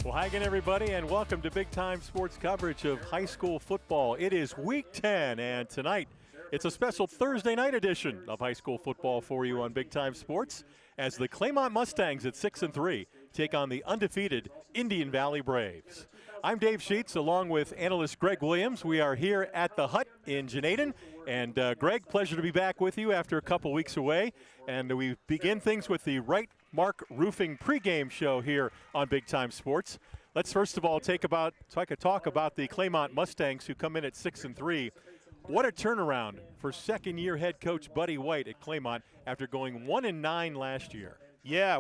Well, hi again, everybody, and welcome to Big Time Sports coverage of high school football. It is Week 10, and tonight it's a special Thursday night edition of high school football for you on Big Time Sports as the Claymont Mustangs at 6-3 take on the undefeated Indian Valley Braves. I'm Dave Sheets, along with analyst Greg Williams. We are here at the Hut in Janaden. And Greg, pleasure to be back with you after a couple weeks away. And we begin things with the Right Mark Roofing pregame show here on Big Time Sports. Let's first of all talk about the Claymont Mustangs, who come in at 6-3. What a turnaround for second-year head coach Buddy White at Claymont after going 1-9 last year. Yeah,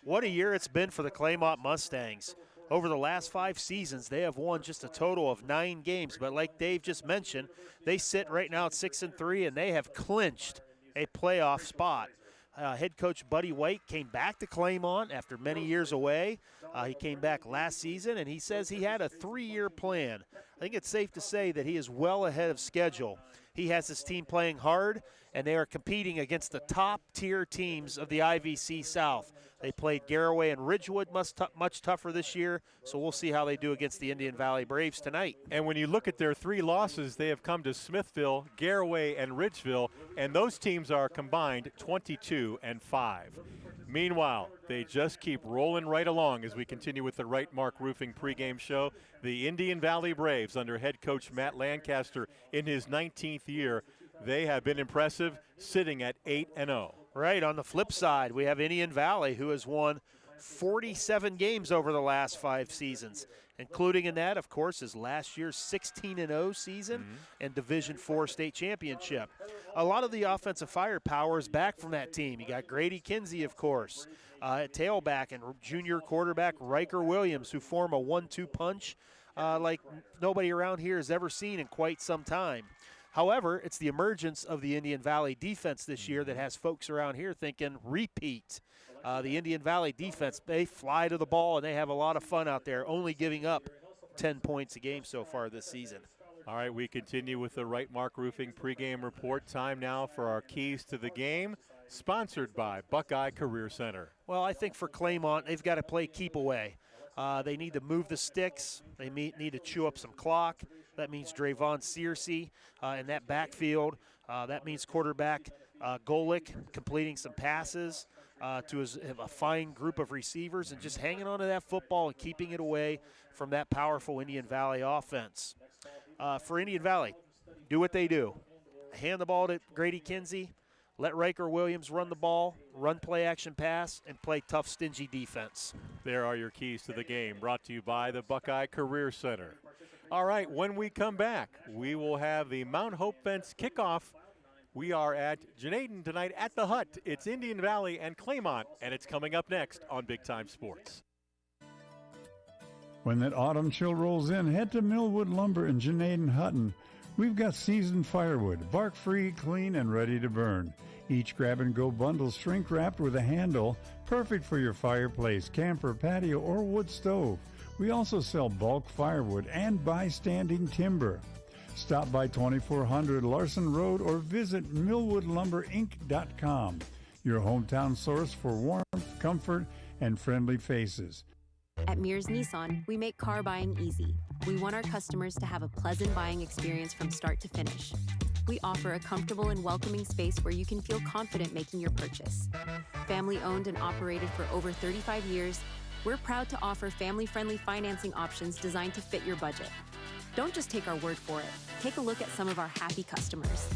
what a year it's been for the Claymont Mustangs. Over the last 5 seasons, they have won just a total of 9 games. But like Dave just mentioned, they sit right now at 6-3, and they have clinched a playoff spot. Head coach Buddy White came back to Claymont after many years away. He came back last season, and he says he had a 3-year plan. I think it's safe to say that he is well ahead of schedule. He has his team playing hard, and they are competing against the top-tier teams of the IVC South. They played Garaway and Ridgewood much tougher this year, so we'll see how they do against the Indian Valley Braves tonight. And when you look at their 3 losses, they have come to Smithville, Garaway, and Ridgeville, and those teams are combined 22-5. Meanwhile, they just keep rolling right along as we continue with the Right Mark Roofing pregame show. The Indian Valley Braves, under head coach Matt Lancaster in his 19th year, they have been impressive, sitting at 8-0. Right, on the flip side, we have Indian Valley, who has won 47 games over the last 5 seasons, including in that, of course, is last year's 16-0 season and Division IV state championship. A lot of the offensive firepower is back from that team. You got Grady Kinsey, of course, at tailback, and junior quarterback Riker Williams, who form a 1-2 punch like nobody around here has ever seen in quite some time. However, it's the emergence of the Indian Valley defense this year that has folks around here thinking repeat. The Indian Valley defense, they fly to the ball, and they have a lot of fun out there, only giving up 10 points a game so far this season. All right, we continue with the Right Mark Roofing pregame report. Time now for our keys to the game, sponsored by Buckeye Career Center. Well, I think for Claymont, they've got to play keep away. They need to move the sticks. They need to chew up some clock. That means Drayvon Searcy in that backfield. That means quarterback Golick completing some passes to a fine group of receivers and just hanging on to that football and keeping it away from that powerful Indian Valley offense. For Indian Valley, do what they do. Hand the ball to Grady Kinsey. Let Riker Williams run the ball, run play action pass, and play tough, stingy defense. There are your keys to the game, brought to you by the Buckeye Career Center. All right, when we come back, we will have the Mount Hope Fence kickoff. We are at Janaden tonight at the Hut. It's Indian Valley and Claymont, and it's coming up next on Big Time Sports. When that autumn chill rolls in, head to Millwood Lumber in Janaden Hutton. We've got seasoned firewood, bark-free, clean, and ready to burn. Each grab-and-go bundle shrink-wrapped with a handle, perfect for your fireplace, camper, patio, or wood stove. We also sell bulk firewood and by-standing timber. Stop by 2400 Larson Road or visit millwoodlumberinc.com, your hometown source for warmth, comfort, and friendly faces. At Mears Nissan, we make car buying easy. We want our customers to have a pleasant buying experience from start to finish. We offer a comfortable and welcoming space where you can feel confident making your purchase. Family owned and operated for over 35 years, we're proud to offer family-friendly financing options designed to fit your budget. Don't just take our word for it. Take a look at some of our happy customers.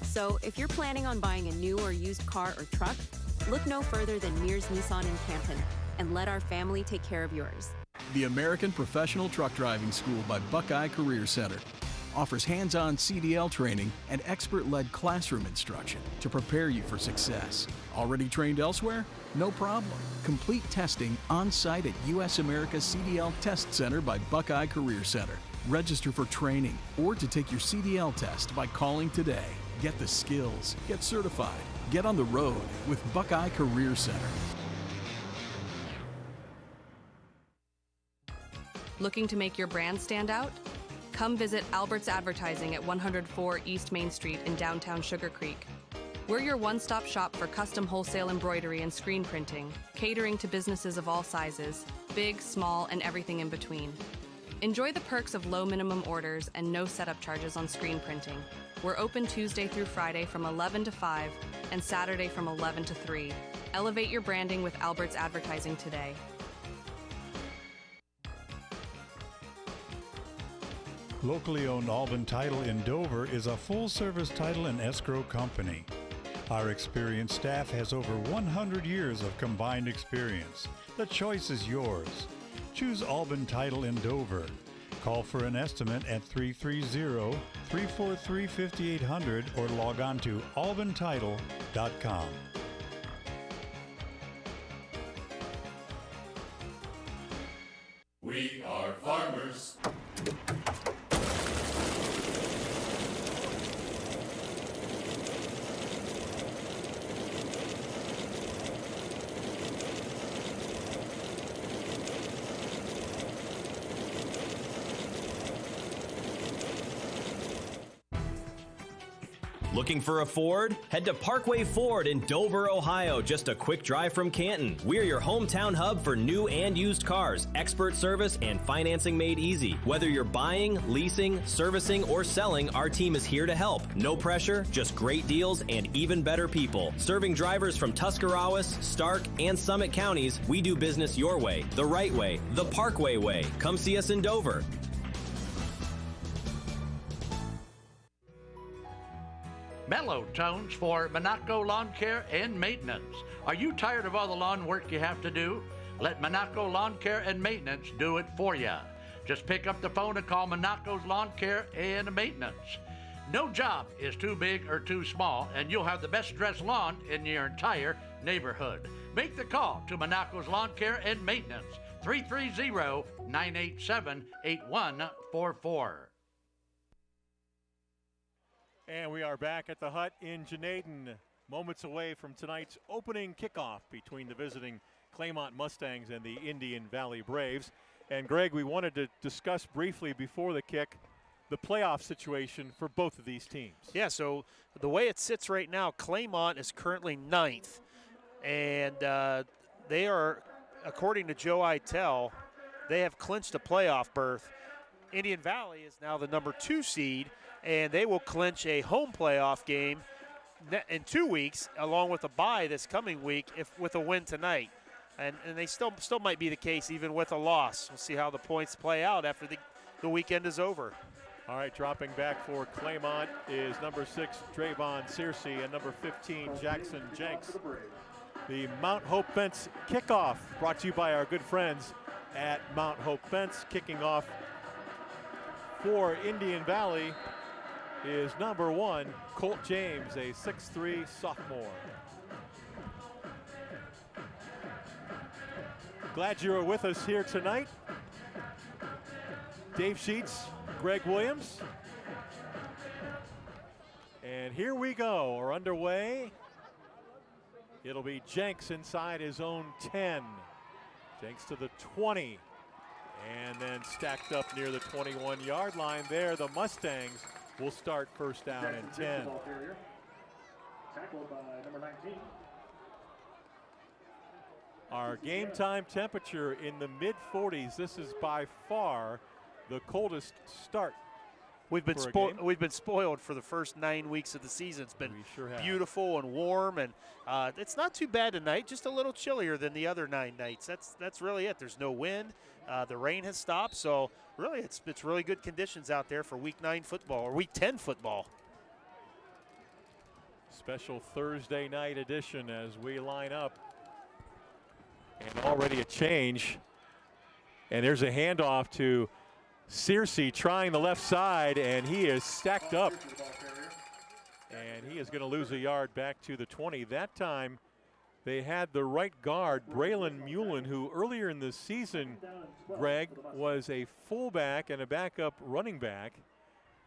So if you're planning on buying a new or used car or truck, look no further than Mears Nissan in Canton and let our family take care of yours. The American Professional Truck Driving School by Buckeye Career Center offers hands-on CDL training and expert-led classroom instruction to prepare you for success. Already trained elsewhere? No problem. Complete testing on-site at U.S. America CDL Test Center by Buckeye Career Center. Register for training or to take your CDL test by calling today. Get the skills, get certified, get on the road with Buckeye Career Center. Looking to make your brand stand out? Come visit Albert's Advertising at 104 East Main Street in downtown Sugar Creek. We're your one-stop shop for custom wholesale embroidery and screen printing, catering to businesses of all sizes, big, small, and everything in between. Enjoy the perks of low minimum orders and no setup charges on screen printing. We're open Tuesday through Friday from 11 to 5 and Saturday from 11 to 3. Elevate your branding with Albert's advertising today. Locally owned Albin Title in Dover is a full-service title and escrow company. Our experienced staff has over 100 years of combined experience. The choice is yours. Choose Albin Title in Dover. Call for an estimate at 330-343-5800 or log on to albintitle.com. We are farmers. Looking for a Ford? Head to Parkway Ford in Dover, Ohio, just a quick drive from Canton. We're your hometown hub for new and used cars, expert service, and financing made easy. Whether you're buying, leasing, servicing, or selling, our team is here to help. No pressure, just great deals and even better people. Serving drivers from Tuscarawas, Stark, and Summit counties, we do business your way, the right way, the Parkway way. Come see us in Dover. Mellow tones for Monaco Lawn Care and Maintenance. Are you tired of all the lawn work you have to do? Let Monaco Lawn Care and Maintenance do it for you. Just pick up the phone and call Monaco's Lawn Care and Maintenance. No job is too big or too small, and you'll have the best dressed lawn in your entire neighborhood. Make the call to Monaco's Lawn Care and Maintenance, 330-987-8144. And we are back at the Hut in Janaden, moments away from tonight's opening kickoff between the visiting Claymont Mustangs and the Indian Valley Braves. And Greg, we wanted to discuss briefly before the kick the playoff situation for both of these teams. Yeah, so the way it sits right now, Claymont is currently 9th. And they are, according to Joe Eitel, they have clinched a playoff berth. Indian Valley is now the number 2 seed, and they will clinch a home playoff game in 2 weeks, along with a bye this coming week with a win tonight. And they still might be the case even with a loss. We'll see how the points play out after the weekend is over. All right, dropping back for Claymont is number 6, Drayvon Searcy, and number 15, Jackson Jenks. The Mount Hope Fence kickoff brought to you by our good friends at Mount Hope Fence. Kicking off for Indian Valley is number 1, Colt James, a 6'3" sophomore. Glad you are with us here tonight. Dave Sheets, Greg Williams. And here we go, we're underway. It'll be Jenks inside his own 10. Jenks to the 20. And then stacked up near the 21-yard line there. The Mustangs will start first down and 10. Tackled by number 19. Our game time temperature in the mid-40s. This is by far the coldest start. We've been spoiled for the first 9 weeks of the season. It's been beautiful and warm, and it's not too bad tonight. Just a little chillier than the other 9 nights. That's really it. There's no wind. The rain has stopped, so really it's really good conditions out there for Week 9 football or Week 10 football. Special Thursday night edition as we line up, and already a change. And there's a handoff to Searcy trying the left side, and he is stacked up. And he is going to lose a yard back to the 20. That time they had the right guard, Braylon Mullen, who earlier in the season, Greg, was a fullback and a backup running back.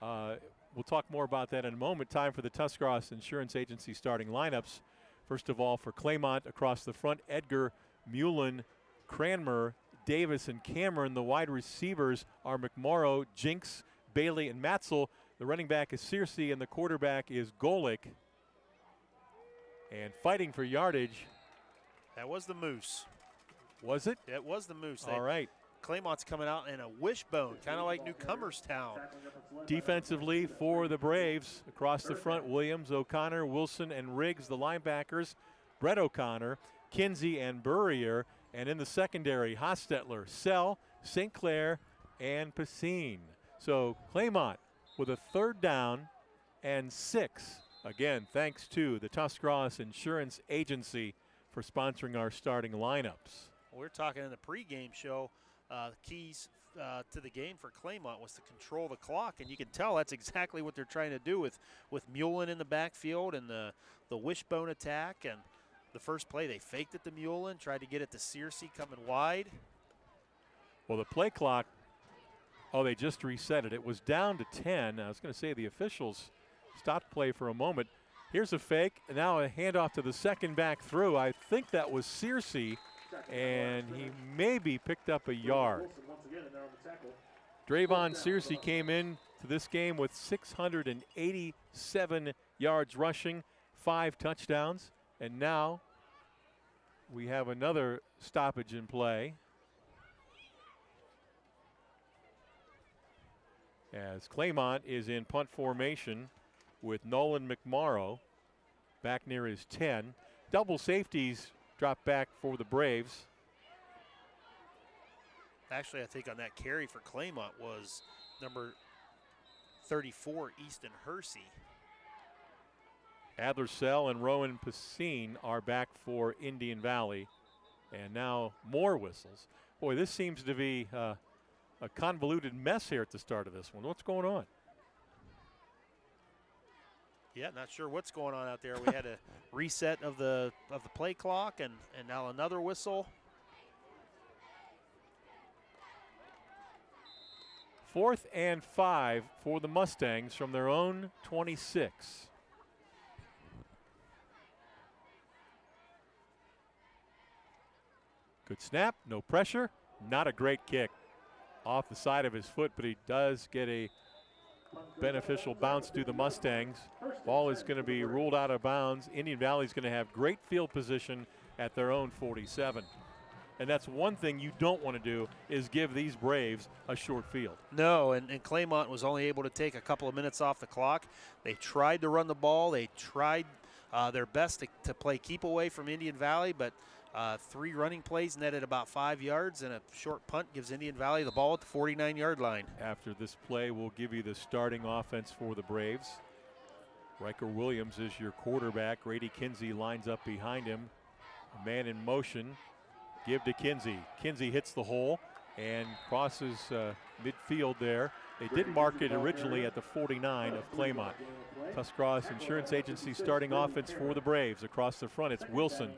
We'll talk more about that in a moment. Time for the Tuscarawas Insurance Agency starting lineups. First of all, for Claymont across the front, Edgar, Mullen, Cranmer, Davis, and Cameron. The wide receivers are McMorrow, Jinks, Bailey, and Matzel. The running back is Searcy, and the quarterback is Golick. And fighting for yardage. That was the Moose. Was it? It was the Moose. All right. Claymont's coming out in a wishbone, kind of like Newcomers Town. Defensively for the Braves, across the front, Williams, O'Connor, Wilson, and Riggs, the linebackers. Brett O'Connor, Kinsey, and Burrier. And in the secondary, Hostetler, Sell, St. Clair, and Pacine. So Claymont with a 3rd down and 6. Again, thanks to the Tuscarawas Insurance Agency for sponsoring our starting lineups. We're talking in the pregame show. The keys to the game for Claymont was to control the clock, and you can tell that's exactly what they're trying to do with Mullen in the backfield and the wishbone attack. And the first play, they faked it to Mullen, tried to get it to Searcy coming wide. Well, the play clock, they just reset it. It was down to 10. I was going to say the officials stopped play for a moment. Here's a fake, and now a handoff to the second back through. I think that was Searcy, and he maybe picked up a yard. Drayvon Searcy came in to this game with 687 yards rushing, 5 touchdowns, and now we have another stoppage in play as Claymont is in punt formation with Nolan McMorrow back near his 10. Double safeties drop back for the Braves. Actually, I think on that carry for Claymont was number 34, Easton Hersey. Adler-Sell and Rowan Pacine are back for Indian Valley. And now more whistles. Boy, this seems to be a convoluted mess here at the start of this one. What's going on? Yeah, not sure what's going on out there. We had a reset of the play clock, and now another whistle. 4th and 5 for the Mustangs from their own 26. Good snap, no pressure, not a great kick. Off the side of his foot, but he does get a beneficial bounce to the Mustangs. Ball is going to be ruled out of bounds. Indian Valley is going to have great field position at their own 47. And that's one thing you don't want to do is give these Braves a short field. No, and Claymont was only able to take a couple of minutes off the clock. They tried to run the ball. They tried their best to play keep away from Indian Valley, but 3 running plays netted about 5 yards, and a short punt gives Indian Valley the ball at the 49-yard line. After this play, we'll give you the starting offense for the Braves. Riker Williams is your quarterback. Grady Kinsey lines up behind him. A man in motion. Give to Kinsey. Kinsey hits the hole and crosses midfield there. They did mark it originally at the 49 of Claymont. Tuscarawas Insurance Agency starting offense for the Braves. Across the front, it's Wilson,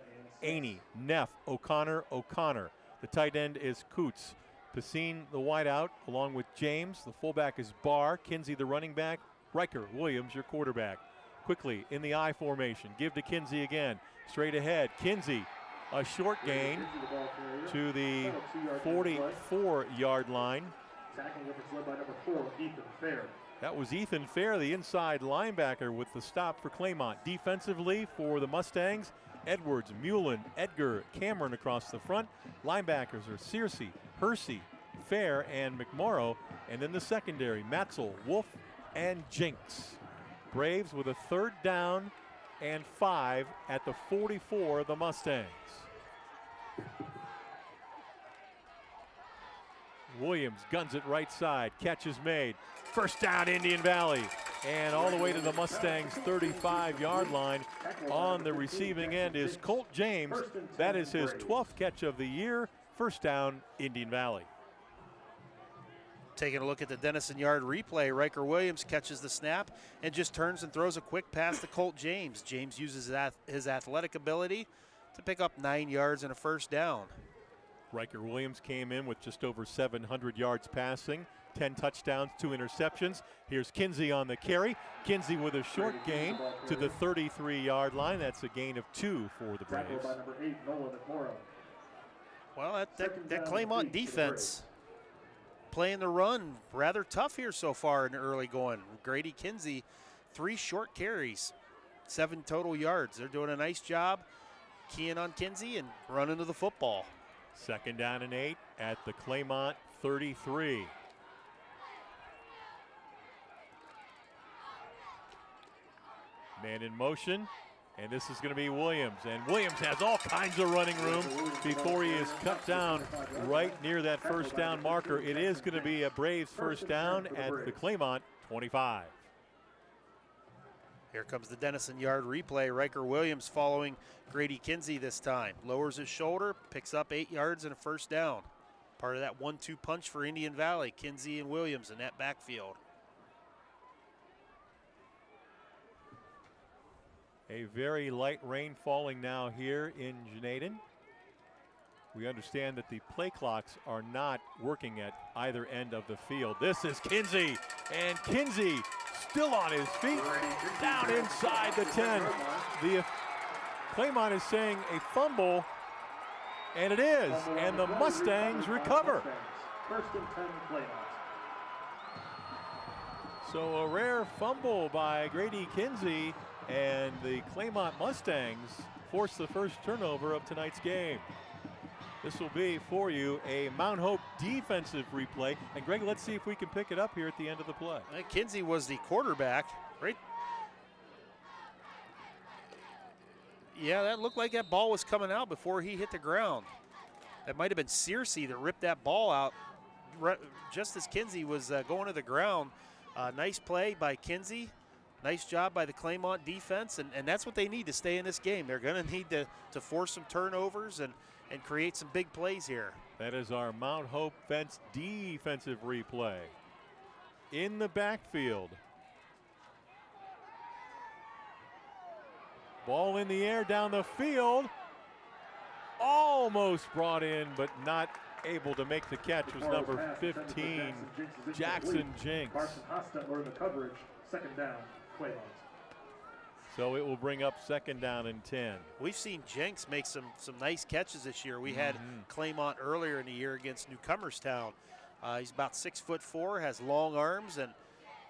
Aney, Neff, O'Connor. The tight end is Coots. Pacine, the wideout, along with James. The fullback is Barr. Kinsey, the running back. Riker Williams, your quarterback. Quickly in the I formation. Give to Kinsey again. Straight ahead. Kinsey, a short gain to the 44-yard line. That was Ethan Fair, the inside linebacker, with the stop for Claymont. Defensively for the Mustangs, Edwards, Mullen, Edgar, Cameron across the front. Linebackers are Searcy, Hersey, Fair, and McMorrow. And then the secondary, Matzel, Wolf, and Jinks. Braves with a 3rd down and 5 at the 44 of the Mustangs. Williams guns it right side. Catch is made. First down, Indian Valley. And all the way to the Mustangs' 35-yard line. On the receiving end is Colt James. That is his 12th catch of the year. First down, Indian Valley. Taking a look at the Denison Yard replay, Riker Williams catches the snap and just turns and throws a quick pass to Colt James. James uses his athletic ability to pick up 9 yards and a first down. Riker Williams came in with just over 700 yards passing, 10 touchdowns, 2 interceptions. Here's Kinsey on the carry. Kinsey with a short gain to the 33-yard line. That's a gain of 2 for the Braves. Well, that Claymont defense playing the run rather tough here so far in the early going. Grady Kinsey, 3 short carries, 7 total yards. They're doing a nice job keying on Kinsey and running to the football. 2nd down and 8 at the Claymont 33. Man in motion, and this is going to be Williams. And Williams has all kinds of running room before he is cut down right near that first down marker. It is going to be a Braves first down at the Claymont 25. Here comes the Dennison yard replay. Riker Williams following Grady Kinsey this time. Lowers his shoulder, picks up 8 yards and a first down. Part of that 1-2 punch for Indian Valley. Kinsey and Williams in that backfield. A very light rain falling now here in Janaden. We understand that the play clocks are not working at either end of the field. This is Kinsey, and Kinsey still on his feet, down inside the 10. The Claymont is saying a fumble, and it is, and the Mustangs recover. First and 10, Claymont. So a rare fumble by Grady Kinsey, and the Claymont Mustangs force the first turnover of tonight's game. This will be for you a Mount Hope defensive replay. And Greg, let's see if we can pick it up here at the end of the play. Kinsey was the quarterback, right? Yeah, that looked like that ball was coming out before he hit the ground. That might have been Searcy that ripped that ball out just as Kinsey was going to the ground. Nice play by Kinsey. Nice job by the Claymont defense, and that's what they need to stay in this game. They're going to need to force some turnovers and create some big plays here. That is our Mount Hope Fence defensive replay. In the backfield. Ball in the air down the field. Almost brought in, but not able to make the catch was number 15, Jackson Jinks. Carson Hosta over the coverage, 2nd down, Claymont. So it will bring up 2nd down and 10. We've seen Jenks make some nice catches this year. We had Claymont earlier in the year against Newcomerstown. He's about 6'4", has long arms, and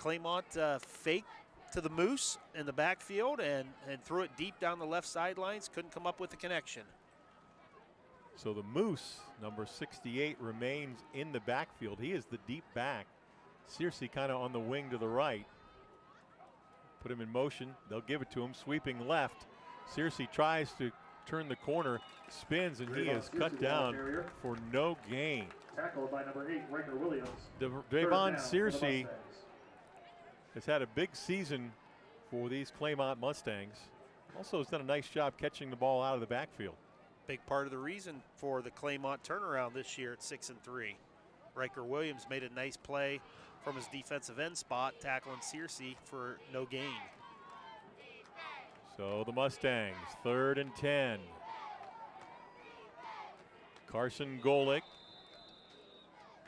Claymont faked to the Moose in the backfield and threw it deep down the left sidelines. Couldn't come up with the connection. So the Moose, number 68, remains in the backfield. He is the deep back. Searcy kind of on the wing to the right. Put him in motion. They'll give it to him. Sweeping left. Searcy tries to turn the corner, spins, and he is cut down for no gain. Tackled by number 8, Riker Williams. Davon Searcy has had a big season for these Claymont Mustangs. Also has done a nice job catching the ball out of the backfield. Big part of the reason for the Claymont turnaround this year at 6-3. Riker Williams made a nice play from his defensive end spot, tackling Searcy for no gain. So the Mustangs, 3rd and 10. Carson Golick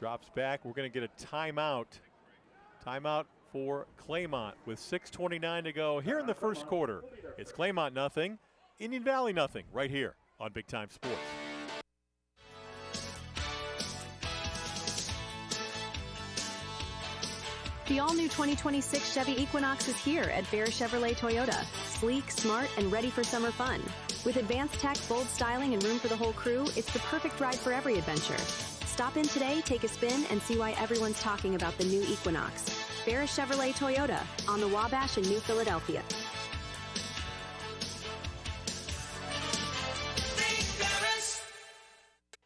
drops back. We're going to get a timeout. Timeout for Claymont with 6:29 to go here in the first quarter. It's Claymont nothing, Indian Valley nothing, right here on Big Time Sports. The all-new 2026 Chevy Equinox is here at Bear Chevrolet Toyota. Sleek, smart, and ready for summer fun. With advanced tech, bold styling, and room for the whole crew, it's the perfect ride for every adventure. Stop in today, take a spin, and see why everyone's talking about the new Equinox. Bear Chevrolet Toyota on the Wabash in New Philadelphia.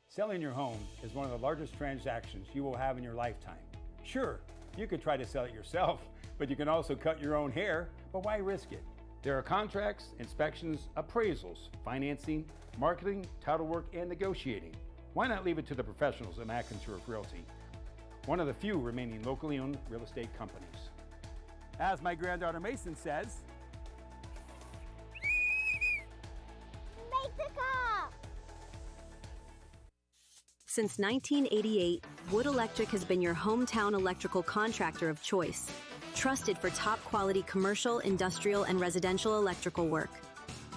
Selling your home is one of the largest transactions you will have in your lifetime. Sure, you could try to sell it yourself, but you can also cut your own hair, but why risk it? There are contracts, inspections, appraisals, financing, marketing, title work, and negotiating. Why not leave it to the professionals at McIntyre Realty, one of the few remaining locally owned real estate companies? As my granddaughter Mason says, make the call! Since 1988, Wood Electric has been your hometown electrical contractor of choice, trusted for top quality commercial, industrial, and residential electrical work.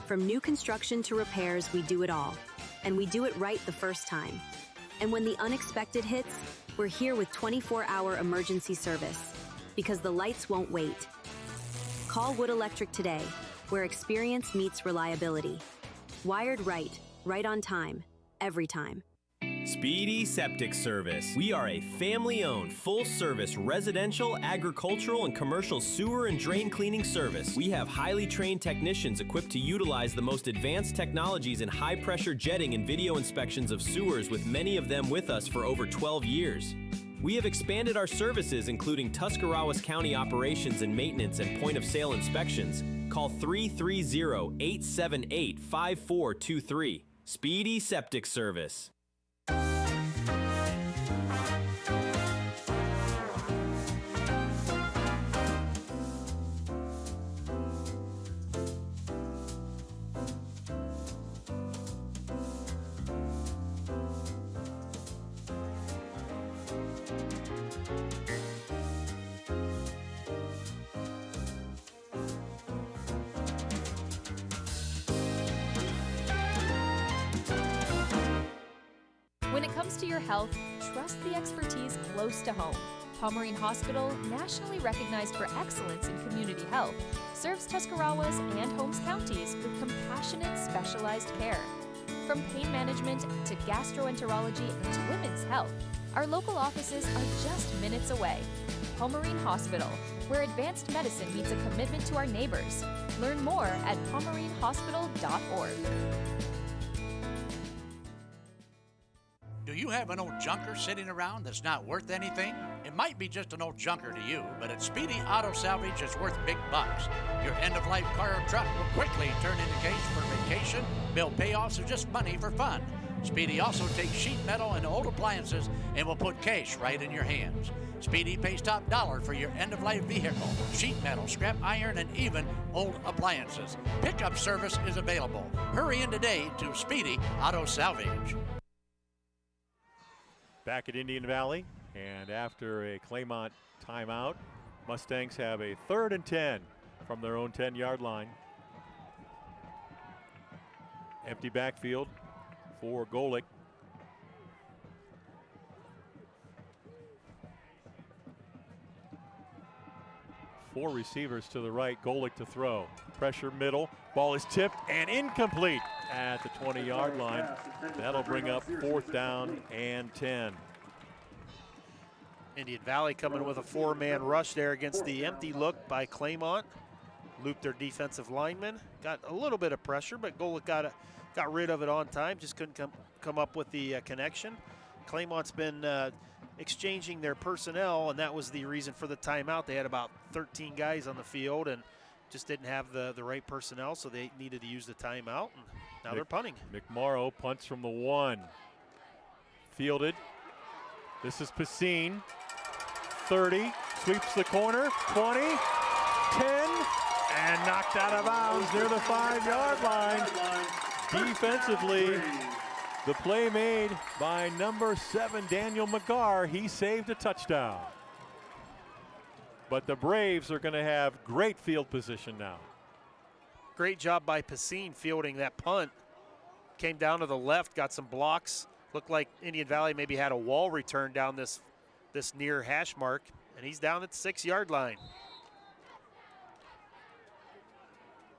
From new construction to repairs, we do it all. And we do it right the first time. And when the unexpected hits, we're here with 24-hour emergency service, because the lights won't wait. Call Wood Electric today, where experience meets reliability. Wired right, right on time, every time. Speedy Septic Service. We are a family-owned, full-service residential, agricultural, and commercial sewer and drain cleaning service. We have highly trained technicians equipped to utilize the most advanced technologies in high-pressure jetting and video inspections of sewers, with many of them with us for over 12 years. We have expanded our services, including Tuscarawas County operations and maintenance and point-of-sale inspections. Call 330-878-5423. Speedy Septic Service. When it comes to your health, trust the expertise close to home. Pomerene Hospital, nationally recognized for excellence in community health, serves Tuscarawas and Holmes counties with compassionate, specialized care. From pain management to gastroenterology and to women's health, our local offices are just minutes away. Pomerene Hospital, where advanced medicine meets a commitment to our neighbors. Learn more at pomerenehospital.org. Do you have an old junker sitting around that's not worth anything? It might be just an old junker to you, but at Speedy Auto Salvage, it's worth big bucks. Your end-of-life car or truck will quickly turn into cash for vacation, bill payoffs, or just money for fun. Speedy also takes sheet metal and old appliances and will put cash right in your hands. Speedy pays top dollar for your end-of-life vehicle, sheet metal, scrap iron, and even old appliances. Pickup service is available. Hurry in today to Speedy Auto Salvage. Back at Indian Valley, and after a Claymont timeout, Mustangs have a 3rd and 10 from their own 10-yard line. Empty backfield for Golick. Four receivers to the right, Golick to throw. Pressure middle, ball is tipped and incomplete at the 20-yard line. That'll bring up 4th down and 10. Indian Valley coming with a 4-man rush there against the empty look by Claymont. Looped their defensive lineman. Got a little bit of pressure, but Golick got rid of it on time. Just couldn't come up with the connection. Claymont's been exchanging their personnel, and that was the reason for the timeout. They had about 13 guys on the field and just didn't have the right personnel, so they needed to use the timeout, and now they're punting. McMorrow punts from the 1. Fielded. This is Pacine. 30, sweeps the corner, 20, 10, and knocked out of bounds near the 5-yard line. Defensively, the play made by number 7, Daniel McGarr. He saved a touchdown. But the Braves are going to have great field position now. Great job by Pacine fielding that punt. Came down to the left, got some blocks. Looked like Indian Valley maybe had a wall return down this near hash mark, and he's down at the 6-yard line.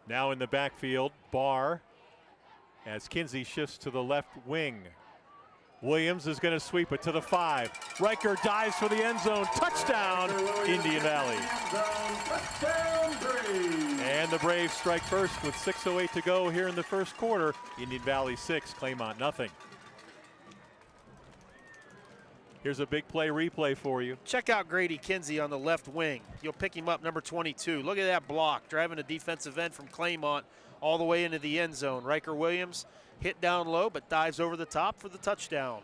Now in the backfield, Barr, as Kinsey shifts to the left wing. Williams is going to sweep it to the 5. Riker dives for the end zone. Touchdown, Indian Valley. And the Braves strike first with 6:08 to go here in the first quarter. Indian Valley 6, Claymont nothing. Here's a big play replay for you. Check out Grady Kinsey on the left wing. You'll pick him up, number 22. Look at that block, driving a defensive end from Claymont all the way into the end zone. Riker Williams hit down low, but dives over the top for the touchdown.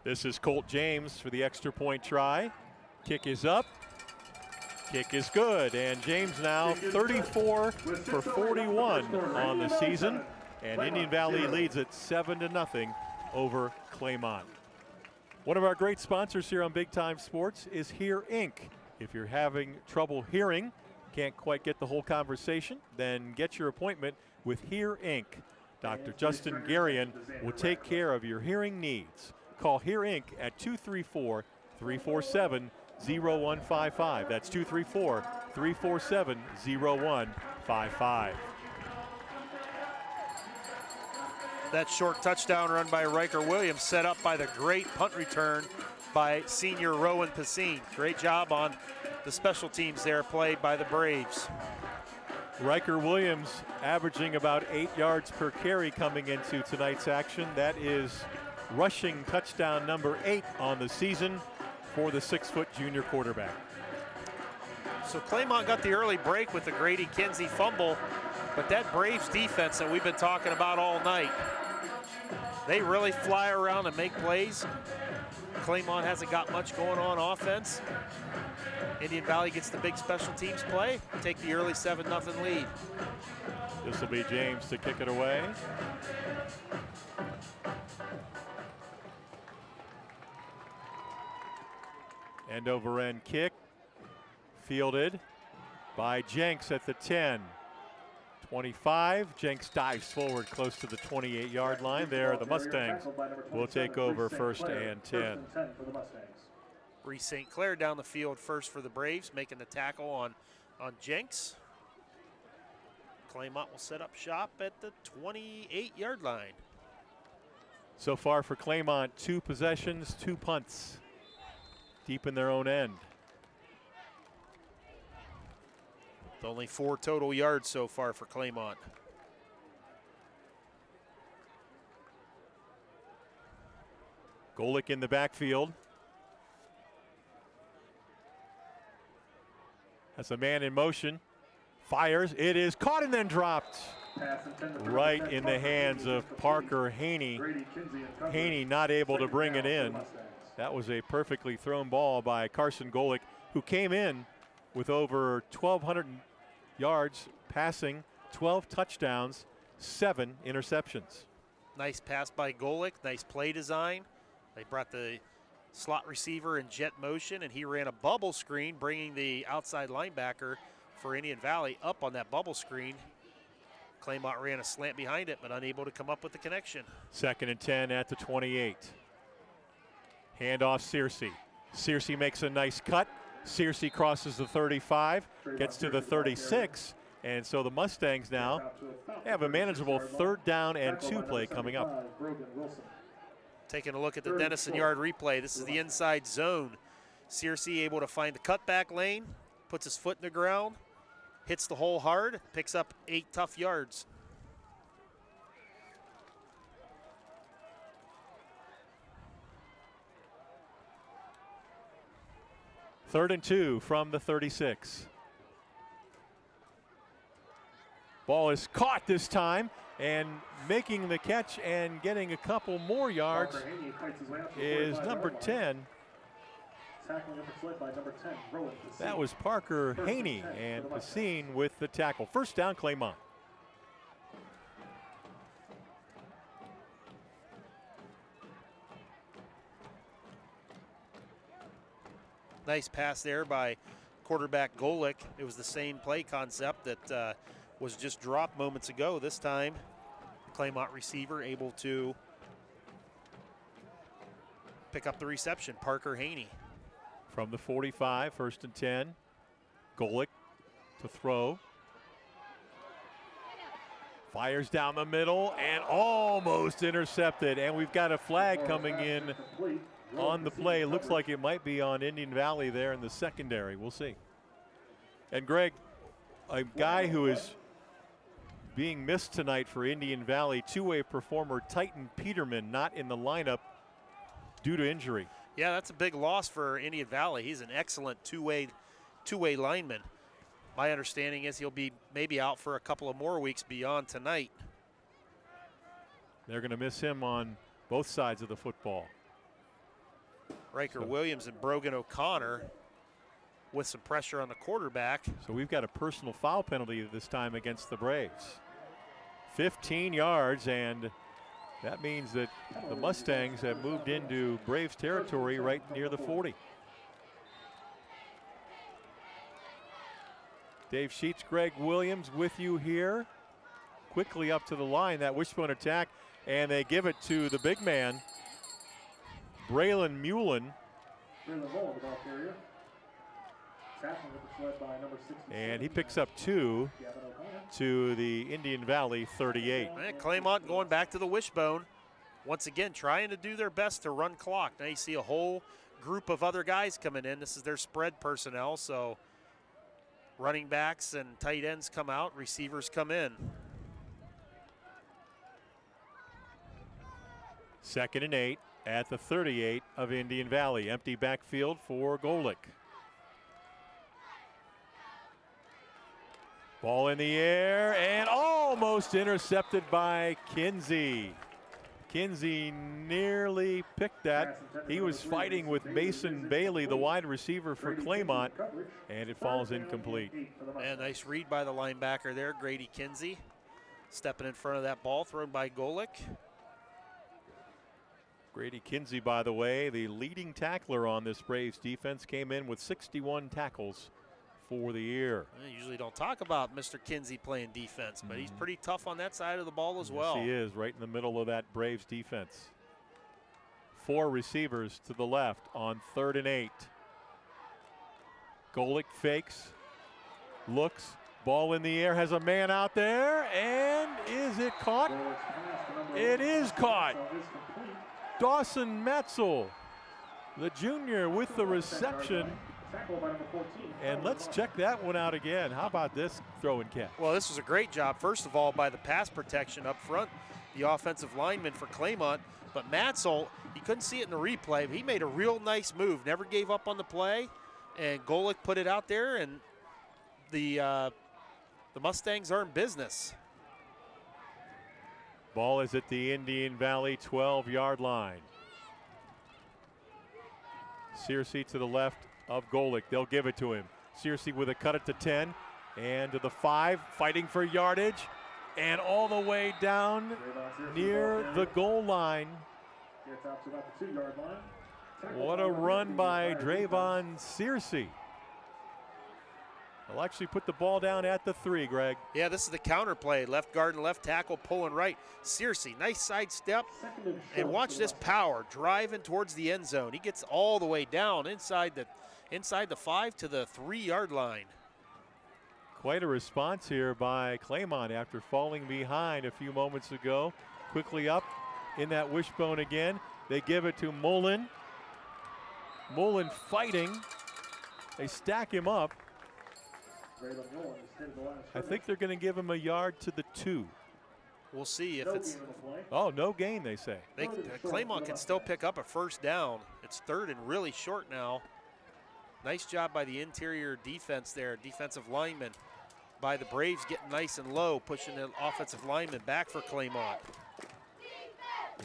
This is Colt James for the extra point try. Kick is up. Kick is good, and James now 34 for 41 on the season, and Indian Valley leads it 7-0 over Claymont. One of our great sponsors here on Big Time Sports is Hear Inc. If you're having trouble hearing, can't quite get the whole conversation, then get your appointment with Hear Inc. Dr. Justin Garian will take care of your hearing needs. Call Hear Inc. at 234-347-0155. That's 888-347-0155. That short touchdown run by Riker Williams set up by the great punt return by senior Rowan Passine. Great job on the special teams there played by the Braves. Riker Williams averaging about 8 yards per carry coming into tonight's action. That is rushing touchdown number 8 on the season for the 6-foot junior quarterback. So Claymont got the early break with the Grady Kinsey fumble, but that Braves defense that we've been talking about all night, they really fly around and make plays. Claymont hasn't got much going on offense. Indian Valley gets the big special teams play, take the early 7-0 lead. This will be James to kick it away. End over end kick, fielded by Jenks at the 10. 25, Jenks dives forward close to the 28-yard line. There, the Mustangs will take over 1st and 10. Reese St. Clair down the field first for the Braves, making the tackle on Jenks. Claymont will set up shop at the 28-yard line. So far for Claymont, 2 possessions, 2 punts, deep in their own end. Only 4 total yards so far for Claymont. Golick in the backfield. Has a man in motion. Fires. It is caught and then dropped. Right in the hands of Parker Haney. Haney not able to bring it in. That was a perfectly thrown ball by Carson Golick, who came in with over 1,200 yards passing, 12 touchdowns, 7 interceptions. Nice pass by Golick, nice play design. They brought the slot receiver in jet motion, and he ran a bubble screen, bringing the outside linebacker for Indian Valley up on that bubble screen. Claymont ran a slant behind it, but unable to come up with the connection. 2nd and 10 at the 28. Handoff Searcy. Searcy makes a nice cut. Searcy crosses the 35, gets to the 36, and so the Mustangs now have a manageable 3rd down and 2 play coming up. Taking a look at the Denison Yard replay, this is the inside zone. Searcy able to find the cutback lane, puts his foot in the ground, hits the hole hard, picks up 8 tough yards. Third and 2 from the 36. Ball is caught this time, and making the catch and getting a couple more yards is number 10. That was Parker Haney, and Passine with the tackle. 1st down, Claymont. Nice pass there by quarterback Golick. It was the same play concept that was just dropped moments ago. This time, the Claymont receiver able to pick up the reception, Parker Haney. From the 45, 1st and 10. Golick to throw. Fires down the middle and almost intercepted. And we've got a flag coming in on the play. Looks like it might be on Indian Valley there in the secondary. We'll see. And Greg, a guy who is being missed tonight for Indian Valley, 2-way performer Titan Peterman, not in the lineup due to injury. Yeah, that's a big loss for Indian Valley. He's an excellent two-way lineman. My understanding is he'll be maybe out for a couple of more weeks beyond tonight. They're going to miss him on both sides of the football. Riker Williams and Brogan O'Connor with some pressure on the quarterback. So we've got a personal foul penalty this time against the Braves. 15 yards, and that means that the Mustangs have moved into Braves territory right near the 40. Dave Sheets, Greg Williams with you here. Quickly up to the line, that wishbone attack, and they give it to the big man, Braylon Mullen. And he picks up 2 to the Indian Valley 38. And Claymont going back to the wishbone. Once again, trying to do their best to run clock. Now you see a whole group of other guys coming in. This is their spread personnel, so running backs and tight ends come out, receivers come in. 2nd and 8 at the 38 of Indian Valley. Empty backfield for Golick. Ball in the air and almost intercepted by Kinsey. Kinsey nearly picked that. He was fighting with Mason Bailey, the wide receiver for Claymont, and it falls incomplete. And nice read by the linebacker there, Grady Kinsey. Stepping in front of that ball thrown by Golick. Grady Kinsey, by the way, the leading tackler on this Braves defense, came in with 61 tackles for the year. I usually don't talk about Mr. Kinsey playing defense, but he's pretty tough on that side of the ball as well. Yes, he is, right in the middle of that Braves defense. 4 receivers to the left on 3rd and 8. Golick fakes, looks, ball in the air, has a man out there, and is it caught? It is caught. Dawson Metzel, the junior, with the reception. And let's check that one out again. How about this throw and catch? Well, this was a great job, first of all, by the pass protection up front, the offensive lineman for Claymont. But Matzel, you couldn't see it in the replay, but he made a real nice move, never gave up on the play, and Golick put it out there, and the Mustangs are in business. Ball is at the Indian Valley 12-yard line. Searcy to the left of Golick. They'll give it to him. Searcy with a cut it to 10 and to the 5, fighting for yardage, and all the way down near the goal line. What a run by Drayvon Searcy. They'll actually put the ball down at the 3, Greg. Yeah, this is the counter play. Left guard and left tackle pulling right. Searcy, nice side step. And watch this power driving towards the end zone. He gets all the way down inside the 5 to the 3-yard line. Quite a response here by Claymont after falling behind a few moments ago. Quickly up in that wishbone again. They give it to Mullen. Mullen fighting. They stack him up. I think they're going to give him a yard to the 2. We'll see if it's... Oh, no gain, they say. Claymont can still pick up a first down. It's 3rd and really short now. Nice job by the interior defense there, defensive lineman. By the Braves getting nice and low, pushing the offensive lineman back for Claymont.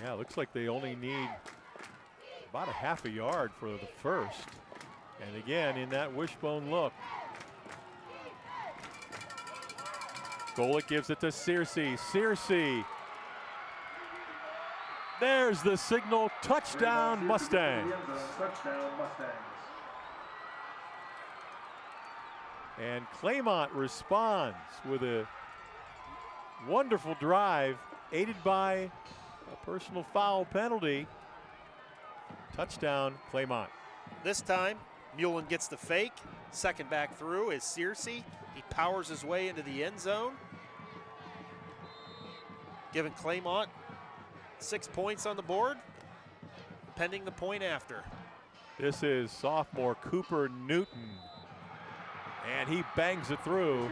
Yeah, looks like they only need about a half a yard for the first. And again, in that wishbone look. Golick gives it to Searcy. Searcy. There's the signal. Touchdown, Mustangs. And Claymont responds with a wonderful drive, aided by a personal foul penalty. Touchdown, Claymont. This time, Mullen gets the fake. Second back through is Searcy. He powers his way into the end zone, giving Claymont 6 points on the board, pending the point after. This is sophomore Cooper Newton, and he bangs it through.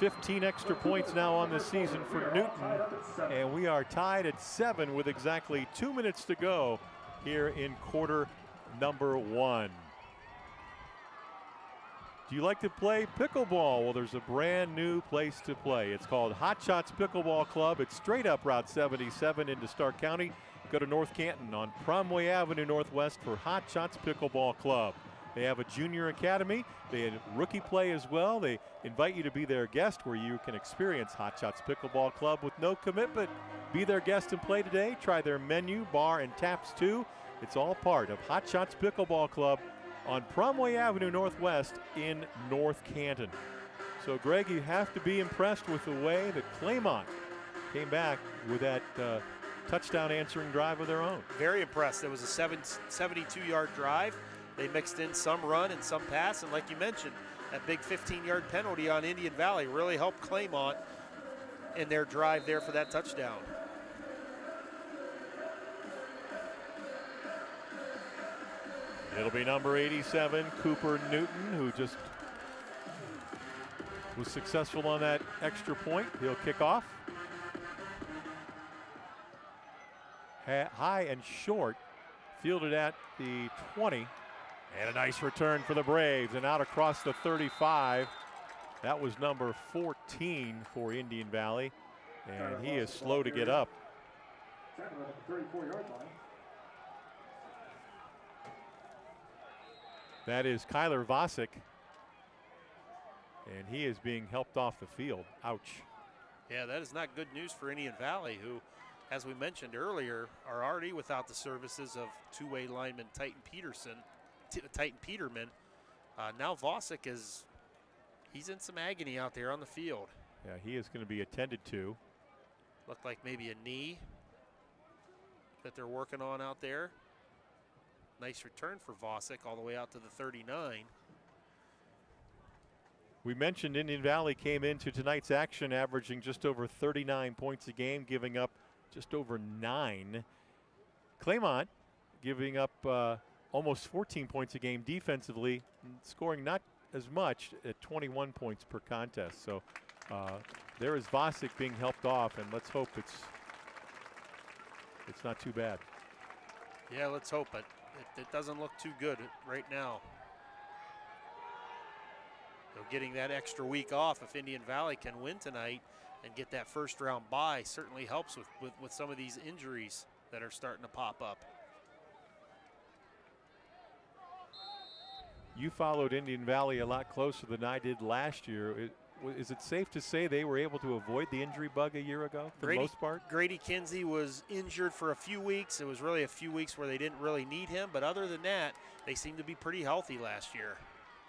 15 extra points now on the season for Newton, and we are tied at 7 with exactly 2 minutes to go here in quarter number 1. Do you like to play pickleball? Well, there's a brand new place to play. It's called Hot Shots Pickleball Club. It's straight up Route 77 into Stark County. Go to North Canton on Promway Avenue Northwest for Hot Shots Pickleball Club. They have a junior academy. They have rookie play as well. They invite you to be their guest where you can experience Hot Shots Pickleball Club with no commitment. Be their guest and play today. Try their menu, bar, and taps too. It's all part of Hot Shots Pickleball Club on Promway Avenue Northwest in North Canton. So, Greg, you have to be impressed with the way that Claymont came back with that touchdown answering drive of their own. Very impressed. It was a 72-yard drive. They mixed in some run and some pass, and like you mentioned, that big 15-yard penalty on Indian Valley really helped Claymont in their drive there for that touchdown. It'll be number 87, Cooper Newton, who just was successful on that extra point. He'll kick off. High and short, fielded at the 20. And a nice return for the Braves, and out across the 35. That was number 14 for Indian Valley, and he is slow to get up. That is Kyler Vosick, and he is being helped off the field. Ouch. Yeah, that is not good news for Indian Valley, who, as we mentioned earlier, are already without the services of two-way lineman Titan Peterman. Now Vosick he's in some agony out there on the field. Yeah, he is going to be attended to. Looked like maybe a knee that they're working on out there. Nice return for Vosick all the way out to the 39. We mentioned Indian Valley came into tonight's action averaging just over 39 points a game, giving up just over 9. Claymont giving up almost 14 points a game defensively, scoring not as much at 21 points per contest. So there is Vosick being helped off, and let's hope it's not too bad. Yeah, let's hope it doesn't look too good right now. So getting that extra week off, if Indian Valley can win tonight and get that first round bye, certainly helps with some of these injuries that are starting to pop up. You followed Indian Valley a lot closer than I did last year. Is it safe to say they were able to avoid the injury bug a year ago for the most part? Grady Kinsey was injured for a few weeks. It was really a few weeks where they didn't really need him, but other than that, they seemed to be pretty healthy last year.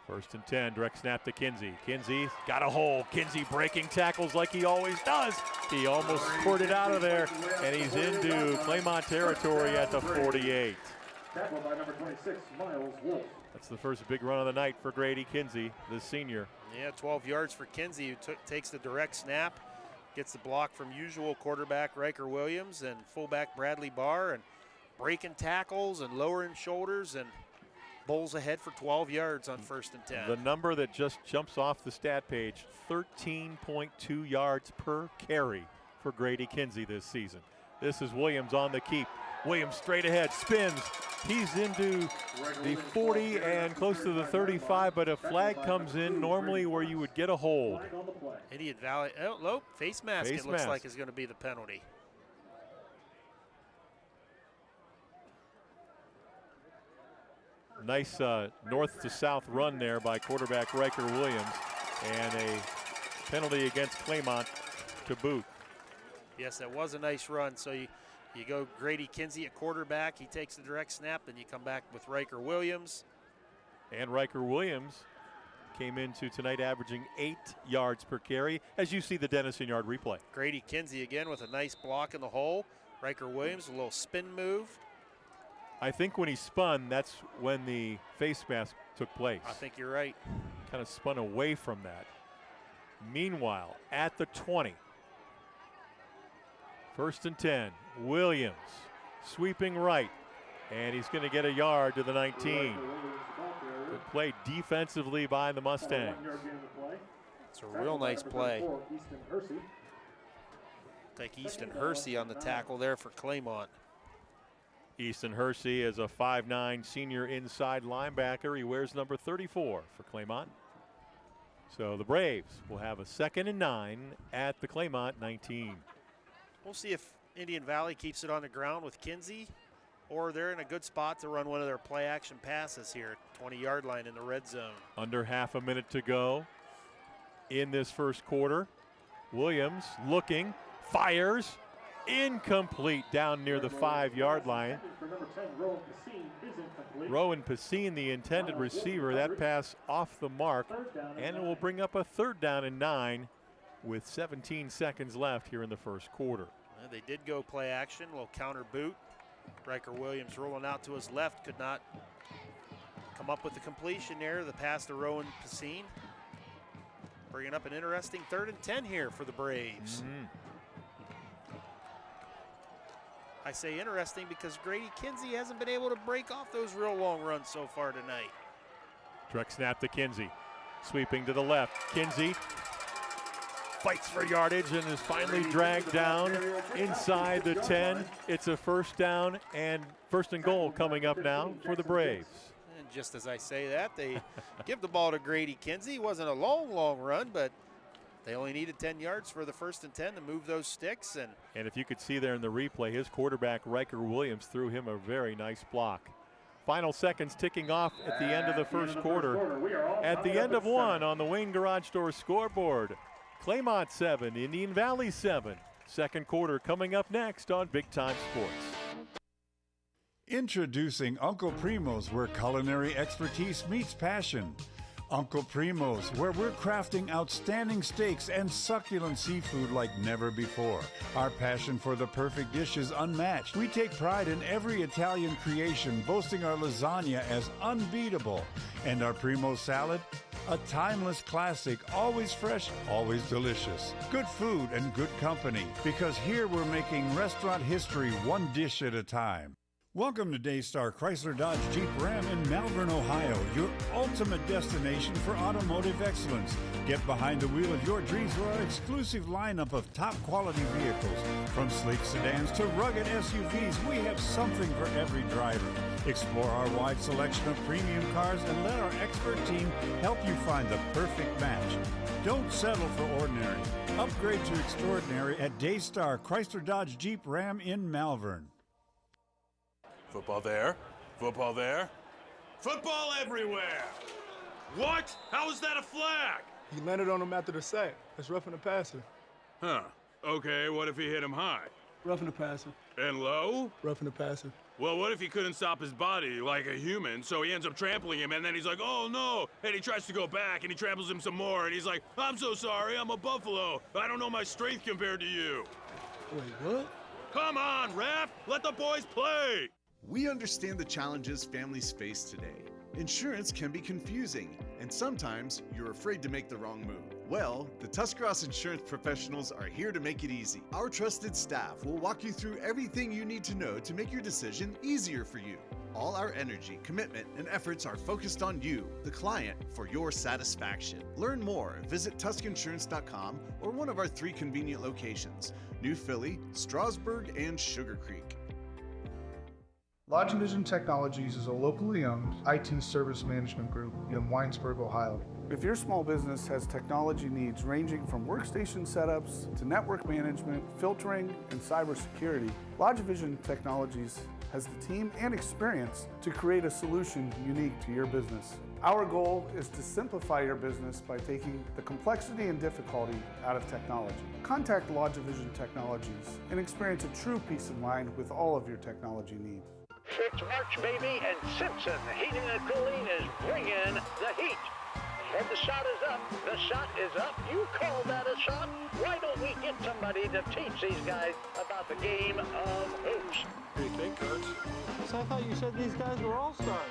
1st and 10, direct snap to Kinsey. Kinsey got a hole. Kinsey breaking tackles like he always does. He almost squirted out of there, and he's into Claymont territory at the 48. Tackled by number 26, Miles Wolf. That's the first big run of the night for Grady Kinsey, the senior. Yeah, 12 yards for Kinsey, who takes the direct snap, gets the block from usual quarterback Riker Williams and fullback Bradley Barr, and breaking tackles and lowering shoulders, and bowls ahead for 12 yards on 1st and 10. The number that just jumps off the stat page, 13.2 yards per carry for Grady Kinsey this season. This is Williams on the keep. Williams straight ahead, spins. He's into the 40 and close to the 35, but a flag comes in normally where you would get a hold. Indian Valley, face mask it looks like is going to be the penalty. Nice north to south run there by quarterback Riker Williams, and a penalty against Claymont to boot. Yes, that was a nice run. So you go Grady Kinsey at quarterback. He takes the direct snap. Then you come back with Riker Williams. And Riker Williams came into tonight averaging 8 yards per carry, as you see the Denison yard replay. Grady Kinsey again with a nice block in the hole. Riker Williams, a little spin move. I think when he spun, that's when the face mask took place. I think you're right. Kind of spun away from that. Meanwhile, at the 20, 1st and 10, Williams sweeping right, and he's going to get a yard to the 19. Good play defensively by the Mustangs. It's a real nice play. Take Easton Hersey on the tackle there for Claymont. Easton Hersey is a 5'9" senior inside linebacker. He wears number 34 for Claymont. So the Braves will have a 2nd and 9 at the Claymont 19. We'll see if Indian Valley keeps it on the ground with Kinsey, or they're in a good spot to run one of their play action passes here, 20-yard line in the red zone. Under half a minute to go in this first quarter. Williams looking, fires, incomplete down near the 5-yard line. Rowan Pacine, the intended receiver, that pass off the mark, and it will bring up a 3rd down and 9 with 17 seconds left here in the first quarter. They did go play action, a little counter boot. Riker Williams rolling out to his left, could not come up with the completion there, the pass to Rowan Pacine. Bringing up an interesting 3rd and 10 here for the Braves. I say interesting because Grady Kinsey hasn't been able to break off those real long runs so far tonight. Direct snap to Kinsey. Sweeping to the left. Kinsey fights for yardage and is finally dragged down inside the 10. It's a first down and 1st and goal coming up now for the Braves. And just as I say that, they give the ball to Grady Kinsey. It wasn't a long run, but they only needed 10 yards for the 1st and 10 to move those sticks. And if you could see there in the replay, his quarterback, Riker Williams, threw him a very nice block. Final seconds ticking off at the end of the first quarter. At the end of one on the Wayne Garage Door scoreboard. Claymont 7, Indian Valley 7. Second quarter coming up next on Big Time Sports. Introducing Uncle Primo's, where culinary expertise meets passion. Uncle Primo's, where we're crafting outstanding steaks and succulent seafood like never before. Our passion for the perfect dish is unmatched. We take pride in every Italian creation, boasting our lasagna as unbeatable. And our Primo salad, a timeless classic, always fresh, always delicious. Good food and good company, because here we're making restaurant history one dish at a time. Welcome to Daystar Chrysler Dodge Jeep Ram in Malvern, Ohio, your ultimate destination for automotive excellence. Get behind the wheel of your dreams for our exclusive lineup of top quality vehicles. From sleek sedans to rugged SUVs, we have something for every driver. Explore our wide selection of premium cars and let our expert team help you find the perfect match. Don't settle for ordinary. Upgrade to extraordinary at Daystar Chrysler Dodge Jeep Ram in Malvern. Football there, football there, football everywhere! What? How is that a flag? He landed on him after the sack. That's roughing the passer. Huh. Okay, what if he hit him high? Roughing the passer. And low? Roughing the passer. Well, what if he couldn't stop his body like a human, so he ends up trampling him, and then he's like, oh no, and he tries to go back, and he tramples him some more, and he's like, I'm so sorry, I'm a buffalo. I don't know my strength compared to you. Wait, what? Come on, ref, let the boys play! We understand the challenges families face today. Insurance can be confusing, and sometimes you're afraid to make the wrong move. Well, the Tuscarawas Insurance Professionals are here to make it easy. Our trusted staff will walk you through everything you need to know to make your decision easier for you. All our energy, commitment, and efforts are focused on you, the client, for your satisfaction. Learn more. Visit TuskInsurance.com or one of our 3 convenient locations, New Philly, Strasburg, and Sugar Creek. Lodge Vision Technologies is a locally owned IT service management group in Winesburg, Ohio. If your small business has technology needs ranging from workstation setups to network management, filtering, and cybersecurity, Lodge Vision Technologies has the team and experience to create a solution unique to your business. Our goal is to simplify your business by taking the complexity and difficulty out of technology. Contact Lodge Vision Technologies and experience a true peace of mind with all of your technology needs. It's March, baby, and Simpson Heating and Cooling is bringing the heat. And the shot is up. The shot is up. You call that a shot? Why don't we get somebody to teach these guys about the game of hoops? What do you think, Coach? So I thought you said these guys were all-stars.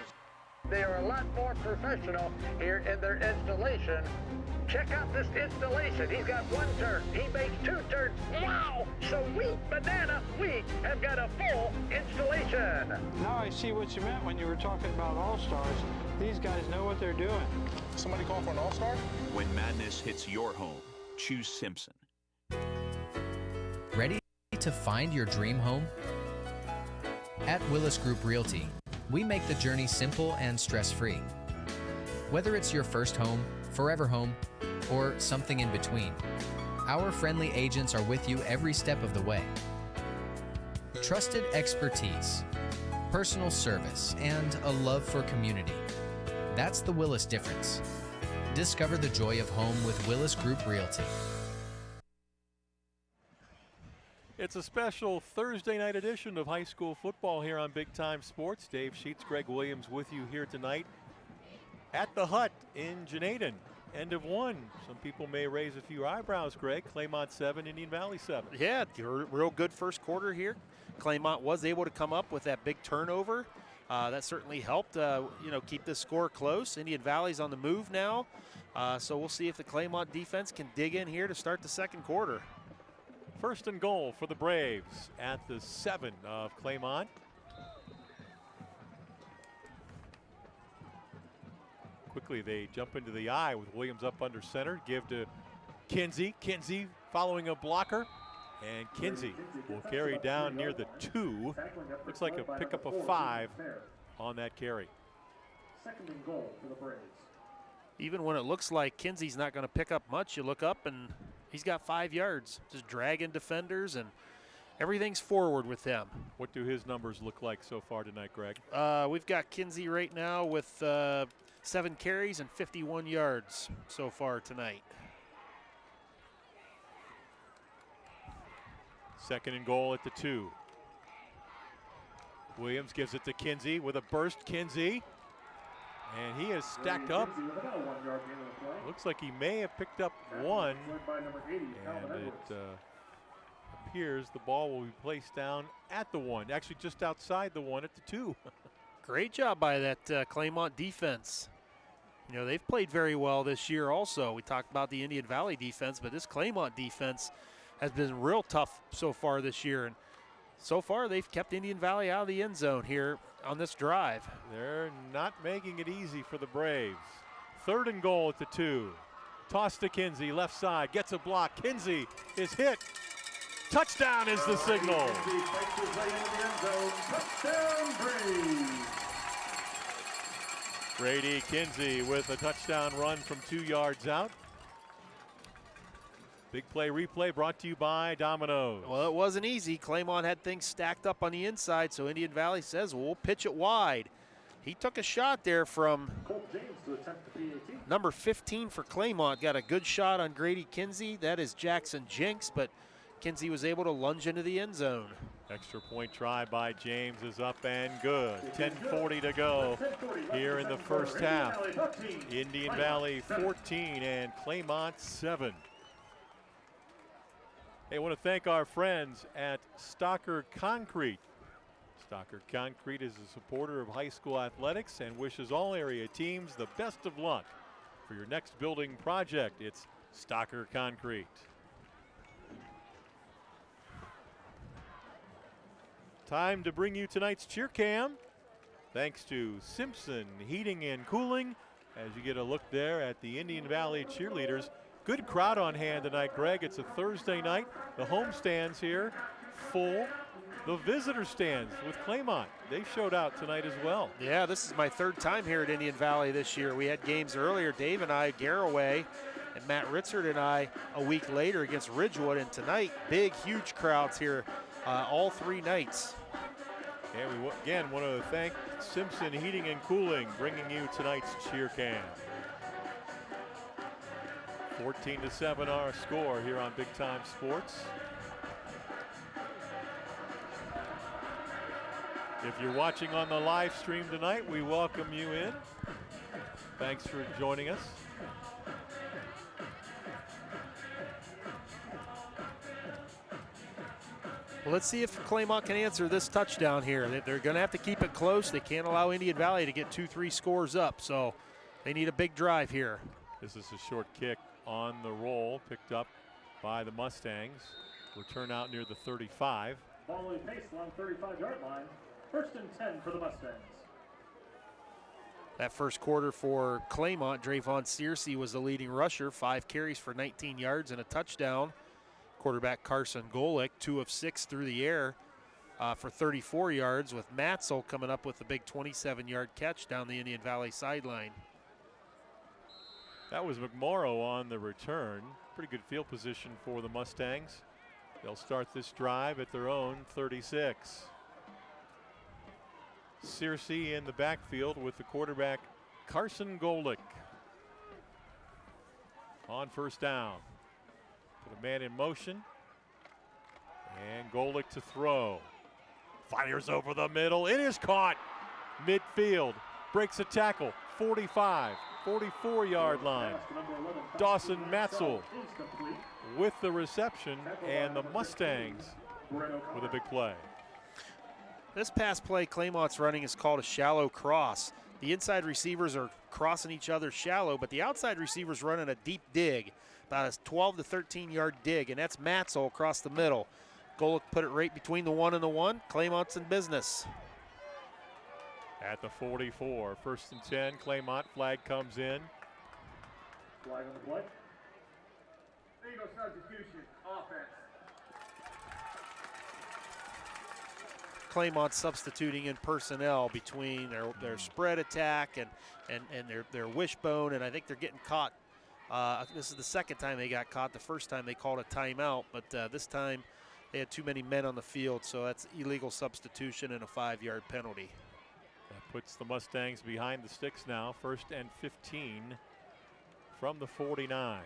They are a lot more professional here in their installation. Check out this installation. He's got 1 turn. He makes 2 turns. Wow! Sweet banana. We have got a full installation. Now I see what you meant when you were talking about all-stars. These guys know what they're doing. Somebody call for an all-star? When madness hits your home, choose Simpson. Ready to find your dream home? At Willis Group Realty, we make the journey simple and stress-free. Whether it's your first home, forever home, or something in between, our friendly agents are with you every step of the way. Trusted expertise, personal service, and a love for community. That's the Willis difference. Discover the joy of home with Willis Group Realty. It's a special Thursday night edition of high school football here on Big Time Sports. Dave Sheets, Greg Williams with you here tonight at the Hut in Janaden. End of one. Some people may raise a few eyebrows, Greg. Claymont 7, Indian Valley 7. Yeah, real good first quarter here. Claymont was able to come up with that big turnover That certainly helped, keep this score close. Indian Valley's on the move now, so we'll see if the Claymont defense can dig in here to start the second quarter. First and goal for the Braves at the 7 of Claymont. Quickly they jump into the eye with Williams up under center. Give to Kinsey. Kinsey following a blocker. And Kinsey will carry down near the 2. Looks like a pickup of 5 on that carry. Second and goal for the Braves. Even when it looks like Kinsey's not going to pick up much, you look up and he's got 5 yards. Just dragging defenders, and everything's forward with him. What do his numbers look like so far tonight, Greg? We've got Kinsey right now with 7 carries and 51 yards so far tonight. Second and goal at the 2. Williams gives it to Kinsey with a burst. Kinsey. And he is stacked up. Looks like he may have picked up 1. And it appears the ball will be placed down at the 1. Actually just outside the 1 at the 2. Great job by that Claymont defense. You know, they've played very well this year also. We talked about the Indian Valley defense, but this Claymont defense has been real tough so far this year. And so far, they've kept Indian Valley out of the end zone here on this drive. They're not making it easy for the Braves. Third and goal at the 2. Toss to Kinsey, left side, gets a block. Kinsey is hit. Touchdown is the signal. Brady Kinsey with a touchdown run from 2 yards out. Big play replay brought to you by Domino's. Well, it wasn't easy. Claymont had things stacked up on the inside, so Indian Valley says, well, we'll pitch it wide. He took a shot there from number 15 for Claymont. Got a good shot on Grady Kinsey. That is Jackson Jenks, but Kinsey was able to lunge into the end zone. Extra point try by James is up and good. 10:40 to go here in the first half. Indian Valley 14 and Claymont 7. Hey, I want to thank our friends at Stocker Concrete. Stocker Concrete is a supporter of high school athletics and wishes all area teams the best of luck for your next building project. It's Stocker Concrete. Time to bring you tonight's cheer cam. Thanks to Simpson Heating and Cooling, as you get a look there at the Indian Valley cheerleaders. Good crowd on hand tonight, Greg. It's a Thursday night. The home stands here full. The visitor stands with Claymont, they showed out tonight as well. Yeah, this is my 3rd time here at Indian Valley this year. We had games earlier, Dave and I, Garraway, and Matt Ritzert and I a week later against Ridgewood. And tonight, big, huge crowds here all 3 nights. And we again want to thank Simpson Heating and Cooling, bringing you tonight's cheer cam. 14-7 our score here on Big Time Sports. If you're watching on the live stream tonight, we welcome you in. Thanks for joining us. Well, let's see if Claymont can answer this touchdown here. They're going to have to keep it close. They can't allow Indian Valley to get 2-3 scores up, so they need a big drive here. This is a short kick on the roll, picked up by the Mustangs. Return out near the 35. Following pace along 35-yard line. 1st and 10 for the Mustangs. That first quarter for Claymont, Drayvon Searcy was the leading rusher, 5 carries for 19 yards and a touchdown. Quarterback Carson Golick, 2 of 6 through the air for 34 yards, with Matzel coming up with a big 27-yard catch down the Indian Valley sideline. That was McMorrow on the return. Pretty good field position for the Mustangs. They'll start this drive at their own 36. Searcy in the backfield with the quarterback Carson Golick. On first down. Put a man in motion. And Golick to throw. Fires over the middle. It is caught. Midfield. Breaks a tackle. 45, 44-yard line. Dawson Matzel with the reception, and the Mustangs with a big play. This pass play Claymont's running is called a shallow cross. The inside receivers are crossing each other shallow, but the outside receivers running a deep dig, about a 12 to 13-yard dig, and that's Matzel across the middle. Golick put it right between the 1 and the 1. Claymont's in business. At the 44, 1st and 10, Claymont, flag comes in. Flag on the play. Legal substitution, offense. Claymont substituting in personnel between their spread attack and their wishbone, and I think they're getting caught. This is the second time they got caught. The first time they called a timeout, but this time they had too many men on the field, so that's illegal substitution and a 5-yard penalty. That puts the Mustangs behind the sticks now, 1st and 15 from the 49.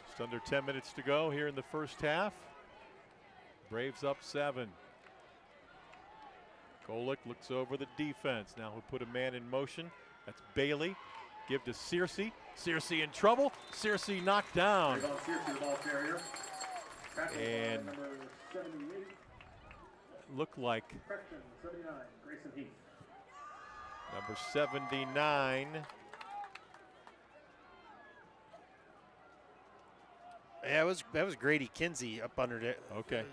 Just under 10 minutes to go here in the first half. Braves up 7. Golick looks over the defense. Now he'll put a man in motion. That's Bailey. Give to Searcy. Searcy in trouble. Searcy knocked down. And looked like number 79. Yeah, that was Grady Kinsey up under it. Okay.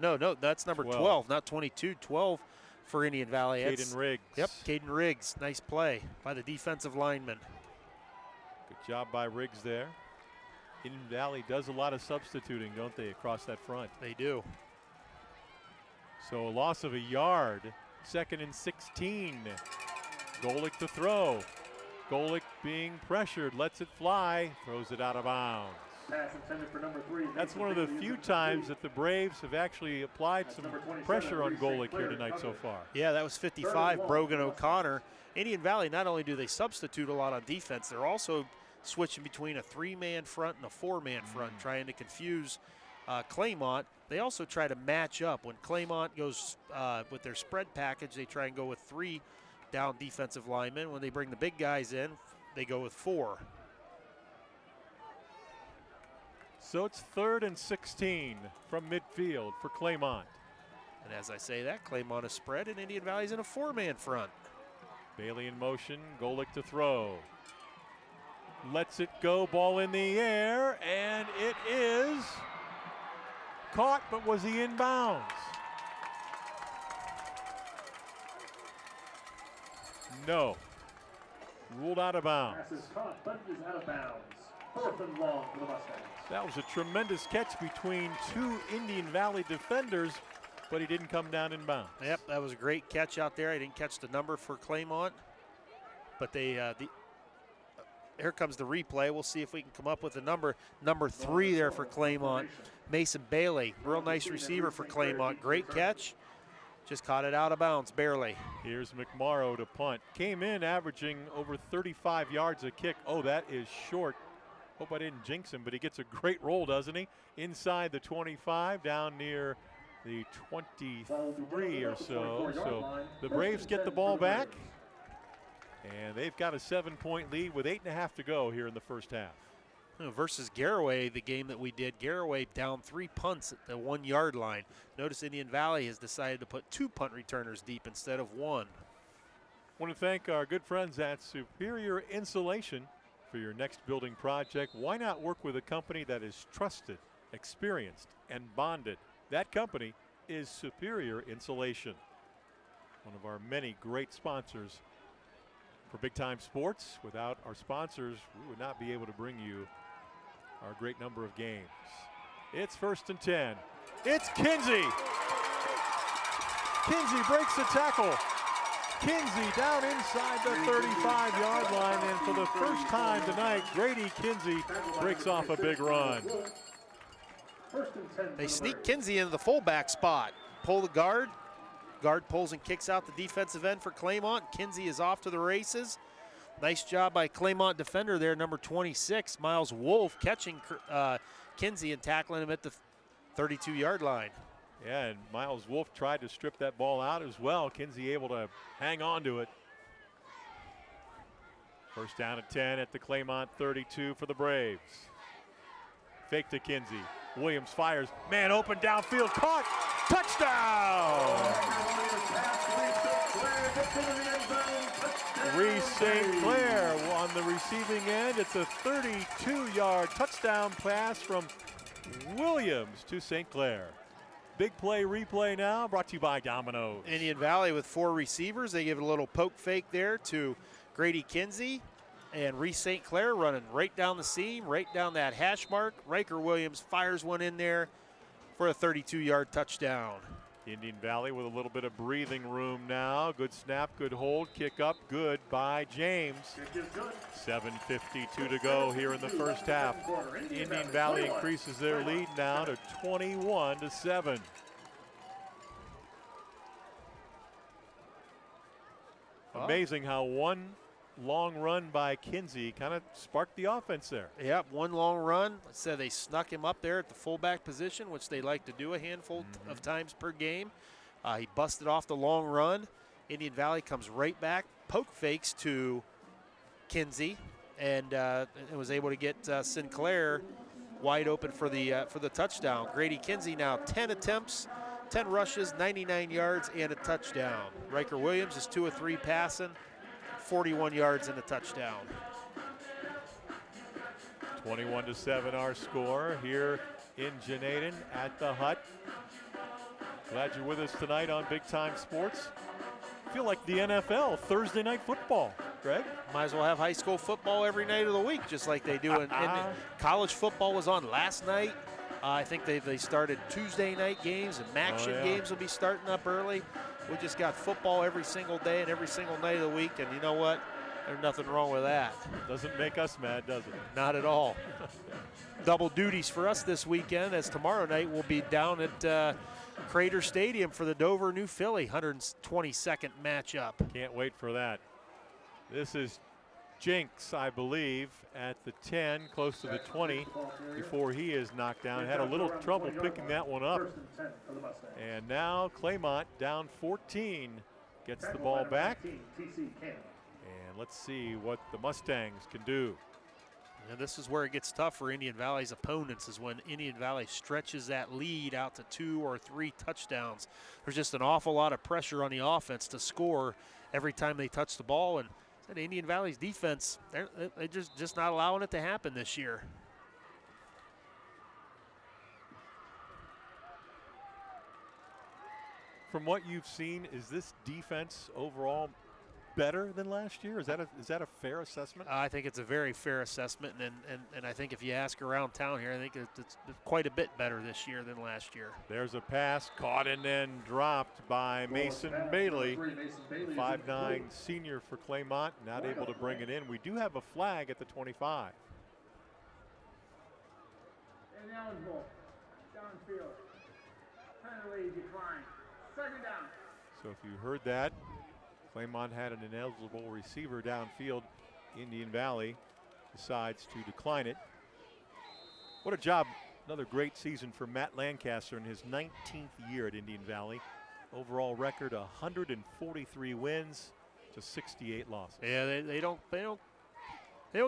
No, that's number 12, not 22. 12 for Indian Valley. Caden Riggs. Yep, Caden Riggs. Nice play by the defensive lineman. Good job by Riggs there. Indian Valley does a lot of substituting, don't they, across that front? They do. So a loss of a yard. 2nd and 16. Golick to throw. Golick being pressured, lets it fly, throws it out of bounds. Pass intended for number 3. That's one of the few times that the Braves have actually applied some pressure on Golick here tonight so far. Yeah, that was 55, Brogan O'Connor. Indian Valley, not only do they substitute a lot on defense, they're also switching between a 3-man front and a 4-man front, trying to confuse Claymont. They also try to match up. When Claymont goes with their spread package, they try and go with 3 down defensive linemen. When they bring the big guys in, they go with 4. So it's 3rd and 16 from midfield for Claymont. And as I say that, Claymont is spread and Indian Valley's in a 4-man front. Bailey in motion, Golick to throw. Lets it go, ball in the air, and it is caught, but was he in bounds? No. Ruled out of bounds. Pass is caught, but is out of bounds. 4th and long for the Mustangs. That was a tremendous catch between 2 Indian Valley defenders, but he didn't come down in bounds. Yep, that was a great catch out there. I didn't catch the number for Claymont, but here comes the replay. We'll see if we can come up with a number. Number 3 there for Claymont, Mason Bailey. Real nice receiver for Claymont. Great catch. Just caught it out of bounds, barely. Here's McMorrow to punt. Came in averaging over 35 yards a kick. Oh, that is short. Hope I didn't jinx him, but he gets a great roll, doesn't he? Inside the 25, down near the 23 or so. So the Braves get the ball back, and they've got a 7-point lead with 8.5 to go here in the first half. Versus Garraway, the game that we did, Garraway down 3 punts at the 1-yard line. Notice Indian Valley has decided to put 2 punt returners deep instead of 1. I want to thank our good friends at Superior Insulation. For your next building project, why not work with a company that is trusted, experienced, and bonded? That company is Superior Insulation. One of our many great sponsors for Big Time Sports. Without our sponsors, we would not be able to bring you our great number of games. It's 1st and 10. It's Kinsey. Kinsey breaks the tackle. Kinsey down inside the 35-yard line, and for the first time tonight, Grady Kinsey breaks off a big run. They sneak Kinsey into the fullback spot. Pull the guard. Guard pulls and kicks out the defensive end for Claymont. Kinsey is off to the races. Nice job by Claymont defender there, number 26, Miles Wolf, catching Kinsey and tackling him at the 32-yard line. Yeah, and Miles Wolf tried to strip that ball out as well. Kinsey able to hang on to it. 1st down at 10 at the Claymont 32 for the Braves. Fake to Kinsey. Williams fires. Man open downfield. Caught. Touchdown! Reese St. Clair on the receiving end. It's a 32-yard touchdown pass from Williams to St. Clair. Big play replay now, brought to you by Domino's. Indian Valley with 4 receivers. They give a little poke fake there to Grady Kinsey. And Reese St. Clair running right down the seam, right down that hash mark. Riker Williams fires one in there for a 32-yard touchdown. Indian Valley with a little bit of breathing room now. Good snap, good hold, kick up, good by James. 7:52 to go here in the first half. Indian Valley increases their lead now to 21-7. Amazing how one long run by Kinsey kind of sparked the offense there. Yep, one long run. I said they snuck him up there at the fullback position, which they like to do a handful of times per game. He busted off the long run. Indian Valley comes right back, poke fakes to Kinsey, and was able to get Sinclair wide open for the touchdown. Grady Kinsey now 10 attempts, 10 rushes, 99 yards, and a touchdown. Riker Williams is 2 of 3 passing, 41 yards and a touchdown. 21-7 our score here in Janaden at the Hut. Glad you're with us tonight on Big Time Sports. Feel like the NFL, Thursday night football, Greg. Might as well have high school football every night of the week, just like they do. And college football was on last night. I think they started Tuesday night games, and MACtion games will be starting up early. We just got football every single day and every single night of the week, and you know what? There's nothing wrong with that. Doesn't make us mad, does it? Not at all. Double duties for us this weekend, as tomorrow night we'll be down at Crater Stadium for the Dover New Philly 122nd matchup. Can't wait for that. This is Jinx, I believe, at the 10, close to the 20, before he is knocked down. Had a little trouble picking that one up. And now Claymont down 14, gets the ball back. And let's see what the Mustangs can do. And this is where it gets tough for Indian Valley's opponents, is when Indian Valley stretches that lead out to 2 or 3 touchdowns. There's just an awful lot of pressure on the offense to score every time they touch the ball. And Indian Valley's defense, they're just not allowing it to happen this year. From what you've seen, is this defense overall better than last year? Is that a fair assessment? I think it's a very fair assessment, and I think if you ask around town here, I think it's quite a bit better this year than last year. There's a pass caught and then dropped by Mason Bailey, 5'9" senior for Claymont, not able to bring it in. We do have a flag at the 25. Ineligible. Downfield. Penalty declined. Second down. So if you heard that, Claymont had an ineligible receiver downfield. Indian Valley decides to decline it. What a job. Another great season for Matt Lancaster in his 19th year at Indian Valley. Overall record 143 wins to 68 losses. Yeah, they don't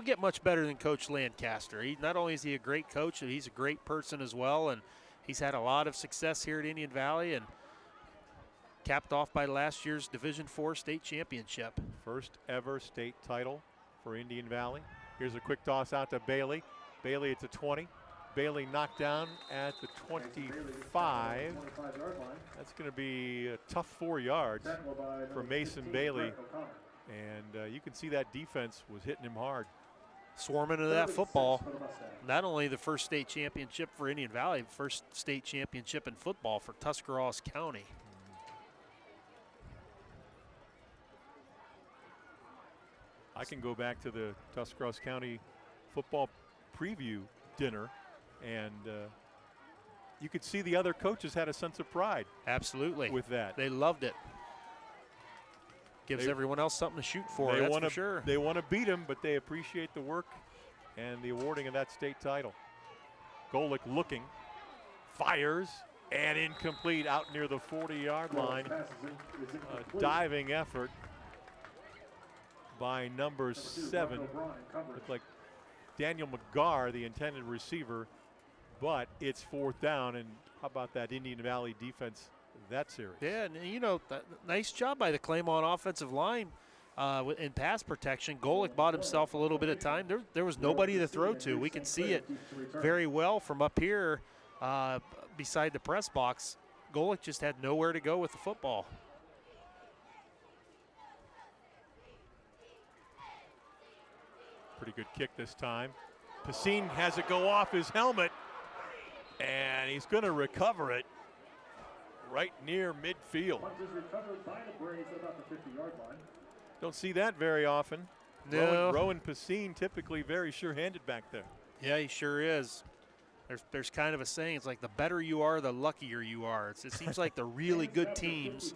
get much better than Coach Lancaster. Not only is he a great coach, but he's a great person as well, and he's had a lot of success here at Indian Valley, and capped off by last year's Division IV state championship. First ever state title for Indian Valley. Here's a quick toss out to Bailey. Bailey at the 20. Bailey knocked down at the 25. That's going to be a tough 4 yards for Mason Bailey. And you can see that defense was hitting him hard. Swarming into that football. Not only the first state championship for Indian Valley, first state championship in football for Tuscarawas County. I can go back to the Tuscarawas County football preview dinner, and you could see the other coaches had a sense of pride. Absolutely. With that. They loved it. Gives everyone else something to shoot for, that's for sure. They want to beat him, but they appreciate the work and the awarding of that state title. Golick looking, fires, and incomplete out near the 40-yard line. A diving effort by number 7. Looked like Daniel McGarr, the intended receiver, but it's 4th down. And how about that Indian Valley defense that series? Yeah, and you know, nice job by the Claymont offensive line in pass protection. Golick bought himself a little bit of time. There was nobody to throw to. We can see it very well from up here beside the press box. Golick just had nowhere to go with the football. Pretty good kick this time. Pacine has it go off his helmet, and he's going to recover it right near midfield. Don't see that very often. No. Rowan Pacine typically very sure-handed back there. Yeah, he sure is. There's kind of a saying, it's like the better you are, the luckier you are. It seems like the really good teams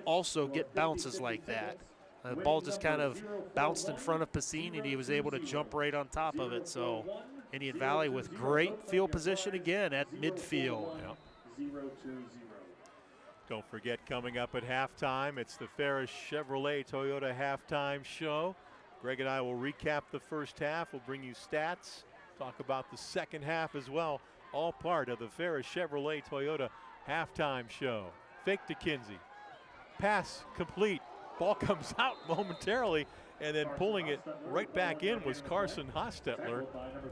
also get bounces like that. The ball just kind of bounced in front of Pacine, and he was able to jump right on top of it. So Indian Valley with great field position again at midfield. Yep. Don't forget, coming up at halftime, it's the Ferris Chevrolet Toyota halftime show. Greg and I will recap the first half. We'll bring you stats, talk about the second half as well. All part of the Ferris Chevrolet Toyota halftime show. Fake to Kinsey. Pass complete. Ball comes out momentarily, and then pulling it right back in was Carson Hostetler.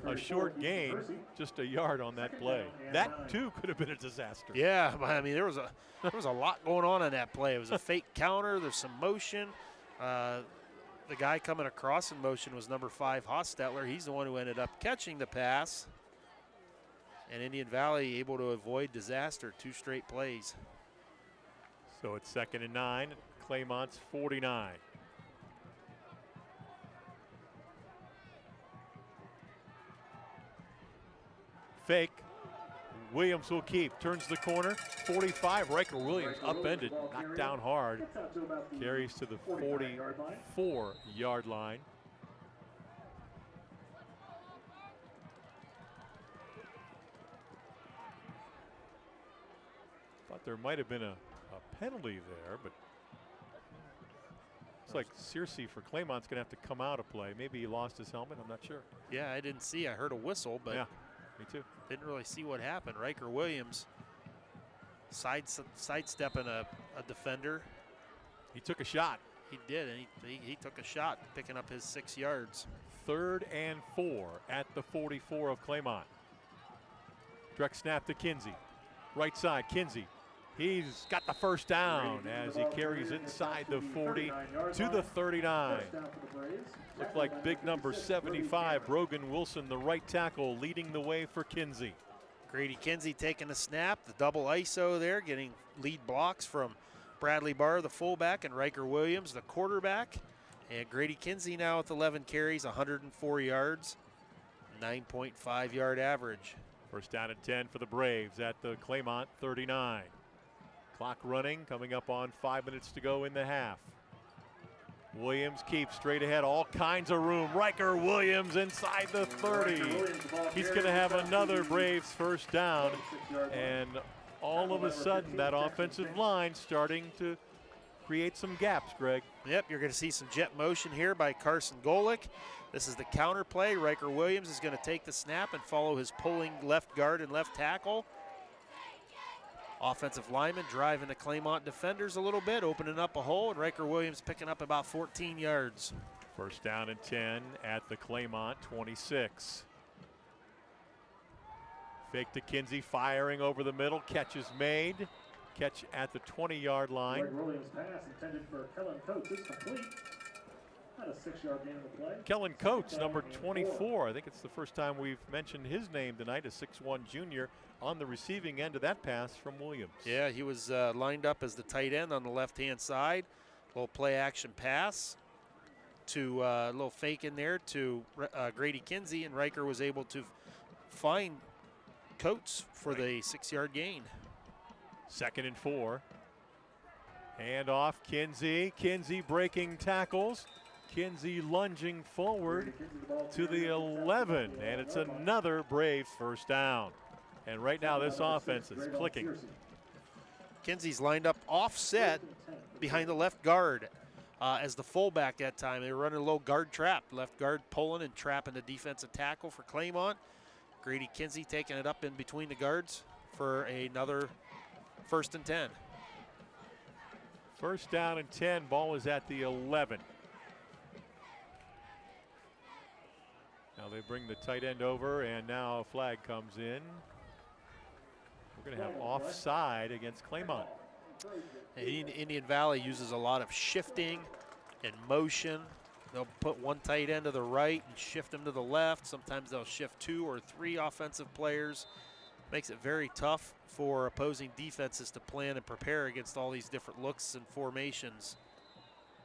A short gain, just a yard on that play. That too could have been a disaster. Yeah, I mean there was a lot going on in that play. It was a fake counter. There's some motion. The guy coming across in motion was number 5 Hostetler. He's the one who ended up catching the pass. And Indian Valley able to avoid disaster. 2 straight plays. So it's 2nd and 9. Claymont's 49. Fake. Williams will keep. Turns the corner. 45. Riker Williams upended. Knocked down hard. Carries to the 44-yard line. Thought there might have been a penalty there, but it's like Searcy for Claymont's going to have to come out of play. Maybe he lost his helmet. I'm not sure. Yeah, I didn't see. I heard a whistle, but yeah, me too. Didn't really see what happened. Riker Williams sidestepping a defender. He took a shot. He did, and he took a shot, picking up his 6 yards. 3rd and 4 at the 44 of Claymont. Direct snap to Kinsey. Right side, Kinsey. He's got the first down as he carries inside the 40 to the 39. Looked like big number 75, Brogan Wilson, the right tackle, leading the way for Kinsey. Grady Kinsey taking a snap, the double ISO there, getting lead blocks from Bradley Barr, the fullback, and Riker Williams, the quarterback. And Grady Kinsey now with 11 carries, 104 yards, 9.5 yard average. First down and 10 for the Braves at the Claymont 39. Clock running, coming up on 5 minutes to go in the half. Williams keeps straight ahead, all kinds of room. Riker Williams inside the 30. He's going to have another Braves first down. And all of a sudden, that offensive line starting to create some gaps, Greg. Yep, you're going to see some jet motion here by Carson Golick. This is the counter play. Riker Williams is going to take the snap and follow his pulling left guard and left tackle. Offensive lineman driving the Claymont defenders a little bit, opening up a hole, and Riker Williams picking up about 14 yards. First down and 10 at the Claymont 26. Fake to Kinsey, firing over the middle. Catch is made. Catch at the 20-yard line. Greg Williams' pass intended for Kellen Coates is complete. Not a 6-yard gain on the play. Kellen Coates, number 24. I think it's the first time we've mentioned his name tonight, a 6'1 junior on the receiving end of that pass from Williams. Yeah, he was lined up as the tight end on the left-hand side. Little play-action pass to a little fake in there to Grady Kinsey, and Riker was able to find Coates for the 6-yard gain. 2nd and 4. Hand off Kinsey. Kinsey breaking tackles. Kinsey lunging forward to the 11, and it's another Braves first down. And right now this offense is clicking. Kinsey's lined up offset behind the left guard as the fullback that time. They were running a low guard trap. Left guard pulling and trapping the defensive tackle for Claymont. Grady Kinsey taking it up in between the guards for another 1st and 10. First down and 10. Ball is at the 11. Now they bring the tight end over, and now a flag comes in. We're going to have offside against Claymont. Indian Valley uses a lot of shifting and motion. They'll put one tight end to the right and shift them to the left. Sometimes they'll shift 2 or 3 offensive players. Makes it very tough for opposing defenses to plan and prepare against all these different looks and formations.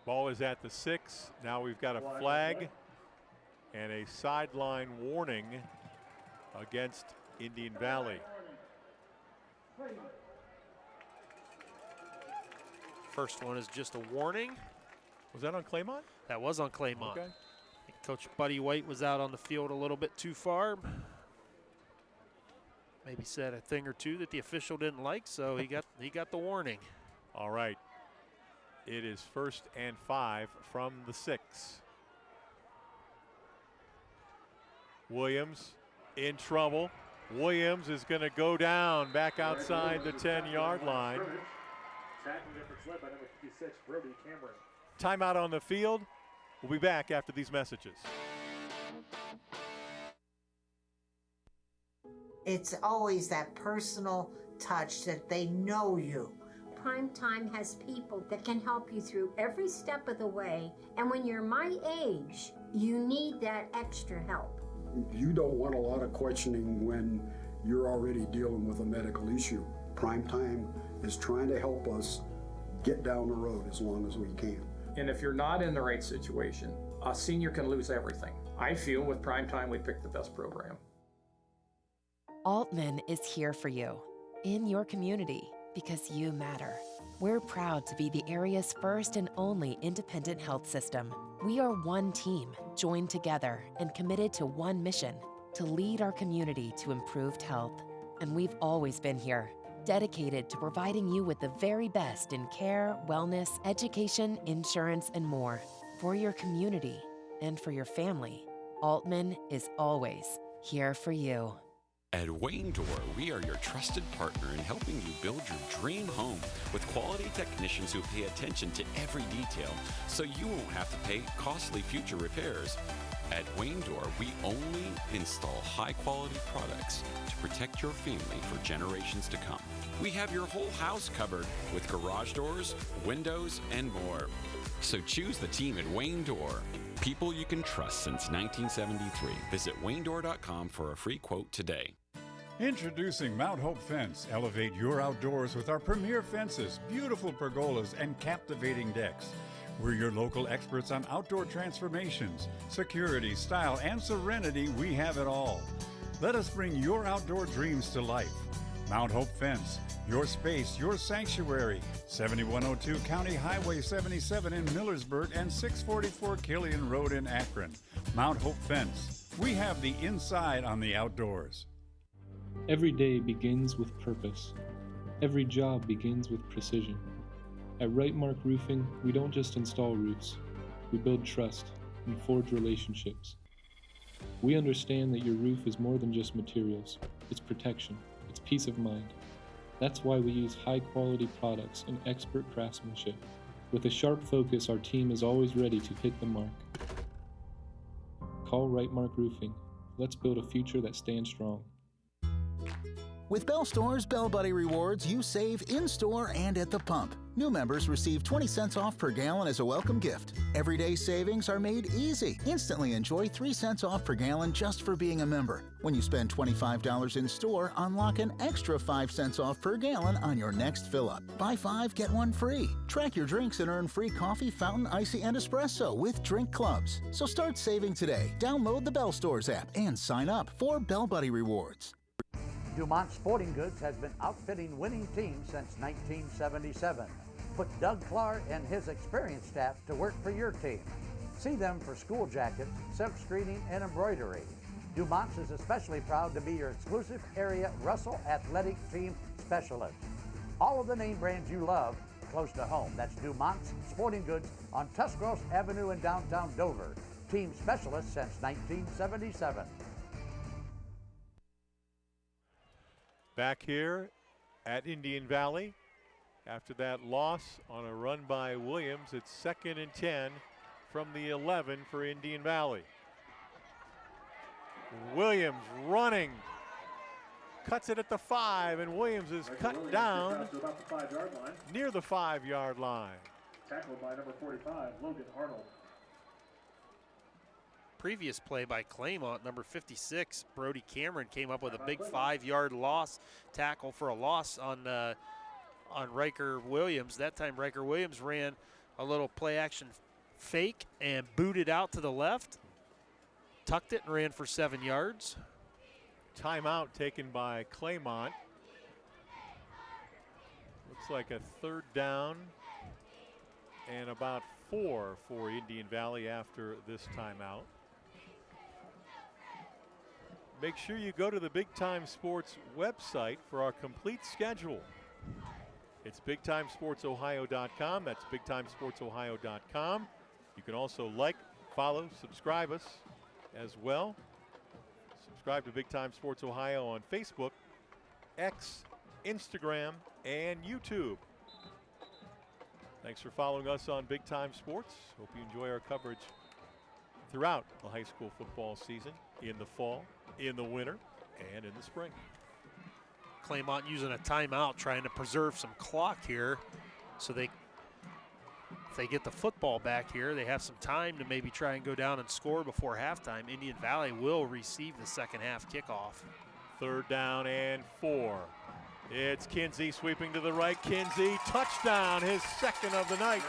Ball is at the 6. Now we've got a flag and a sideline warning against Indian Valley. First one is just a warning. Was that on Claymont? That was on Claymont. Okay. I think Coach Buddy White was out on the field a little bit too far. Maybe said a thing or two that the official didn't like, so he got the warning. All right. It is 1st and 5 from the 6. Williams in trouble. Williams is going to go down back outside the 10-yard line. Tackle difference led by number 56, Brody Cameron. Timeout on the field. We'll be back after these messages. It's always that personal touch that they know you. Primetime has people that can help you through every step of the way, and when you're my age, you need that extra help. You don't want a lot of questioning when you're already dealing with a medical issue. Primetime is trying to help us get down the road as long as we can. And if you're not in the right situation, a senior can lose everything. I feel with Primetime we picked the best program. Altman is here for you, in your community, because you matter. We're proud to be the area's first and only independent health system. We are one team, joined together and committed to one mission, to lead our community to improved health. And we've always been here, dedicated to providing you with the very best in care, wellness, education, insurance, and more. For your community and for your family, Altman is always here for you. At Wayne Door, we are your trusted partner in helping you build your dream home with quality technicians who pay attention to every detail so you won't have to pay costly future repairs. At Wayne Door, we only install high-quality products to protect your family for generations to come. We have your whole house covered with garage doors, windows, and more. So choose the team at Wayne Door. People you can trust since 1973. Visit waynedoor.com for a free quote today. Introducing Mount Hope Fence. Elevate your outdoors with our premier fences, beautiful pergolas, and captivating decks. We're your local experts on outdoor transformations, security, style, and serenity. We have it all. Let us bring your outdoor dreams to life. Mount Hope Fence, your space, your sanctuary. 7102 County Highway 77 in Millersburg and 644 Killian Road in Akron. Mount Hope Fence. We have the inside on the outdoors. Every day begins with purpose. Every job begins with precision. At Rightmark Roofing, we don't just install roofs. We build trust and forge relationships. We understand that your roof is more than just materials. It's protection. It's peace of mind. That's why we use high-quality products and expert craftsmanship. With a sharp focus, our team is always ready to hit the mark. Call Rightmark Roofing. Let's build a future that stands strong. With Bell Store's Bell Buddy Rewards, you save in-store and at the pump. New members receive 20 cents off per gallon as a welcome gift. Everyday savings are made easy. Instantly enjoy 3 cents off per gallon just for being a member. When you spend $25 in store, unlock an extra 5 cents off per gallon on your next fill-up. Buy 5, get 1 free. Track your drinks and earn free coffee, fountain, icy, and espresso with drink clubs. So start saving today. Download the Bell Stores app and sign up for Bell Buddy Rewards. Dumont Sporting Goods has been outfitting winning teams since 1977. Put Doug Clark and his experienced staff to work for your team. See them for school jackets, silk screening, and embroidery. Dumont's is especially proud to be your exclusive area Russell Athletic Team Specialist. All of the name brands you love close to home. That's Dumont's Sporting Goods on Tuscarawas Avenue in downtown Dover. Team Specialist since 1977. back here at Indian Valley. After that loss on a run by Williams, it's 2nd and 10 from the 11 for Indian Valley. Williams running, cuts it at the 5, and Williams is cut down near the 5-yard line. Tackled by number 45, Logan Arnold. Previous play by Claymont, number 56, Brody Cameron, came up with a big 5-yard loss, tackle for a loss on Riker Williams. That time Riker Williams ran a little play action fake and booted out to the left, tucked it and ran for 7 yards. Timeout taken by Claymont. Looks like a 3rd down and about 4 for Indian Valley after this timeout. Make sure you go to the Big Time Sports website for our complete schedule. It's BigTimeSportsOhio.com. That's BigTimeSportsOhio.com. You can also like, follow, subscribe us as well. Subscribe to Big Time Sports Ohio on Facebook, X, Instagram, and YouTube. Thanks for following us on Big Time Sports. Hope you enjoy our coverage throughout the high school football season, in the fall, in the winter, and in the spring. Claymont using a timeout, trying to preserve some clock here, so if they get the football back here, they have some time to maybe try and go down and score before halftime. Indian Valley will receive the second half kickoff. 3rd down and 4. It's Kinsey sweeping to the right. Kinsey, touchdown, his 2nd of the night.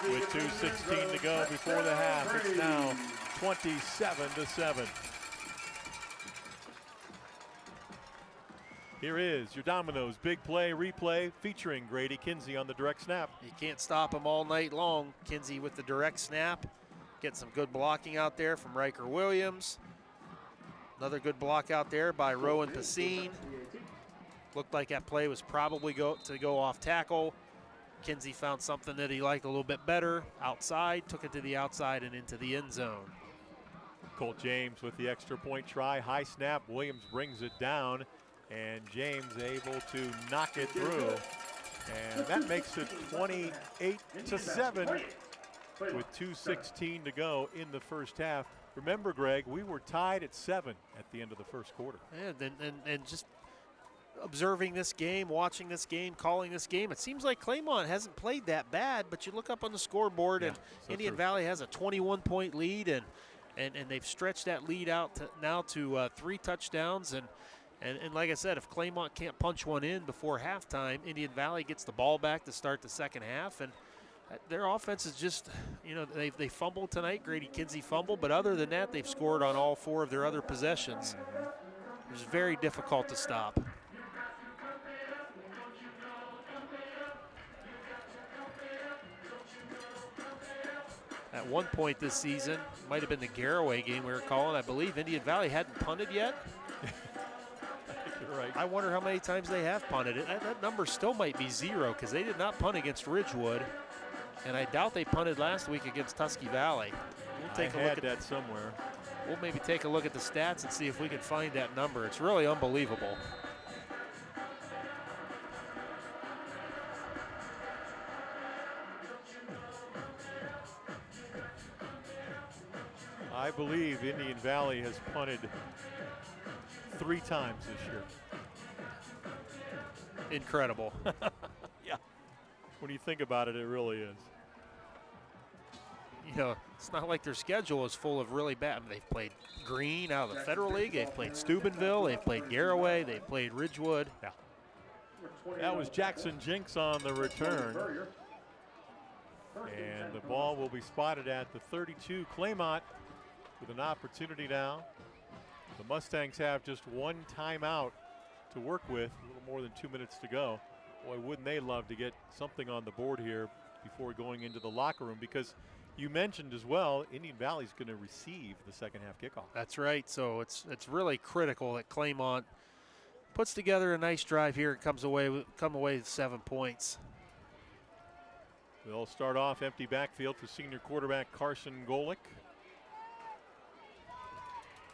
With 2:16 to go before the half, it's now 27-7. Here is your Domino's Big Play Replay featuring Grady Kinsey on the direct snap. You can't stop him all night long. Kinsey with the direct snap. Get some good blocking out there from Riker Williams. Another good block out there by Rowan Passine. Looked like that play was probably go off tackle. Kinsey found something that he liked a little bit better outside, took it to the outside and into the end zone. Colt James with the extra point try. High snap. Williams brings it down, and James able to knock it through. And that makes it 28-7 with 2:16 to go in the first half. Remember, Greg, we were tied at 7 at the end of the first quarter. And just observing this game, watching this game, calling this game, it seems like Claymont hasn't played that bad, but you look up on the scoreboard and Indian Valley has a 21-point lead, and they've stretched that lead out to 3 touchdowns. And like I said, if Claymont can't punch one in before halftime, Indian Valley gets the ball back to start the second half. And their offense is just, they fumbled tonight. Grady Kinsey fumbled, but other than that, they've scored on all 4 of their other possessions. It was very difficult to stop. At one point this season, might have been the Garraway game we were calling, I believe Indian Valley hadn't punted yet. You're right. I wonder how many times they have punted it. That number still might be 0 because they did not punt against Ridgewood, and I doubt they punted last week against Tusky Valley. We'll take a look at that somewhere. We'll maybe take a look at the stats and see if we can find that number. It's really unbelievable. I believe Indian Valley has punted 3 times this year. Incredible. Yeah. When you think about it, it really is. It's not like their schedule is full of really bad. I mean, they've played Green out of the Federal League. They've played Steubenville. They've played Garraway. They've played Ridgewood. Yeah. That was Jackson Jinks on the return. And the ball will be spotted at the 32. Claymont with an opportunity now. The Mustangs have just 1 timeout to work with, a little more than 2 minutes to go. Boy, wouldn't they love to get something on the board here before going into the locker room, because you mentioned as well, Indian Valley's going to receive the second half kickoff. That's right. So it's really critical that Claymont puts together a nice drive here and come away with 7 points. They'll start off empty backfield for senior quarterback Carson Golick.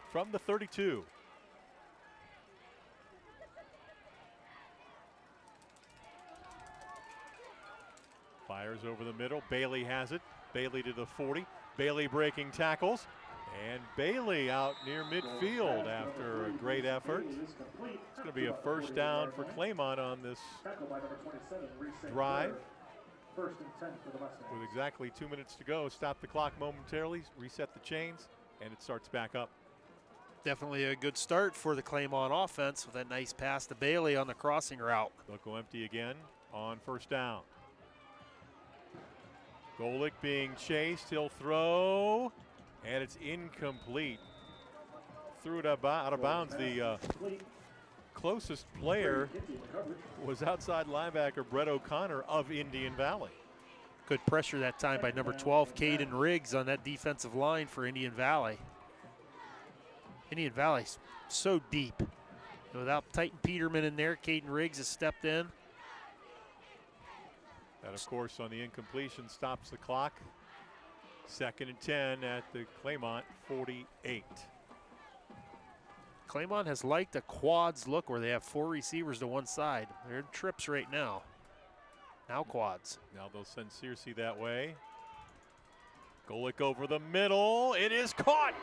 From the 32. Fires over the middle. Bailey has it. Bailey to the 40. Bailey breaking tackles. And Bailey out near midfield after a great effort. It's going to be a first down for Claymont on this drive. First and 10 for the Mustangs. With exactly 2 minutes to go, stop the clock momentarily, reset the chains, and it starts back up. Definitely a good start for the Claymont offense with that nice pass to Bailey on the crossing route. They'll go empty again on first down. Golick being chased, he'll throw, and it's incomplete. Threw it out of bounds. The closest player was outside linebacker Brett O'Connor of Indian Valley. Good pressure that time by number 12, Caden Riggs, on that defensive line for Indian Valley. Indian Valley's so deep. And without Titan Peterman in there, Caden Riggs has stepped in. That, of course, on the incompletion stops the clock. 2nd and 10 at the Claymont 48. Claymont has liked a quads look where they have 4 receivers to one side. They're in trips right now. Now quads. Now they'll send Searcy that way. Golick over the middle. It is caught.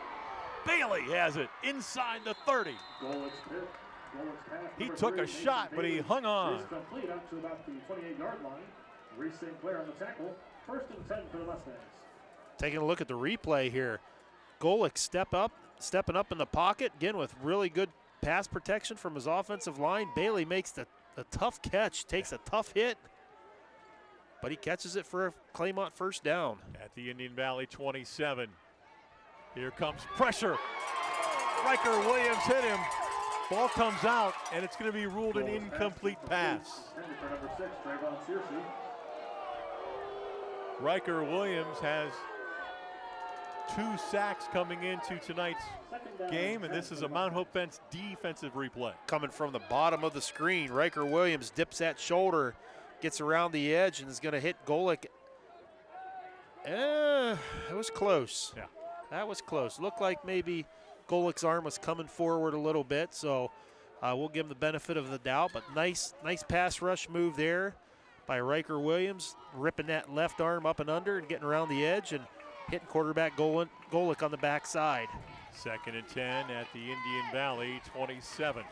Bailey has it inside the 30. He took a shot, but he hung on. It's complete up to about the 28-yard line. Reese St. Clair on the tackle. First and 10 for the Mustangs. Taking a look at the replay here. Golick stepping up in the pocket, again with really good pass protection from his offensive line. Bailey makes the tough catch, takes a tough hit, but he catches it for a Claymont first down. At the Indian Valley 27. Here comes pressure. Riker Williams hit him. Ball comes out, and it's going to be ruled an incomplete pass. Riker Williams has 2 sacks coming into tonight's game, and this is a Mount Hope Fence defensive replay. Coming from the bottom of the screen, Riker Williams dips that shoulder, gets around the edge, and is going to hit Golick. It was close. Yeah. That was close. Looked like maybe Golick's arm was coming forward a little bit, so we'll give him the benefit of the doubt. But nice pass rush move there by Riker Williams, ripping that left arm up and under and getting around the edge and hitting quarterback Golick on the backside. 2nd and 10 at the Indian Valley 27.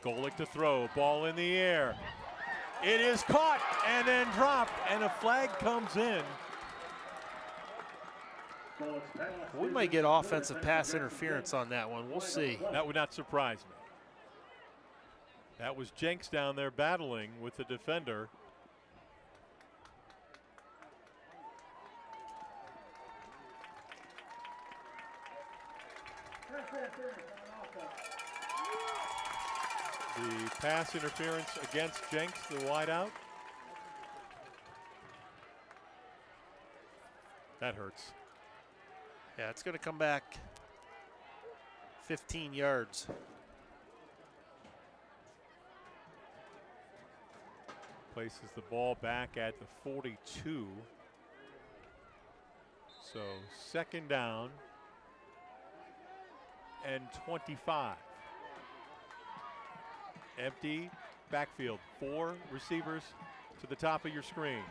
Golick to throw, ball in the air. It is caught and then dropped, and a flag comes in. We might get offensive pass interference on that one. We'll see. That would not surprise me. That was Jenks down there battling with the defender. The pass interference against Jenks, the wideout. That hurts. Yeah, it's going to come back 15 yards. Places the ball back at the 42. So 2nd down and 25. Empty backfield. 4 receivers to the top of your screen.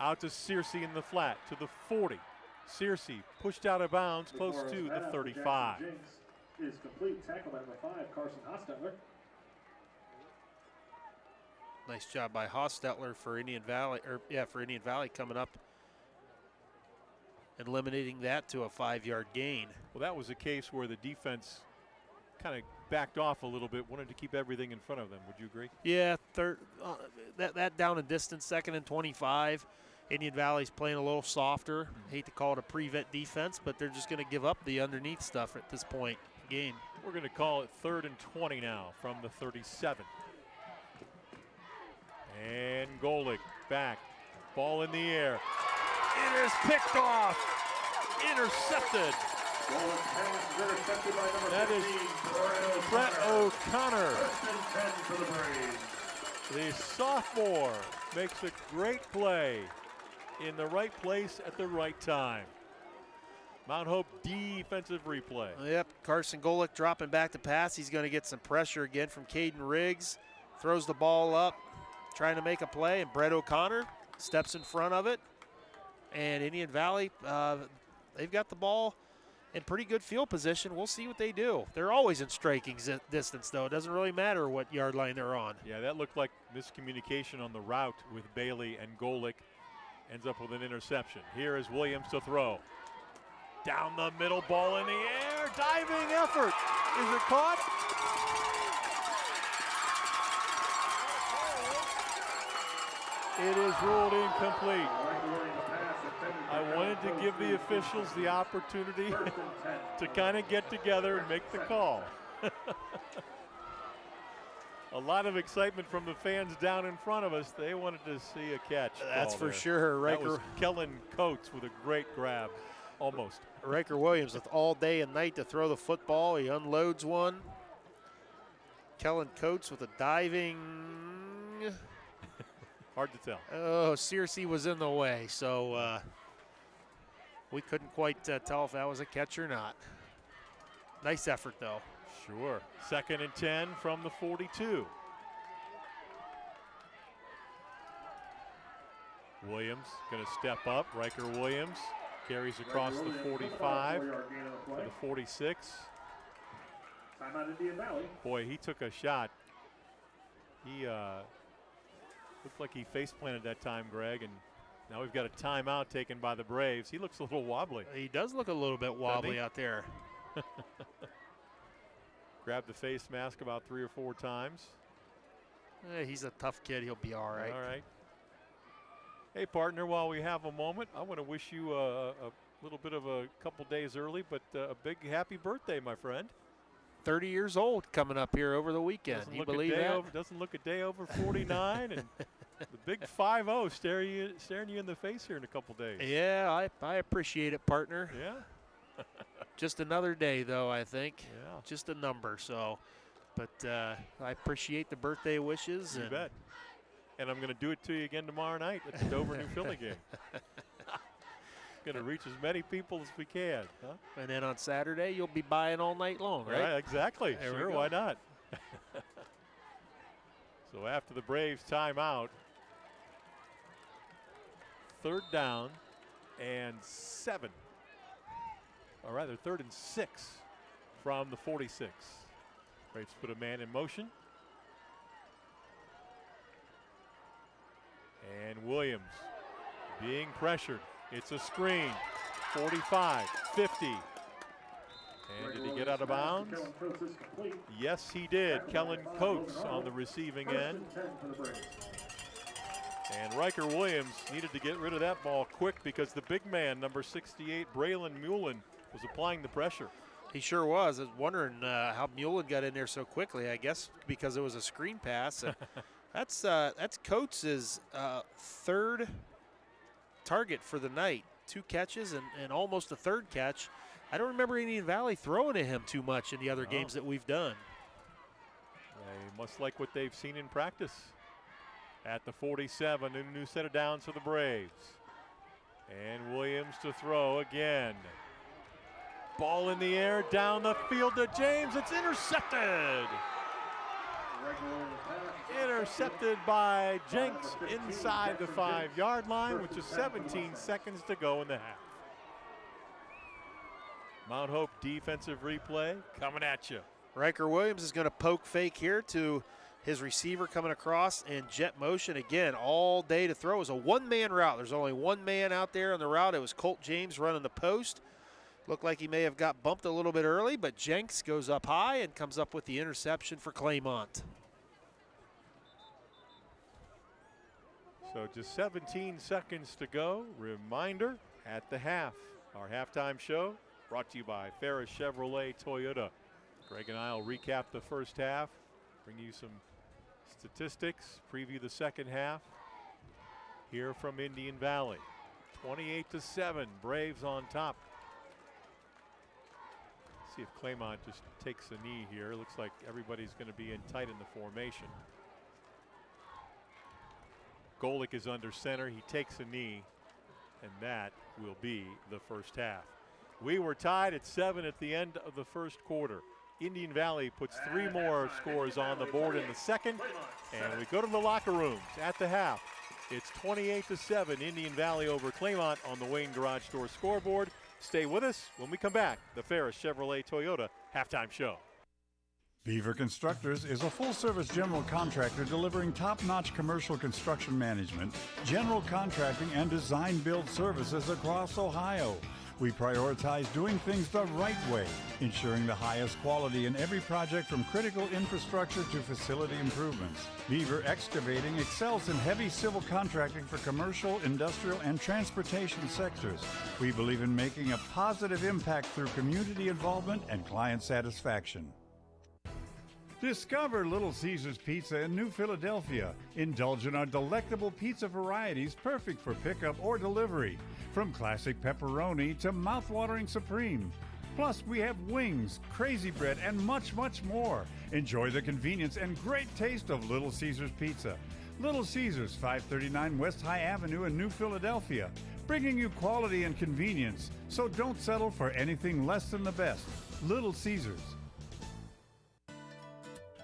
Out to Searcy in the flat to the 40. Searcy pushed out of bounds close to the 35. Is complete. Tackle by number 5, Carson Hostetler. Nice job by Hostetler for Indian Valley, for Indian Valley coming up and eliminating that to a 5-yard gain. Well, that was a case where the defense kind of backed off a little bit, wanted to keep everything in front of them. Would you agree? Yeah, that down and distance, 2nd and 25. Indian Valley's playing a little softer. Hate to call it a prevent defense, but they're just going to give up the underneath stuff at this point in the game. We're going to call it 3rd and 20 now from the 37. And Golick back, ball in the air. It is picked off, intercepted. That is Brett O'Connor. The sophomore makes a great play in the right place at the right time. Mount Hope defensive replay. Yep, Carson Golick dropping back to pass. He's going to get some pressure again from Caden Riggs. throws the ball up, trying to make a play, and Brett O'Connor steps in front of it. And Indian Valley, they've got the ball in pretty good field position. We'll see what they do. They're always in striking distance, though. It doesn't really matter what yard line they're on. Yeah, that looked like miscommunication on the route with Bailey and Golick. Ends up with an interception. Here is Williams to throw. Down the middle, ball in the air, diving effort. Is it caught? It is ruled incomplete. I wanted to give the officials the opportunity to kind of get together and make the call. A lot of excitement from the fans down in front of us. They wanted to see a catch. That's for there. sure. That was Kellen Coates with a great grab, almost. Riker Williams with all day and night to throw the football. He unloads one. Kellen Coates with a diving. Hard to tell. Oh, Searcy was in the way, so we couldn't quite tell if that was a catch or not. Nice effort, though. Sure. 2nd and 10 from the 42. Williams going to step up. Riker Williams carries across the 45 to the 46. Boy, he took a shot. He looked like he face planted that time, Greg, and now we've got a timeout taken by the Braves. He looks a little wobbly. He does look a little bit wobbly out there. Grabbed the face mask about 3 or 4 times. He's a tough kid. He'll be all right. All right. Hey, partner, while we have a moment, I want to wish you a little bit of a couple days early, but a big happy birthday, my friend. 30 years old coming up here over the weekend. You believe that? Doesn't look a day over 49, and the big 5-0 staring you in the face here in a couple days. Yeah, I appreciate it, partner. Yeah. Just another day, though, I think. Yeah. Just a number, so. But I appreciate the birthday wishes. You bet. And I'm going to do it to you again tomorrow night at the Dover New Philly game. Going to reach as many people as we can. Huh? And then on Saturday, you'll be buying all night long, right? Exactly. Sure, why not? So after the Braves timeout, 3rd down and 7. Or rather, 3rd and 6 from the 46. Braves put a man in motion. And Williams being pressured. It's a screen. 45, 50. And did he get out of bounds? Yes, he did. Kellen Coates on the receiving end. And Riker Williams needed to get rid of that ball quick because the big man, number 68, Braylon Mullen, was applying the pressure. He sure was. I was wondering how Mullen got in there so quickly. I guess because it was a screen pass. That's Coates' 3rd target for the night. 2 catches and almost a 3rd catch. I don't remember Indian Valley throwing at him too much in the other games that we've done. They must like what they've seen in practice. At the 47, a new set of downs for the Braves. And Williams to throw again. Ball in the air, down the field to James. It's intercepted. Intercepted by Jenks inside the 5-yard line, which is 17 seconds to go in the half. Mount Hope defensive replay coming at you. Riker Williams is going to poke fake here to his receiver coming across in jet motion again all day to throw. It was a one-man route. There's only one man out there on the route. It was Colt James running the post. Looked like he may have got bumped a little bit early, but Jenks goes up high and comes up with the interception for Claymont. So just 17 seconds to go. Reminder at the half. Our halftime show brought to you by Ferris Chevrolet Toyota. Greg and I will recap the first half, bring you some statistics, preview the second half. Here from Indian Valley. 28-7, Braves on top. See if Claymont just takes a knee here. Looks like everybody's going to be in tight in the formation. Golick is under center. He takes a knee, and that will be the first half. We were tied at 7 at the end of the first quarter. Indian Valley puts 3 more scores on the board in the second. And we go to the locker rooms at the half. It's 28-7, Indian Valley over Claymont on the Wayne Garage Door scoreboard. Stay with us when we come back. The Ferris Chevrolet Toyota halftime show. Beaver Constructors is a full-service general contractor delivering top-notch commercial construction management, general contracting, and design-build services across Ohio. We prioritize doing things the right way, ensuring the highest quality in every project from critical infrastructure to facility improvements. Beaver Excavating excels in heavy civil contracting for commercial, industrial, and transportation sectors. We believe in making a positive impact through community involvement and client satisfaction. Discover Little Caesars Pizza in New Philadelphia. Indulge in our delectable pizza varieties perfect for pickup or delivery. From classic pepperoni to mouth-watering supreme. Plus, we have wings, crazy bread, and much, much more. Enjoy the convenience and great taste of Little Caesars Pizza. Little Caesars, 539 West High Avenue in New Philadelphia. Bringing you quality and convenience. So don't settle for anything less than the best. Little Caesars.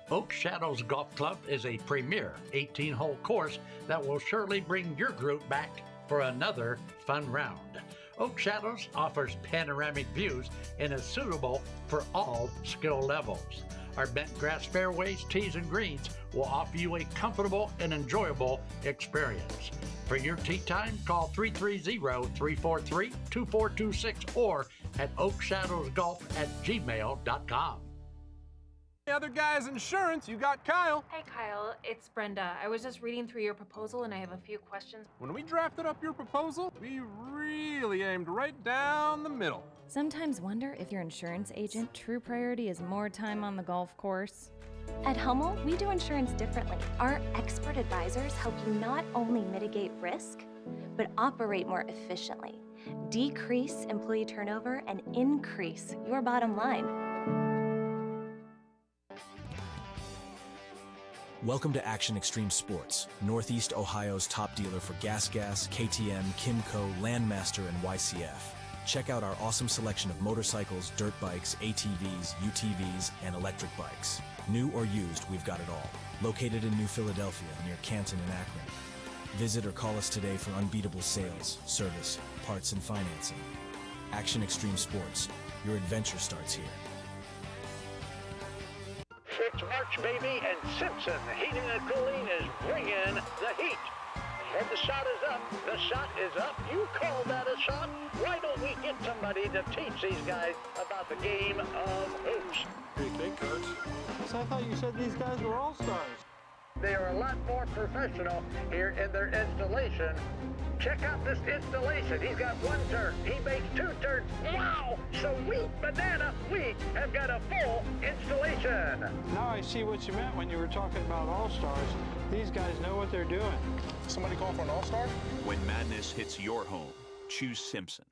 Oak Shadows Golf Club is a premier 18-hole course that will surely bring your group back for another fun round. Oak Shadows offers panoramic views and is suitable for all skill levels. Our bent grass fairways, tees, and greens will offer you a comfortable and enjoyable experience. For your tee time, call 330-343-2426 or at oakshadowsgolf@gmail.com. The other guy's insurance, you got Kyle. Hey Kyle, it's Brenda. I was just reading through your proposal and I have a few questions. When we drafted up your proposal, we really aimed right down the middle. Sometimes wonder if your insurance agent true priority is more time on the golf course. At Hummel, we do insurance differently. Our expert advisors help you not only mitigate risk, but operate more efficiently, decrease employee turnover, and increase your bottom line. Welcome to Action Extreme Sports, Northeast Ohio's top dealer for Gas, KTM, Kimco, Landmaster, and YCF. Check out our awesome selection of motorcycles, dirt bikes, ATVs, UTVs, and electric bikes. New or used, we've got it all. Located in New Philadelphia, near Canton and Akron. Visit or call us today for unbeatable sales, service, parts, and financing. Action Extreme Sports, your adventure starts here. It's March, baby, and Simpson Heating and Cooling is bringing the heat. And the shot is up. The shot is up. You call that a shot? Why don't we get somebody to teach these guys about the game of hoops? What do you think, Coach? So I thought you said these guys were all-stars. They are a lot more professional here in their installation. Check out this installation. He's got one turn. He makes 2 turns. Wow! Sweet banana. We have got a full installation. Now I see what you meant when you were talking about all-stars. These guys know what they're doing. Somebody call for an all-star? When madness hits your home, choose Simpson.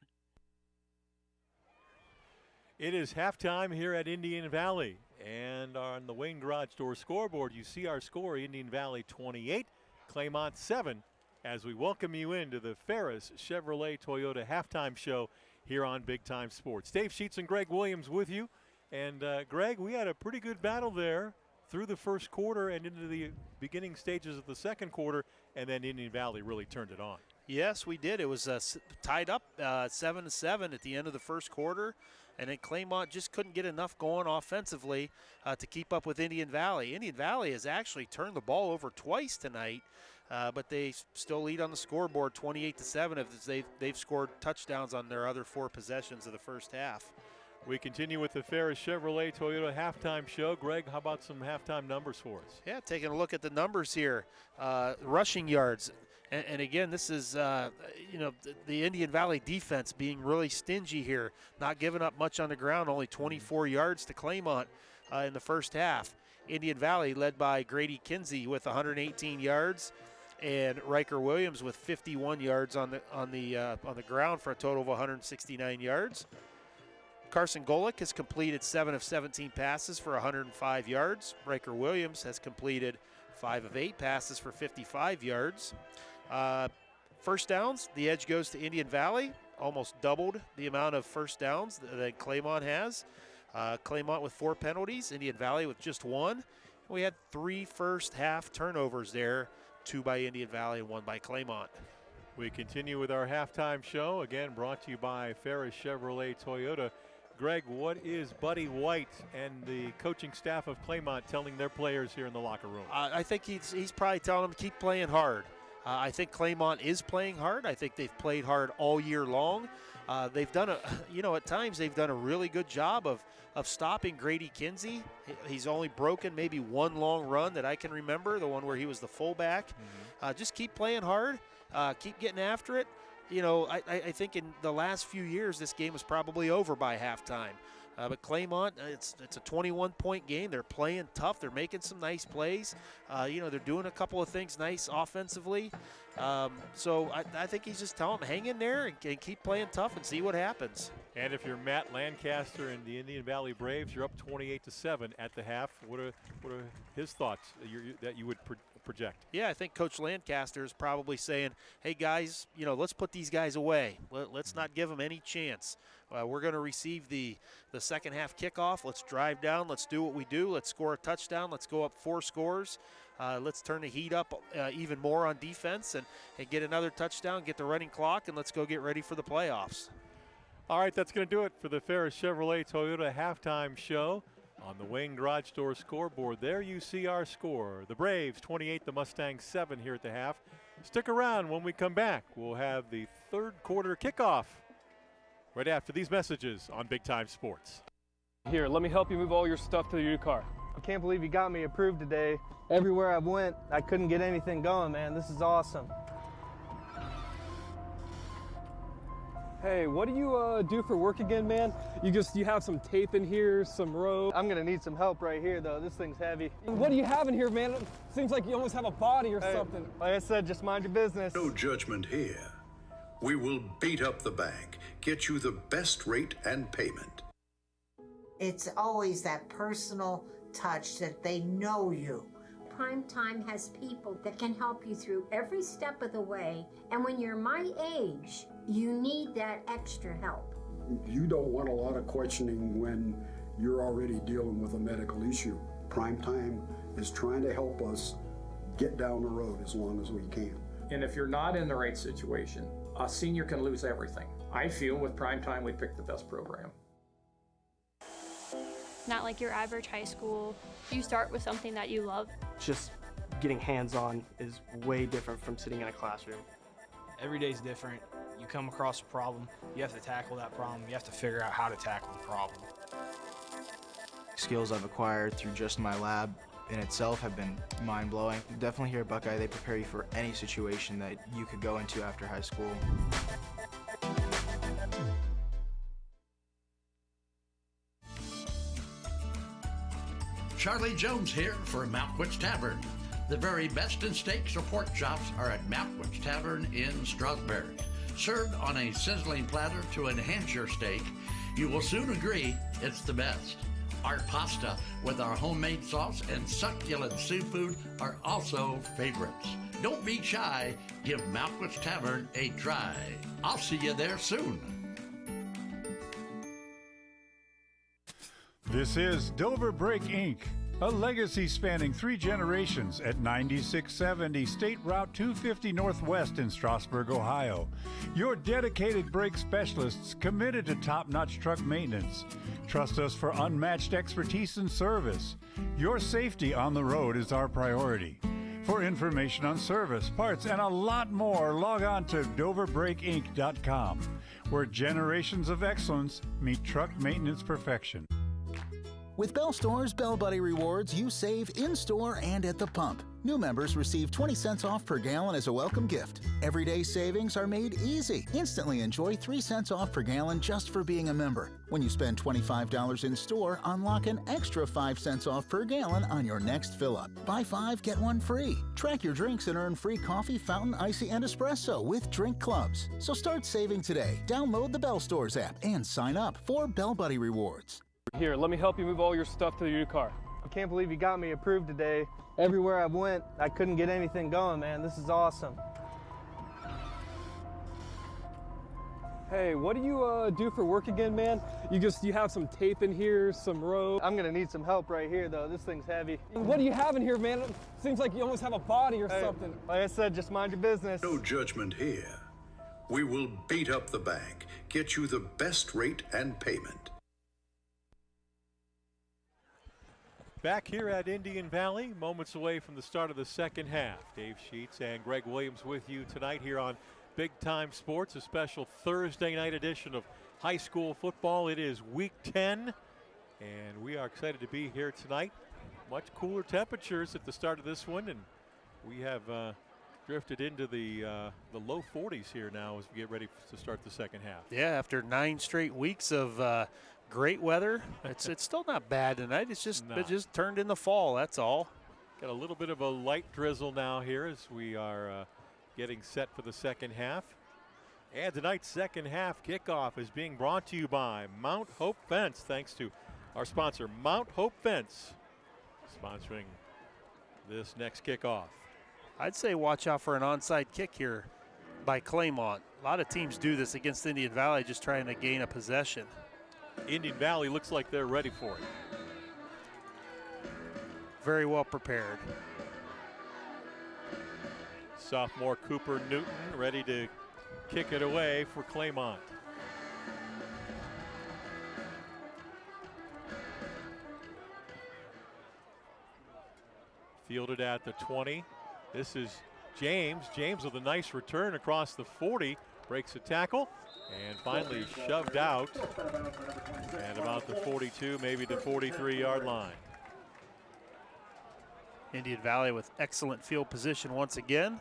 It is halftime here at Indian Valley. And on the Wayne Garage Door scoreboard, you see our score, Indian Valley 28, Claymont 7, as we welcome you into the Ferris Chevrolet Toyota halftime show here on Big Time Sports. Dave Sheets and Greg Williams with you. And Greg, we had a pretty good battle there through the first quarter and into the beginning stages of the second quarter, and then Indian Valley really turned it on. Yes, we did. It was tied up 7-7 at the end of the first quarter. And then Claymont just couldn't get enough going offensively to keep up with Indian Valley. Indian Valley has actually turned the ball over twice tonight, but they still lead on the scoreboard 28-7 as they've scored touchdowns on their other 4 possessions of the first half. We continue with the Ferris Chevrolet Toyota halftime show. Greg, how about some halftime numbers for us? Yeah, taking a look at the numbers here. Rushing yards. And again, this is, the Indian Valley defense being really stingy here, not giving up much on the ground, only 24 yards to Claymont in the first half. Indian Valley led by Grady Kinsey with 118 yards, and Riker Williams with 51 yards on the ground for a total of 169 yards. Carson Golick has completed 7 of 17 passes for 105 yards. Riker Williams has completed 5 of 8 passes for 55 yards. First downs, the edge goes to Indian Valley, almost doubled the amount of first downs that Claymont has. Claymont with 4 penalties, Indian Valley with just 1. We had 3 first-half turnovers there, 2 by Indian Valley and 1 by Claymont. We continue with our halftime show, again brought to you by Ferris Chevrolet Toyota. Greg, what is Buddy White and the coaching staff of Claymont telling their players here in the locker room? I think he's probably telling them to keep playing hard. I think Claymont is playing hard. I think they've played hard all year long. They've done at times they've done a really good job of stopping Grady Kinsey. He's only broken maybe 1 long run that I can remember, the one where he was the fullback. Just keep playing hard, keep getting after it. I think in the last few years, this game was probably over by halftime. But Claymont, it's a 21-point game. They're playing tough. They're making some nice plays. They're doing a couple of things nice offensively. So I think he's just telling them, hang in there and keep playing tough and see what happens. And if you're Matt Lancaster and the Indian Valley Braves, you're up 28-7 at the half. What are his thoughts that you would project? Yeah, I think Coach Lancaster is probably saying, hey, guys, let's put these guys away. Let's not give them any chance. We're going to receive the second half kickoff. Let's drive down. Let's do what we do. Let's score a touchdown. Let's go up 4 scores. Let's turn the heat up even more on defense and get another touchdown, get the running clock, and let's go get ready for the playoffs. All right, that's going to do it for the Ferris Chevrolet Toyota halftime show. On the Wayne Garage Store scoreboard, there you see our score. The Braves 28, the Mustangs 7 here at the half. Stick around. When we come back, we'll have the third quarter kickoff right after these messages on Big Time Sports. Here, let me help you move all your stuff to your car. I can't believe you got me approved today. Everywhere I went, I couldn't get anything going, man. This is awesome. Hey, what do you do for work again, man? You have some tape in here, some rope. I'm gonna need some help right here, though. This thing's heavy. What do you have in here, man? It seems like you almost have a body or something. Like I said, just mind your business. No judgment here. We will beat up the bank, get you the best rate and payment. It's always that personal touch that they know you. Primetime has people that can help you through every step of the way, and when you're my age, you need that extra help. You don't want a lot of questioning when you're already dealing with a medical issue. Primetime is trying to help us get down the road as long as we can. And if you're not in the right situation, a senior can lose everything. I feel with Primetime we picked the best program. Not like your average high school. You start with something that you love. Just getting hands-on is way different from sitting in a classroom. Every day's different. You come across a problem, you have to tackle that problem, you have to figure out how to tackle the problem. Skills I've acquired through just my lab in itself have been mind-blowing. Definitely here at Buckeye, they prepare you for any situation that you could go into after high school. Charlie Jones here for Malkwitz Tavern. The very best in steaks or pork chops are at Malkwitz Tavern in Strasburg. Served on a sizzling platter to enhance your steak, you will soon agree it's the best. Our pasta with our homemade sauce and succulent seafood are also favorites. Don't be shy, give Malkwitz Tavern a try. I'll see you there soon. This is Dover Brake Inc., a legacy spanning 3 generations at 9670 State Route 250 Northwest in Strasburg, Ohio. Your dedicated brake specialists committed to top-notch truck maintenance. Trust us for unmatched expertise and service. Your safety on the road is our priority. For information on service, parts, and a lot more, log on to DoverBrakeInc.com, where generations of excellence meet truck maintenance perfection. With Bell Store's Bell Buddy Rewards, you save in-store and at the pump. New members receive 20 cents off per gallon as a welcome gift. Everyday savings are made easy. Instantly enjoy 3 cents off per gallon just for being a member. When you spend $25 in store, unlock an extra 5 cents off per gallon on your next fill-up. Buy 5, get 1 free. Track your drinks and earn free coffee, fountain, icy, and espresso with drink clubs. So start saving today. Download the Bell Stores app and sign up for Bell Buddy Rewards. Here, let me help you move all your stuff to your car. I can't believe you got me approved today. Everywhere I went, I couldn't get anything going, man. This is awesome. Hey, what do you do for work again, man? You have some tape in here, some rope. I'm gonna need some help right here, though. This thing's heavy. What do you have in here, man? It seems like you almost have a body or something. Like I said, just mind your business. No judgment here. We will beat up the bank, get you the best rate and payment. Back here at Indian Valley, moments away from the start of the second half. Dave Sheets and Greg Williams with you tonight here on Big Time Sports, a special Thursday night edition of high school football. It is week 10, and we are excited to be here tonight. Much cooler temperatures at the start of this one, and we have drifted into the low 40s here now as we get ready to start the second half. Yeah, after 9 straight weeks of great weather, it's still not bad tonight. It's just it just turned into fall. That's all. Got a little bit of a light drizzle now here as we are getting set for the second half. And tonight's second half kickoff is being brought to you by Mount Hope Fence, thanks to our sponsor, Mount Hope Fence, sponsoring this next kickoff. I'd say watch out for an onside kick here by Claymont. A lot of teams do this against Indian Valley, just trying to gain a possession. Indian Valley looks like they're ready for it. Very well prepared. Sophomore Cooper Newton ready to kick it away for Claymont. Fielded at the 20. This is James. James with a nice return across the 40. Breaks a tackle and finally shoved out at about the 42, maybe the 43-yard line. Indian Valley with excellent field position once again.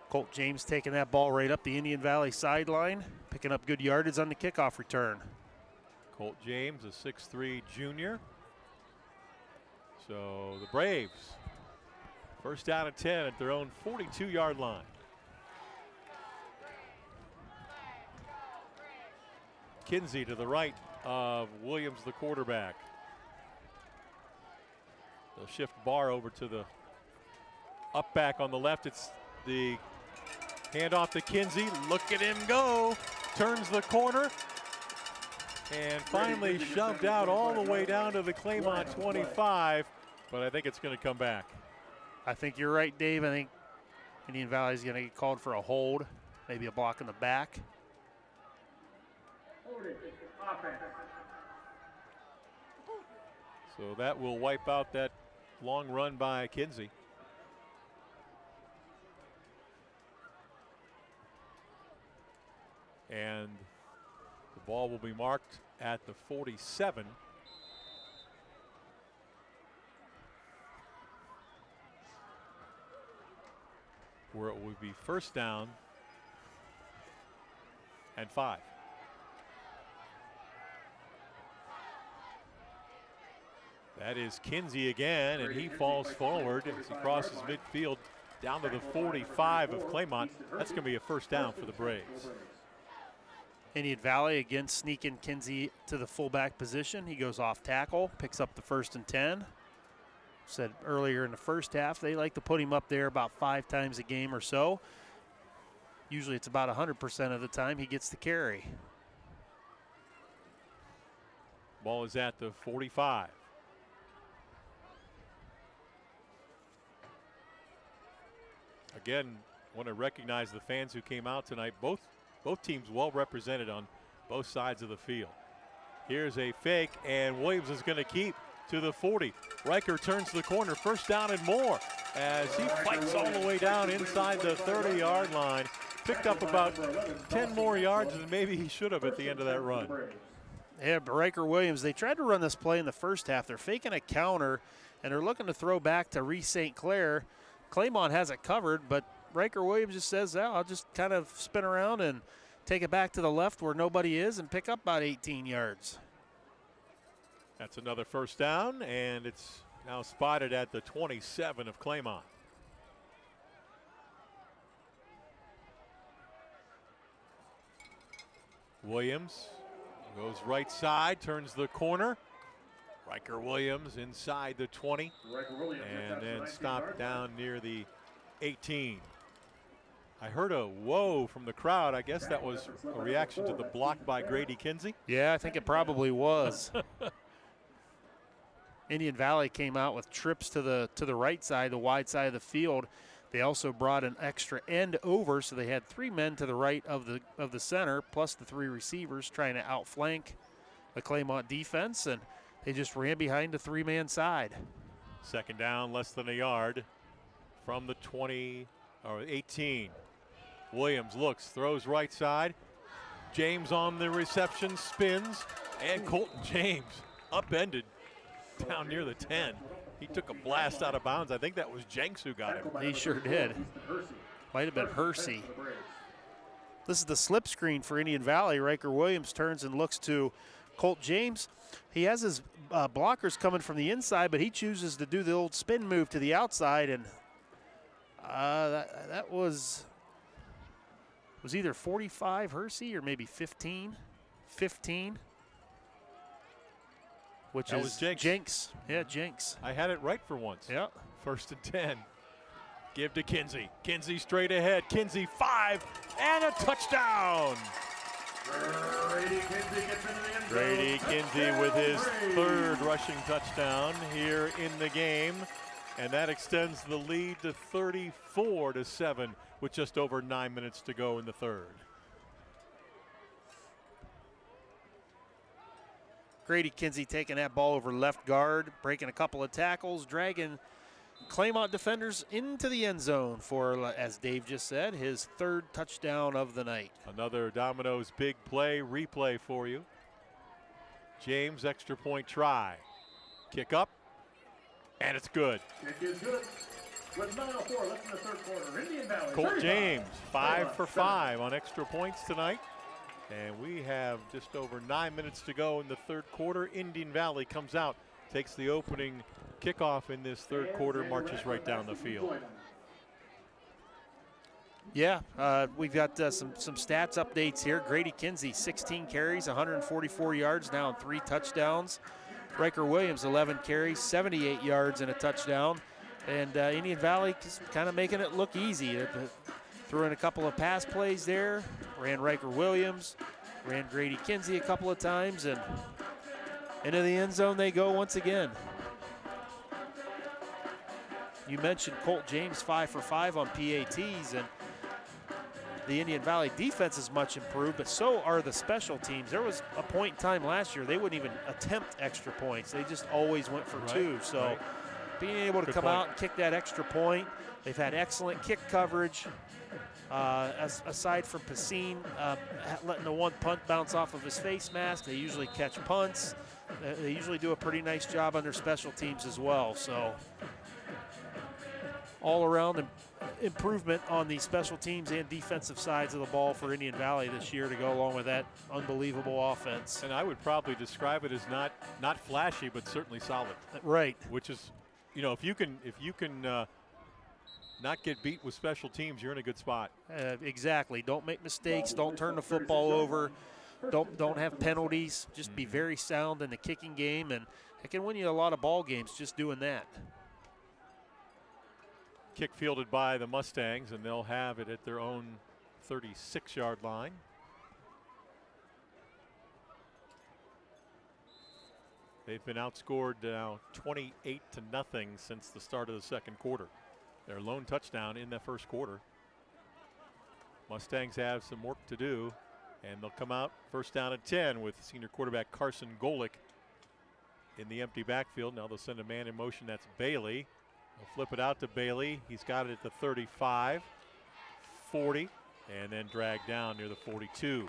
Colt James taking that ball right up the Indian Valley sideline, picking up good yardage on the kickoff return. Colt James, a 6'3" junior. So the Braves, first down and 10 at their own 42-yard line. Kinsey to the right of Williams, the quarterback. They'll shift Barr over to the up back on the left. It's the handoff to Kinsey. Look at him go. Turns the corner. And finally shoved out all the way down to the Claymont 25. But I think it's going to come back. I think you're right, Dave. I think Indian Valley is going to get called for a hold. Maybe a block in the back. So that will wipe out that long run by Kinsey. And the ball will be marked at the 47. Where it will be first down and 5. That is Kinsey again, and he falls forward as he crosses midfield down to the 45 of Claymont. That's going to be a first down for the Braves. Indian Valley again sneaking Kinsey to the fullback position. He goes off tackle, picks up the 1st and 10. Said earlier in the first half, they like to put him up there about 5 times a game or so. Usually it's about 100% of the time he gets the carry. Ball is at the 45. Again, want to recognize the fans who came out tonight. Both teams well represented on both sides of the field. Here's a fake, and Williams is going to keep to the 40. Riker turns the corner, first down and more, as he fights all the way down inside the 30-yard line. Picked up about 10 more yards than maybe he should have at the end of that run. Yeah, but Riker Williams, they tried to run this play in the first half. They're faking a counter, and they're looking to throw back to Reese St. Clair. Claymont has it covered, but Riker Williams just says, oh, I'll just kind of spin around and take it back to the left where nobody is and pick up about 18 yards. That's another first down, and it's now spotted at the 27 of Claymont. Williams goes right side, turns the corner. Riker Williams inside the 20, and then stopped down near the 18. I heard a whoa from the crowd. I guess that was a reaction to the block by Grady Kinsey. Yeah, I think it probably was. Indian Valley came out with trips to the right side, the wide side of the field. They also brought an extra end over, so they had 3 men to the right of the center, plus the 3 receivers trying to outflank the Claymont defense, and they just ran behind the 3-man side. Second down, less than a yard from the 20 or 18. Williams looks, throws right side. James on the reception, spins, and Colton James upended down near the 10. He took a blast out of bounds. I think that was Jenks who got him. He sure did. Might have been Hersey. This is the slip screen for Indian Valley. Riker Williams turns and looks to Colt James. He has his blockers coming from the inside, but he chooses to do the old spin move to the outside, and that was either 45 Hersey or maybe 15. 15. Which that is was Jenks. Jenks. Yeah, Jenks. I had it right for once. Yeah. 1st and 10. Give to Kinsey. Kinsey straight ahead. Kinsey 5 and a touchdown. Grady Kinsey with his 3rd rushing touchdown here in the game. And that extends the lead to 34-7 with just over 9 minutes to go in the 3rd. Grady Kinsey taking that ball over left guard, breaking a couple of tackles, dragging Claymont defenders into the end zone for, as Dave just said, his 3rd touchdown of the night. Another Domino's big play, replay for you. James, extra point try. Kick up, and it's good. Kick is good. With 9:04 left in the 3rd quarter, Indian Valley. Colt James, 5 for 5 on extra points tonight. And we have just over 9 minutes to go in the 3rd quarter. Indian Valley comes out, takes the opening kickoff in this 3rd quarter, marches right down the field. Yeah, we've got some stats updates here. Grady Kinsey, 16 carries, 144 yards now and 3 touchdowns. Riker Williams, 11 carries, 78 yards and a touchdown. And Indian Valley just kind of making it look easy. Threw in a couple of pass plays there, ran Riker Williams, ran Grady Kinsey a couple of times, and into the end zone they go once again. You mentioned Colt James, 5 for 5 on PATs, and the Indian Valley defense is much improved, but so are the special teams. There was a point in time last year they wouldn't even attempt extra points. They just always went for 2. So being able to come out and kick that extra point, they've had excellent kick coverage. Aside from Pacine letting the 1 punt bounce off of his face mask, they usually catch punts. They usually do a pretty nice job on their special teams as well. So all around improvement on the special teams and defensive sides of the ball for Indian Valley this year to go along with that unbelievable offense. And I would probably describe it as not flashy, but certainly solid. Right. Which is, you know, if you can not get beat with special teams, you're in a good spot. Exactly. Don't make mistakes. Don't turn the football over. Don't have penalties. Just be very sound in the kicking game, and it can win you a lot of ball games just doing that. Kick fielded by the Mustangs, and they'll have it at their own 36-yard line. They've been outscored now 28-0 since the start of the 2nd quarter. Their lone touchdown in the 1st quarter. Mustangs have some work to do, and they'll come out 1st down and 10 with senior quarterback Carson Golick in the empty backfield. Now they'll send a man in motion. That's Bailey. They'll flip it out to Bailey. He's got it at the 35, 40, and then dragged down near the 42.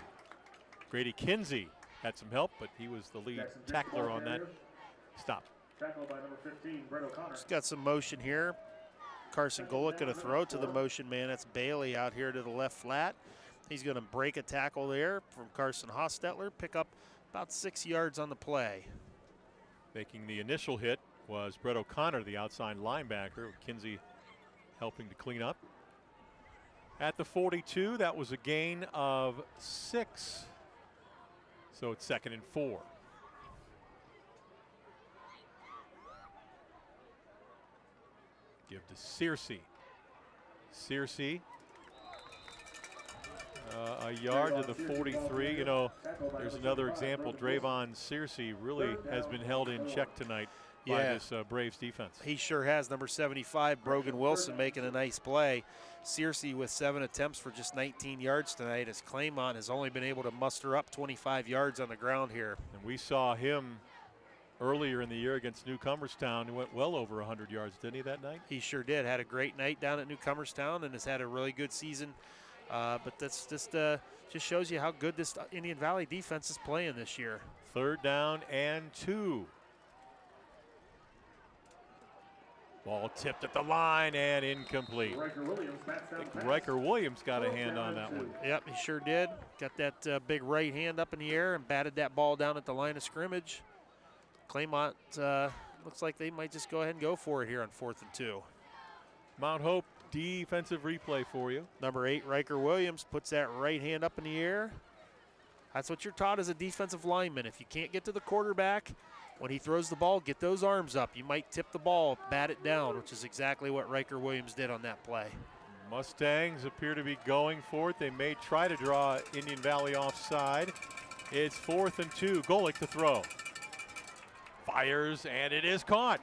Grady Kinsey had some help, but he was the lead tackler on that stop. Tackled by number 15, Brett O'Connor. Just got some motion here. Carson Golick going to throw to the motion man. That's Bailey out here to the left flat. He's going to break a tackle there from Carson Hostetler, pick up about 6 yards on the play. Making the initial hit was Brett O'Connor, the outside linebacker, with Kinsey helping to clean up. At the 42, that was a gain of 6. So it's 2nd and 4. Give to Searcy. Searcy A yard to the 43. You know, there's another example. Drayvon Searcy really has been held in check tonight by this Braves defense. He sure has. Number 75, Brogan Wilson, making a nice play. Searcy with 7 attempts for just 19 yards tonight, as Claymont has only been able to muster up 25 yards on the ground here. And we saw him earlier in the year against Newcomerstown. He went well over 100 yards, didn't he, that night? He sure did. Had a great night down at Newcomerstown and has had a really good season. But that's just shows you how good this Indian Valley defense is playing this year. 3rd down and 2. Ball tipped at the line and incomplete. Riker Williams got a hand on that one. Yep, he sure did. Got that big right hand up in the air and batted that ball down at the line of scrimmage. Claymont looks like they might just go ahead and go for it here on 4th and 2. Mount Hope defensive replay for you. Number 8, Riker Williams, puts that right hand up in the air. That's what you're taught as a defensive lineman. If you can't get to the quarterback, when he throws the ball, get those arms up. You might tip the ball, bat it down, which is exactly what Riker Williams did on that play. Mustangs appear to be going for it. They may try to draw Indian Valley offside. It's 4th and 2. Golick to throw. Fires, and it is caught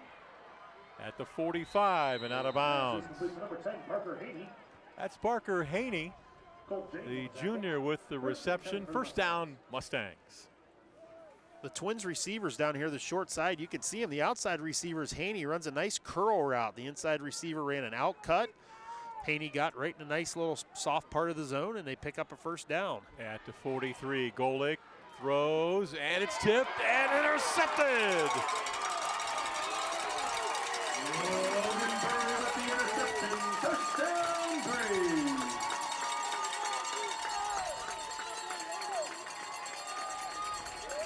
at the 45 and out of bounds. That's Parker Haney, the junior, with the reception. 1st down, Mustangs. The Twins receivers down here, the short side, you can see him. The outside receivers, Haney runs a nice curl route. The inside receiver ran an out cut. Haney got right in a nice little soft part of the zone, and they pick up a 1st down. At the 43, Golick throws, and it's tipped and intercepted.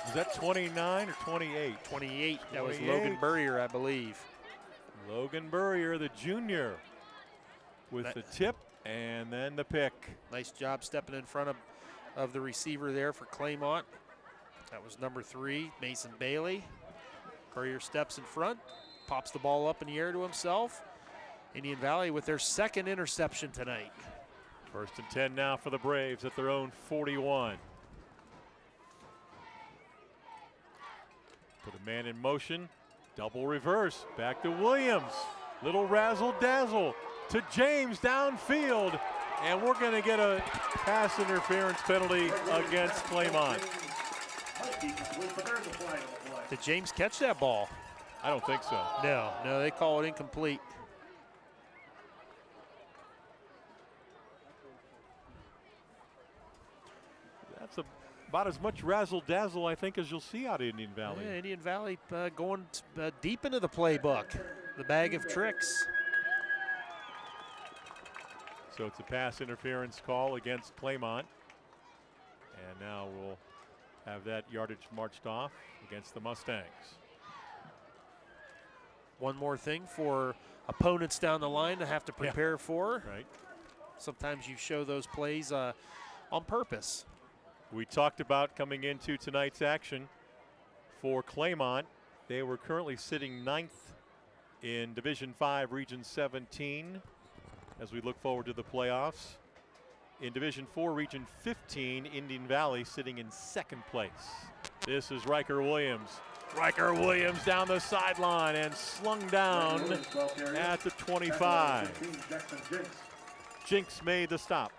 Is that 29 or 28? 28. That was Logan Burrier, I believe. Logan Burrier, the junior, with the tip and then the pick. Nice job stepping in front of the receiver there for Claymont. That was number 3, Mason Bailey. Burrier steps in front, pops the ball up in the air to himself. Indian Valley with their 2nd interception tonight. 1st and 10 now for the Braves at their own 41. Put a man in motion, double reverse, back to Williams. Little razzle-dazzle to James downfield, and we're going to get a pass interference penalty against Claymont. Did James catch that ball? I don't think so. No, they call it incomplete. That's about as much razzle-dazzle, I think, as you'll see out of Indian Valley. Yeah, Indian Valley going deep into the playbook. The bag of tricks. So it's a pass interference call against Claymont. And now we'll have that yardage marched off against the Mustangs. One more thing for opponents down the line to have to prepare for. Right. Sometimes you show those plays on purpose. We talked about coming into tonight's action for Claymont. They were currently sitting 9th in Division 5, Region 17, as we look forward to the playoffs. In Division 4, Region 15, Indian Valley sitting in 2nd place. This is Riker Williams. Riker Williams down the sideline and slung down at the 25. Jinx made the stop.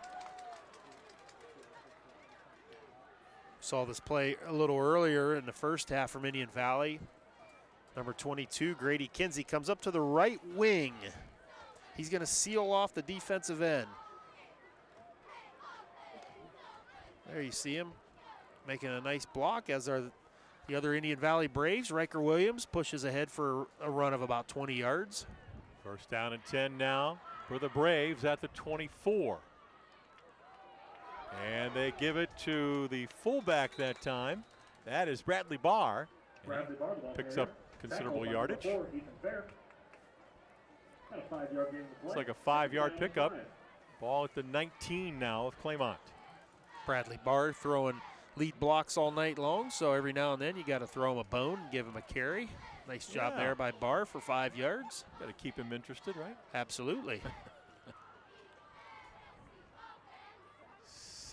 Saw this play a little earlier in the first half from Indian Valley. Number 22, Grady Kinsey, comes up to the right wing. He's going to seal off the defensive end. There you see him making a nice block, as are the other Indian Valley Braves. Riker Williams pushes ahead for a run of about 20 yards. 1st down and 10 now for the Braves at the 24. And they give it to the fullback that time. That is Bradley Barr. Picks up considerable yardage. It's like a 5-yard pickup. Ball at the 19 now of Claymont. Bradley Barr throwing lead blocks all night long, so every now and then you got to throw him a bone and give him a carry. Nice job there by Barr for 5 yards. Got to keep him interested, right? Absolutely.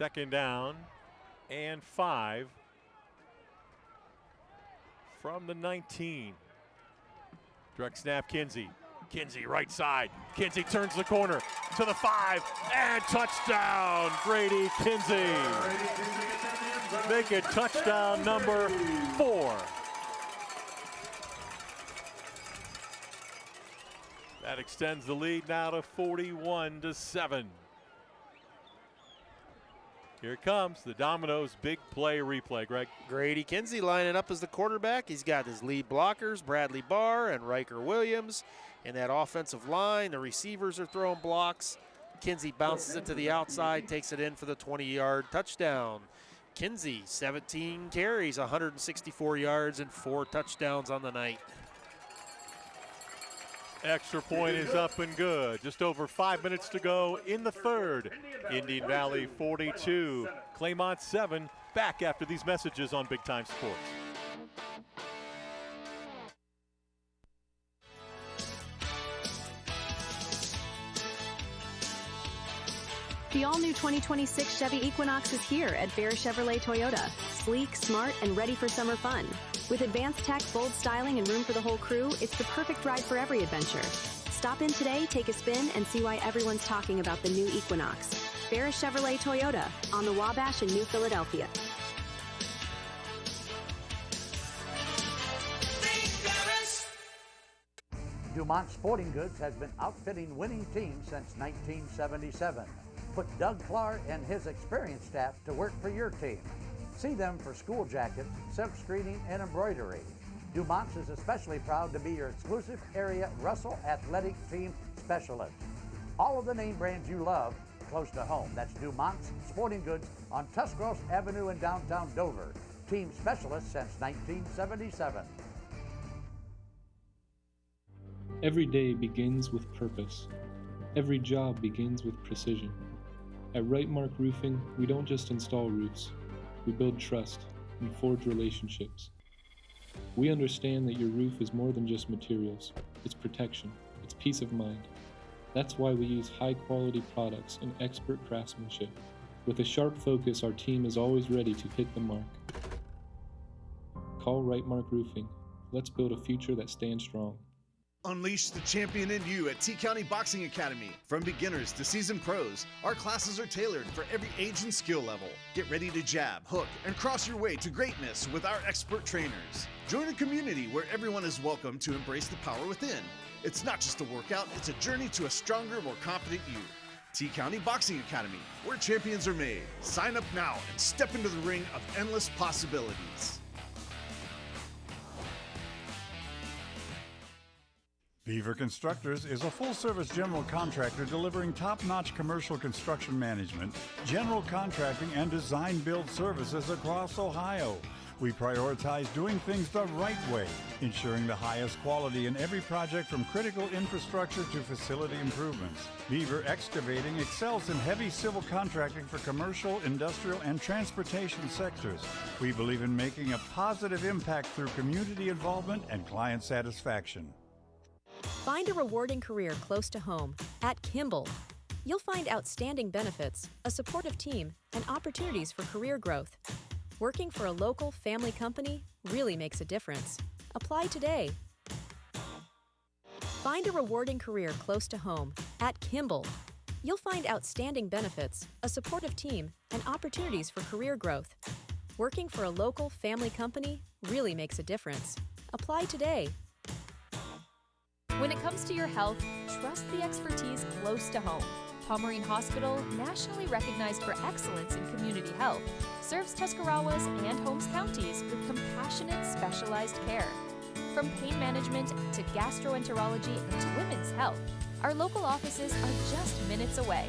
2nd down and 5 from the 19. Direct snap, Kinsey. Kinsey right side. Kinsey turns the corner to the 5 and touchdown, Grady Kinsey. Make it touchdown number 4. That extends the lead now to 41-7. Here it comes, the Domino's big play replay, Greg. Grady Kinsey lining up as the quarterback. He's got his lead blockers, Bradley Barr and Riker Williams. In that offensive line, the receivers are throwing blocks. Kinsey bounces it to the outside, takes it in for the 20-yard touchdown. Kinsey, 17 carries, 164 yards, and 4 touchdowns on the night. Extra point is up and good. Just over 5 minutes to go in the 3rd. Indian Valley 42, Claymont 7. Back after these messages on Big Time Sports. The all-new 2026 Chevy Equinox is here at Bear Chevrolet Toyota. Sleek, smart, and ready for summer fun. With advanced tech, bold styling, and room for the whole crew, it's the perfect ride for every adventure. Stop in today, take a spin, and see why everyone's talking about the new Equinox. Bear Chevrolet Toyota on the Wabash in New Philadelphia. Dumont Sporting Goods has been outfitting winning teams since 1977. Put Doug Clark and his experienced staff to work for your team. See them for school jackets, silk screening, and embroidery. Dumont's is especially proud to be your exclusive area Russell Athletic Team Specialist. All of the name brands you love close to home. That's Dumont's Sporting Goods on Tuscarawas Avenue in downtown Dover. Team specialist since 1977. Every day begins with purpose. Every job begins with precision. At Right Mark Roofing, we don't just install roofs. We build trust and forge relationships. We understand that your roof is more than just materials. It's protection. It's peace of mind. That's why we use high-quality products and expert craftsmanship. With a sharp focus, our team is always ready to hit the mark. Call Right Mark Roofing. Let's build a future that stands strong. Unleash the champion in you at T-County Boxing Academy. From beginners to seasoned pros, our classes are tailored for every age and skill level. Get ready to jab, hook, and cross your way to greatness with our expert trainers. Join a community where everyone is welcome to embrace the power within. It's not just a workout, it's a journey to a stronger, more confident you. T-County Boxing Academy, where champions are made. Sign up now and step into the ring of endless possibilities. Beaver Constructors is a full-service general contractor delivering top-notch commercial construction management, general contracting, and design-build services across Ohio. We prioritize doing things the right way, ensuring the highest quality in every project from critical infrastructure to facility improvements. Beaver Excavating excels in heavy civil contracting for commercial, industrial, and transportation sectors. We believe in making a positive impact through community involvement and client satisfaction. Find a rewarding career close to home at Kimball. You'll find outstanding benefits, a supportive team, and opportunities for career growth. Working for a local family company really makes a difference. Apply today. Find a rewarding career close to home at Kimball. You'll find outstanding benefits, a supportive team, and opportunities for career growth. Working for a local family company really makes a difference. Apply today. When it comes to your health, trust the expertise close to home. Pomerene Hospital, nationally recognized for excellence in community health, serves Tuscarawas and Holmes counties with compassionate, specialized care. From pain management to gastroenterology and to women's health, our local offices are just minutes away.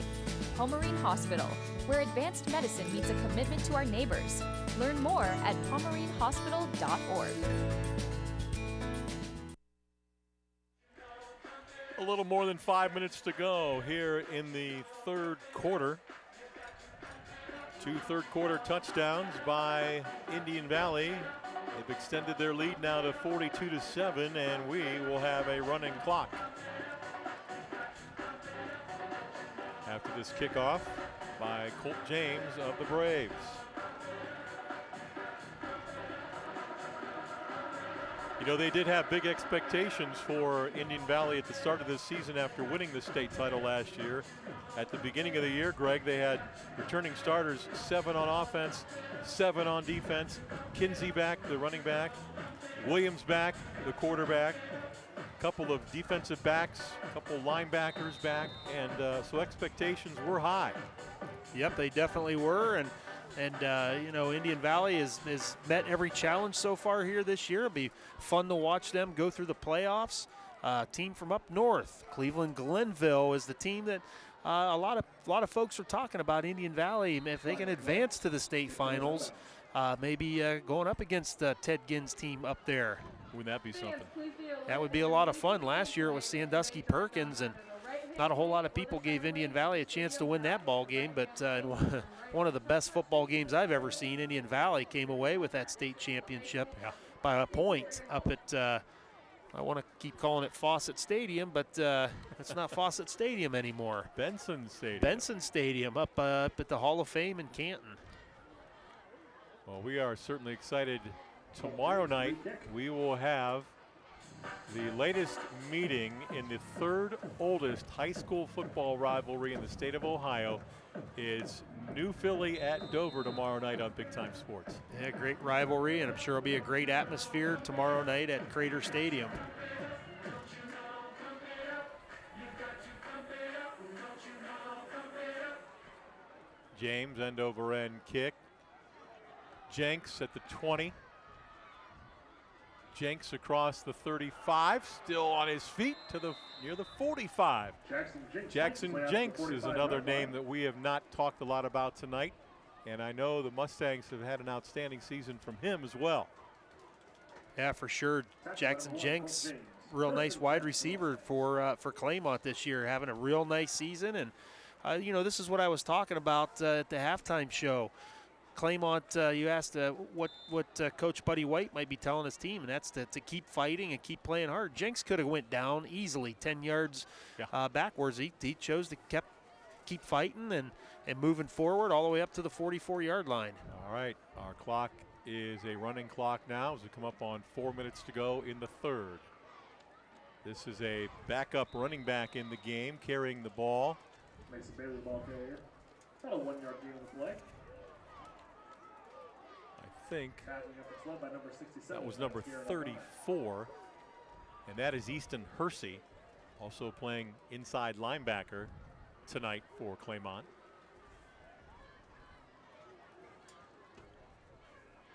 Pomerene Hospital, where advanced medicine meets a commitment to our neighbors. Learn more at pomerenehospital.org. A little more than 5 minutes to go here in the 3rd quarter. 2 third-quarter touchdowns by Indian Valley. They've extended their lead now to 42-7, and we will have a running clock. After this kickoff, by Colt James of the Braves. You know, they did have big expectations for Indian Valley at the start of this season after winning the state title last year. At the beginning of the year, Greg, they had returning starters, 7 on offense, 7 on defense. Kinsey back, the running back. Williams back, the quarterback. A couple of defensive backs, a couple linebackers back, and so expectations were high. Yep, they definitely were, and you know, Indian Valley has met every challenge so far here this year. It'll be fun to watch them go through the playoffs. Team from up north, Cleveland Glenville, is the team that a lot of folks are talking about. Indian Valley, if they can advance to the state finals, maybe going up against Ted Ginn's team up there. Wouldn't that be something? That would be a lot of fun. Last year it was Sandusky Perkins, and not a whole lot of people gave Indian Valley a chance to win that ball game, but in one of the best football games I've ever seen, Indian Valley came away with that state championship by a point up at, I want to keep calling it Fawcett Stadium, but it's not Fawcett Stadium anymore. Benson Stadium. Benson Stadium up at the Hall of Fame in Canton. Well, we are certainly excited. Tomorrow night, we will have the latest meeting in the 3rd oldest high school football rivalry in the state of Ohio. Is New Philly at Dover tomorrow night on Big Time Sports. Yeah, great rivalry, and I'm sure it'll be a great atmosphere tomorrow night at Crater Stadium. James, end over end kick. Jenks at the 20. Jenks across the 35, still on his feet to near the 45. Jackson Jenks is another name that we have not talked a lot about tonight, and I know the Mustangs have had an outstanding season from him as well. Yeah, for sure. Jackson Jenks, real nice wide receiver for Claymont this year, having a real nice season. And you know, this is what I was talking about at the halftime show. Claymont, you asked what Coach Buddy White might be telling his team, and that's to keep fighting and keep playing hard. Jenks could have went down easily 10 yards backwards. He chose to keep fighting and moving forward all the way up to the 44-yard line. All right, our clock is a running clock now as we come up on 4 minutes to go in the 3rd. This is a backup running back in the game carrying the ball. Mason Bailey, the ball carrier. About a 1-yard gain on the play. Think that was number 34, and that is Easton Hersey, also playing inside linebacker tonight for Claymont.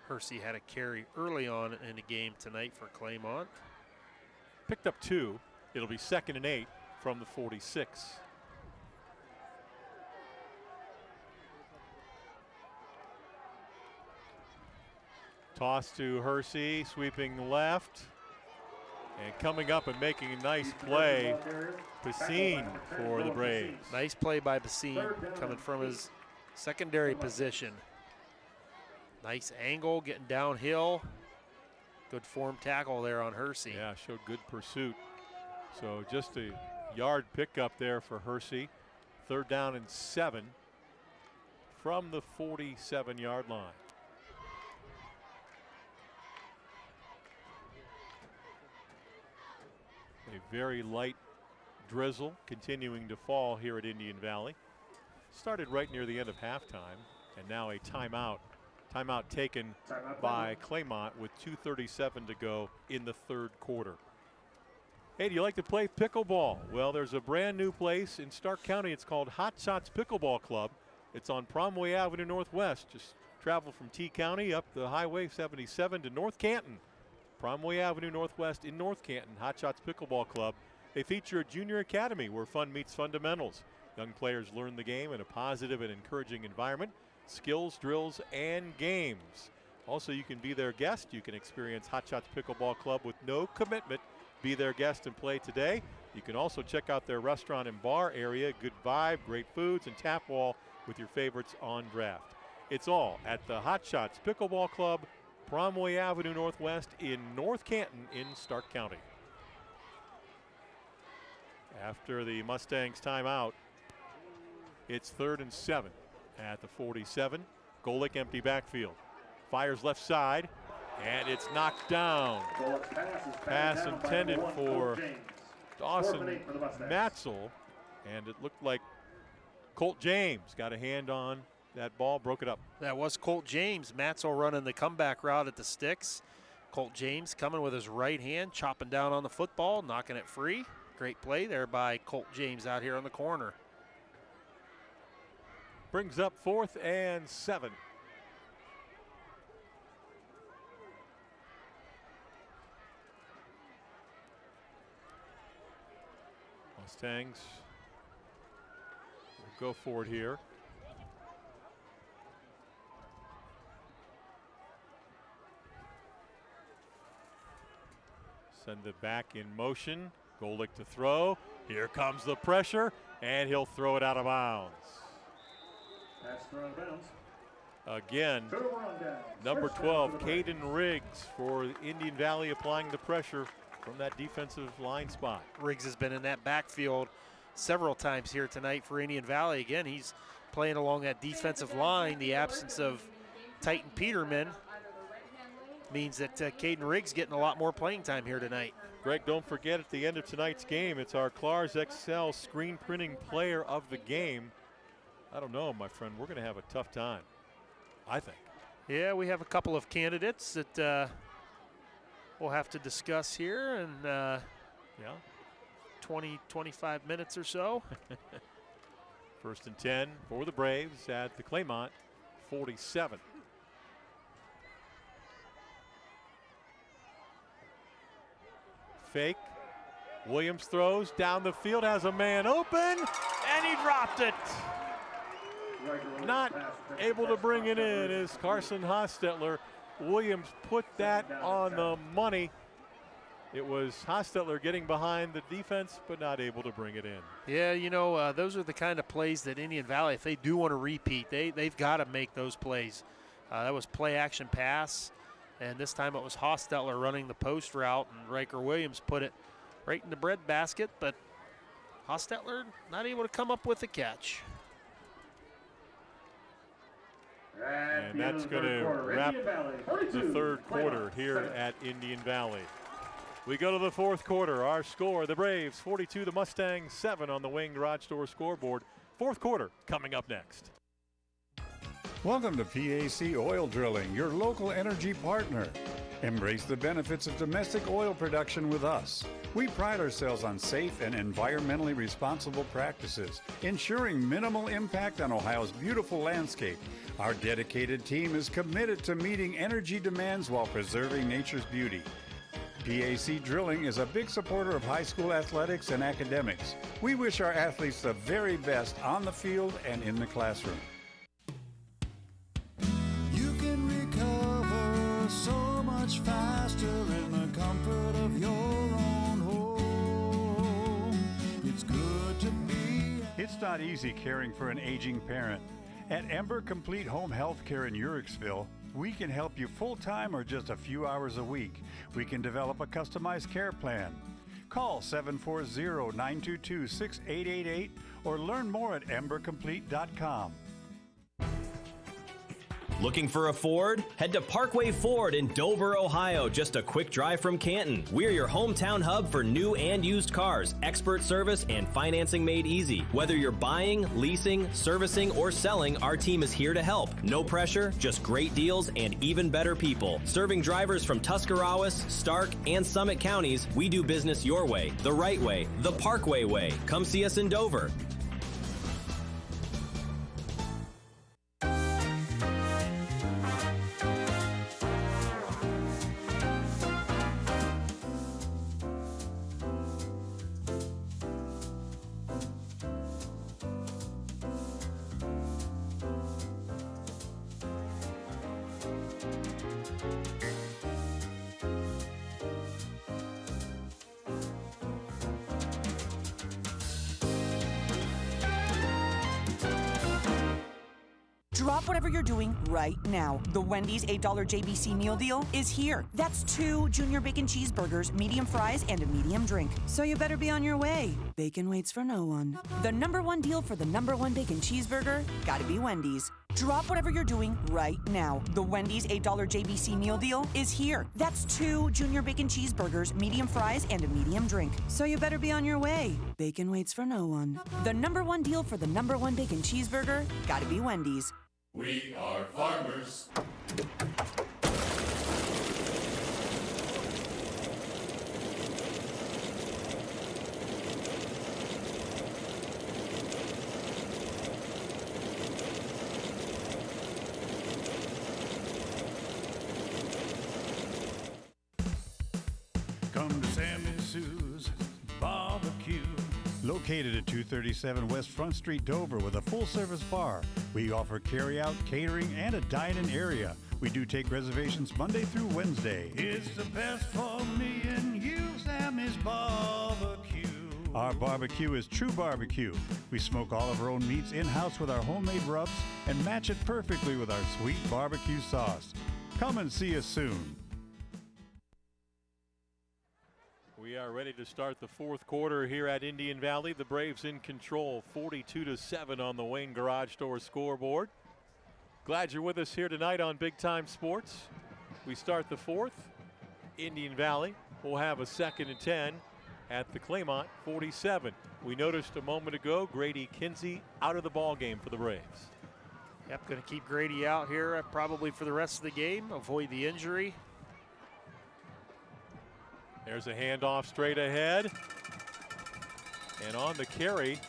Hersey had a carry early on in the game tonight for Claymont. Picked up 2. It'll be 2nd and 8 from the 46. Toss to Hersey, sweeping left, and coming up and making a nice play, Basine for the Braves. Nice play by Basine, coming from his secondary position. Nice angle, getting downhill. Good form tackle there on Hersey. Yeah, showed good pursuit. So just a yard pickup there for Hersey. 3rd down and 7 from the 47-yard line. A very light drizzle continuing to fall here at Indian Valley. Started right near the end of halftime, and now a timeout. Timeout taken by Claymont with 2:37 to go in the 3rd quarter. Hey, do you like to play pickleball? Well, there's a brand new place in Stark County. It's called Hot Shots Pickleball Club. It's on Promway Avenue Northwest. Just travel from T County up the Highway 77 to North Canton. Promway Avenue Northwest in North Canton, Hot Shots Pickleball Club. They feature a junior academy where fun meets fundamentals. Young players learn the game in a positive and encouraging environment, skills, drills, and games. Also, you can be their guest. You can experience Hot Shots Pickleball Club with no commitment. Be their guest and play today. You can also check out their restaurant and bar area. Good vibe, great foods, and tap wall with your favorites on draft. It's all at the Hot Shots Pickleball Club, Promway Avenue Northwest in North Canton in Stark County. After the Mustangs timeout, it's 3rd and 7 at the 47. Golick empty backfield. Fires left side, and it's knocked down. Pass intended for Dawson Matzel, and it looked like Colt James got a hand on that ball, broke it up. That was Colt James. Matzel running the comeback route at the sticks. Colt James coming with his right hand, chopping down on the football, knocking it free. Great play there by Colt James out here on the corner. Brings up 4th and 7. Mustangs will go for it here. Send it back in motion. Golick to throw. Here comes the pressure, and he'll throw it out of bounds. That's thrown out of bounds. Again, number 12, Caden Riggs for Indian Valley applying the pressure from that defensive line spot. Riggs has been in that backfield several times here tonight for Indian Valley. Again, he's playing along that defensive line. The absence of Titan Peterman means that Caden Riggs getting a lot more playing time here tonight. Greg, don't forget at the end of tonight's game, it's our Clars XL screen printing player of the game. I don't know, my friend. We're going to have a tough time, I think. Yeah, we have a couple of candidates that we'll have to discuss here in 20, 25 minutes or so. 1st and 10 for the Braves at the Claymont 47. Fake. Williams throws down the field, has a man open, and he dropped it. Not able to bring it in is Carson Hostetler. Williams put that on the money. It was Hostetler getting behind the defense, but not able to bring it in. Yeah, you know, those are the kind of plays that Indian Valley, if they do want to repeat, they've got to make those plays. That was play action pass. And this time it was Hostetler running the post route, and Riker Williams put it right in the breadbasket, but Hostetler not able to come up with the catch. And that's going to wrap the 3rd quarter here at Indian Valley. We go to the 4th quarter. Our score, the Braves 42, the Mustangs 7 on the Wing Garage Store scoreboard. 4th quarter coming up next. Welcome to PAC Oil Drilling, your local energy partner. Embrace the benefits of domestic oil production with us. We pride ourselves on safe and environmentally responsible practices, ensuring minimal impact on Ohio's beautiful landscape. Our dedicated team is committed to meeting energy demands while preserving nature's beauty. PAC Drilling is a big supporter of high school athletics and academics. We wish our athletes the very best on the field and in the classroom. So much faster in the comfort of your own home. It's good to be. It's not easy caring for an aging parent. At Ember Complete Home Health Care in Uricksville, we can help you full-time or just a few hours a week. We can develop a customized care plan. Call 740-922-6888 or learn more at embercomplete.com. Looking for a Ford? Head to Parkway Ford in Dover, Ohio, just a quick drive from Canton. We're your hometown hub for new and used cars, expert service, and financing made easy. Whether you're buying, leasing, servicing, or selling, our team is here to help. No pressure, just great deals and even better people. Serving drivers from Tuscarawas, Stark, and Summit counties, we do business your way, the right way, the Parkway way. Come see us in Dover. Drop whatever you're doing right now. The Wendy's $8 JBC meal deal is here. That's 2 junior bacon cheeseburgers, medium fries, and a medium drink. So you better be on your way. Bacon waits for no one. The #1 deal for the #1 bacon cheeseburger, gotta be Wendy's. Drop whatever you're doing right now. The Wendy's $8 JBC meal deal is here. That's 2 junior bacon cheeseburgers, medium fries, and a medium drink. So you better be on your way. Bacon waits for no one. The #1 deal for the #1 bacon cheeseburger, gotta be Wendy's. We are farmers. Come to Sammy Sue's Barbecue. Located at 237 West Front Street, Dover, with a full-service bar. We offer carry-out, catering, and a dine-in area. We do take reservations Monday through Wednesday. It's the best for me and you, Sammy's Barbecue. Our barbecue is true barbecue. We smoke all of our own meats in-house with our homemade rubs and match it perfectly with our sweet barbecue sauce. Come and see us soon. We are ready to start the fourth quarter here at Indian Valley. The Braves in control, 42-7 on the Wayne Garage Store scoreboard. Glad you're with us here tonight on Big Time Sports. We start the fourth. Indian Valley will have a 2nd and 10 at the Claymont 47. We noticed a moment ago Grady Kinsey out of the ball game for the Braves. Yep, going to keep Grady out here probably for the rest of the game, avoid the injury. There's a handoff straight ahead. And on the carry, is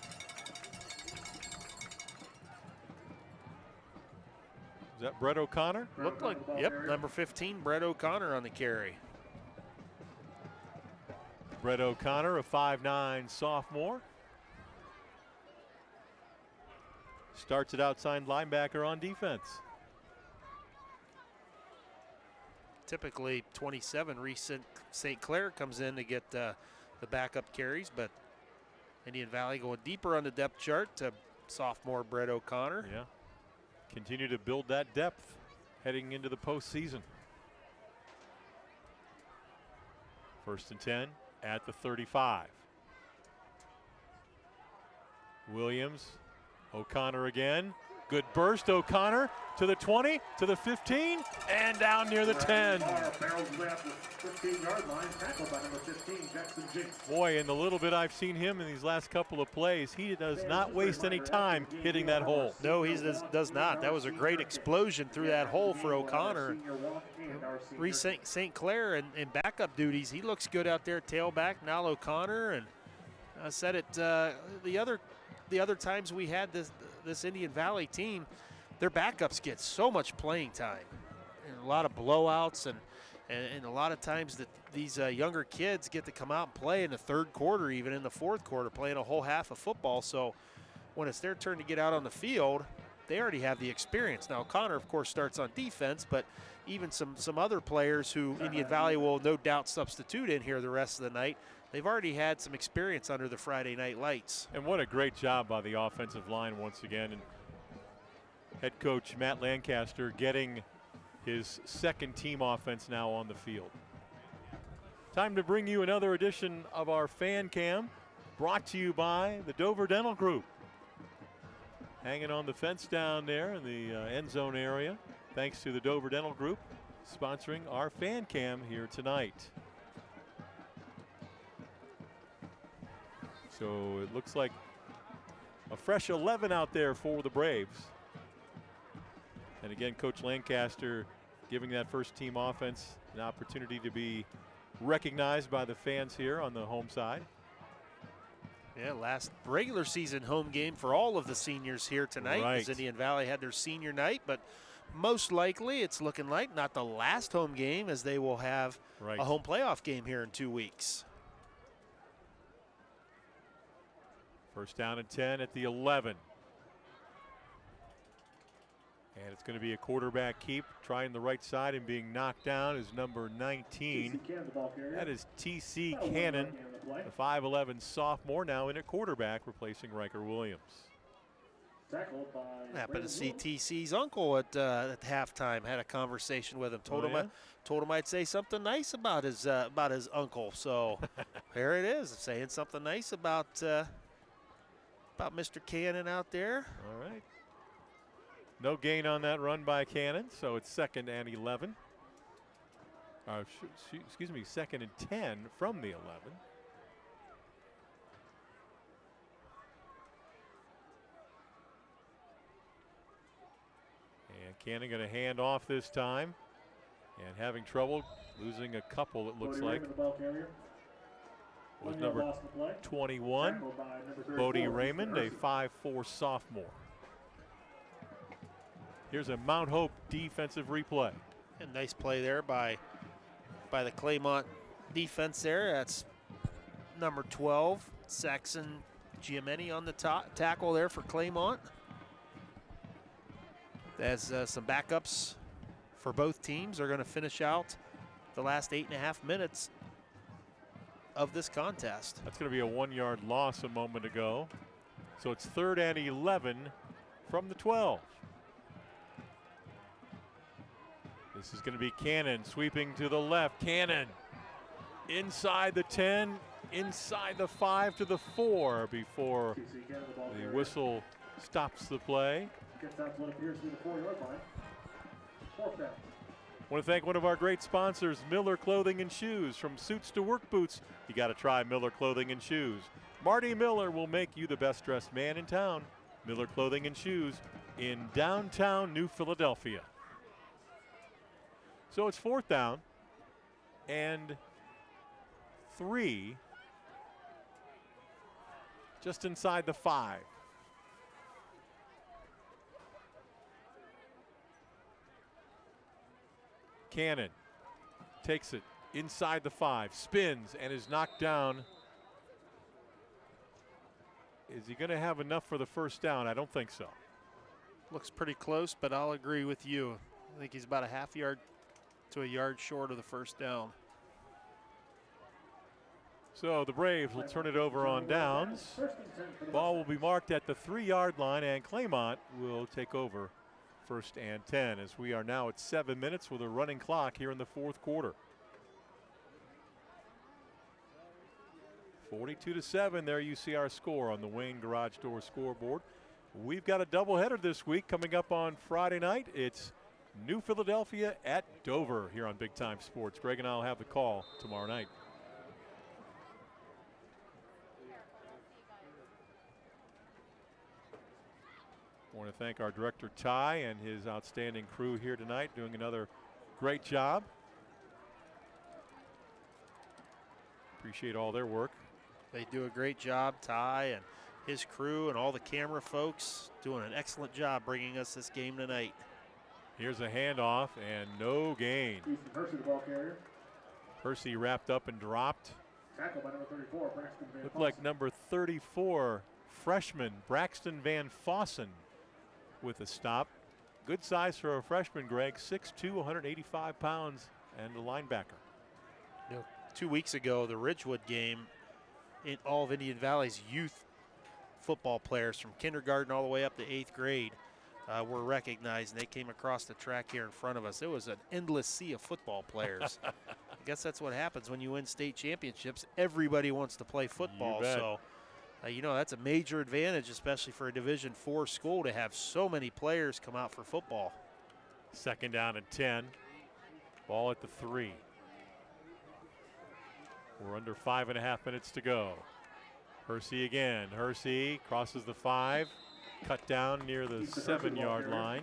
that Brett O'Connor? Looked like, yep, number 15, Brett O'Connor on the carry. Brett O'Connor, a 5'9" sophomore. Starts at outside linebacker on defense. Typically 27, Reese St. Clair comes in to get the backup carries, but Indian Valley going deeper on the depth chart to sophomore Brett O'Connor. Yeah, continue to build that depth heading into the postseason. 1st and 10 at the 35. Williams, O'Connor again. Good burst, O'Connor to the 20, to the 15, and down near the 10. Boy, in the little bit I've seen him in these last couple of plays, he does not waste any time hitting that hole. No, he does not. That was a great explosion through that hole for O'Connor. Reese St. Clair in backup duties, he looks good out there, tailback. Now O'Connor, and I said it the other times we had this Indian Valley team, their backups get so much playing time. And a lot of blowouts and a lot of times that these younger kids get to come out and play in the 3rd quarter, even in the 4th quarter, playing a whole half of football. So when it's their turn to get out on the field, they already have the experience. Now, Connor, of course, starts on defense, but even some other players who Indian Valley will no doubt substitute in here the rest of the night, they've already had some experience under the Friday night lights. And what a great job by the offensive line once again. And head coach Matt Lancaster getting his 2nd team offense now on the field. Time to bring you another edition of our Fan Cam, brought to you by the Dover Dental Group. Hanging on the fence down there in the end zone area, thanks to the Dover Dental Group sponsoring our Fan Cam here tonight. So it looks like a fresh 11 out there for the Braves. And again, Coach Lancaster giving that 1st team offense an opportunity to be recognized by the fans here on the home side. Yeah, last regular season home game for all of the seniors here tonight. Right. As Indian Valley had their senior night, but most likely it's looking like not the last home game, as they will have a home playoff game here in 2 weeks. 1st down and 10 at the 11. And it's going to be a quarterback keep, trying the right side and being knocked down is number 19. That is T.C. Cannon, the 5'11 sophomore, now in at quarterback, replacing Riker Williams. Happened to see TC's uncle at halftime. Had a conversation with him. Told him I'd say something nice about his uncle. So there it is, saying something nice about Mr. Cannon out there. All right. No gain on that run by Cannon, so it's 2nd and 11. Excuse me, 2nd and 10 from the 11. And Cannon going to hand off this time, and having trouble, losing a couple, it looks like. Was number 21, Bodie Raymond, a 5'4" sophomore. Here's a Mount Hope defensive replay. And nice play there by the Claymont defense there. That's number 12, Saxon Giamenni on the tackle there for Claymont. As some backups for both teams are going to finish out the last 8.5 minutes of this contest. That's going to be a 1-yard loss a moment ago. So it's 3rd and 11 from the 12. This is going to be Cannon sweeping to the left. Cannon inside the 10, inside the 5 to the 4 before the whistle stops the play. Gets out to what appears to be the 4-yard line. 4th down. I want to thank one of our great sponsors, Miller Clothing and Shoes. From suits to work boots, you got to try Miller Clothing and Shoes. Marty Miller will make you the best dressed man in town. Miller Clothing and Shoes in downtown New Philadelphia. So it's 4th down and 3, just inside the 5. Cannon takes it inside the 5, spins and is knocked down. Is he going to have enough for the first down? I don't think so. Looks pretty close, but I'll agree with you. I think he's about a half yard to a yard short of the first down. So the Braves will turn it over on downs. Ball will be marked at the 3-yard line, and Claymont will take over 1st and 10, as we are now at 7 minutes with a running clock here in the 4th quarter. 42-7, there you see our score on the Wayne Garage Door scoreboard. We've got a doubleheader this week coming up on Friday night. It's New Philadelphia at Dover here on Big Time Sports. Greg and I will have the call tomorrow night. I want to thank our director Ty and his outstanding crew here tonight, doing another great job. Appreciate all their work. They do a great job, Ty and his crew and all the camera folks doing an excellent job bringing us this game tonight. Here's a handoff and no gain. Hersey, the ball carrier. Hersey wrapped up and dropped. Tackled by number 34, Braxton Van Looked like number 34, freshman Braxton Van Fossen with a stop. Good size for a freshman, Greg. 6'2", 185 pounds, and a linebacker. You know, 2 weeks ago, the Ridgewood game, in all of Indian Valley's youth football players from kindergarten all the way up to 8th grade were recognized, and they came across the track here in front of us. It was an endless sea of football players. I guess that's what happens when you win state championships. Everybody wants to play football. So, you know, that's a major advantage, especially for a Division IV school, to have so many players come out for football. 2nd down and 10. Ball at the 3. We're under 5.5 minutes to go. Hersey again. Hersey crosses the 5. Cut down near the 7-yard line.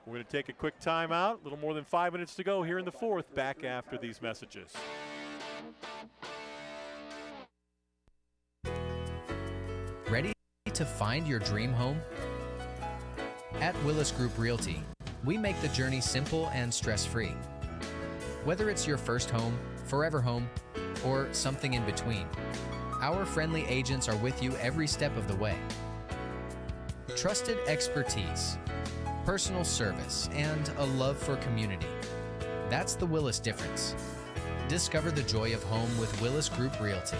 We're going to take a quick timeout. A little more than 5 minutes to go here in the 4th. Back after these messages. Ready to find your dream home? At Willis Group Realty, we make the journey simple and stress-free. Whether it's your first home, forever home, or something in between, our friendly agents are with you every step of the way. Trusted expertise, personal service, and a love for community. That's the Willis difference. Discover the joy of home with Willis Group Realty.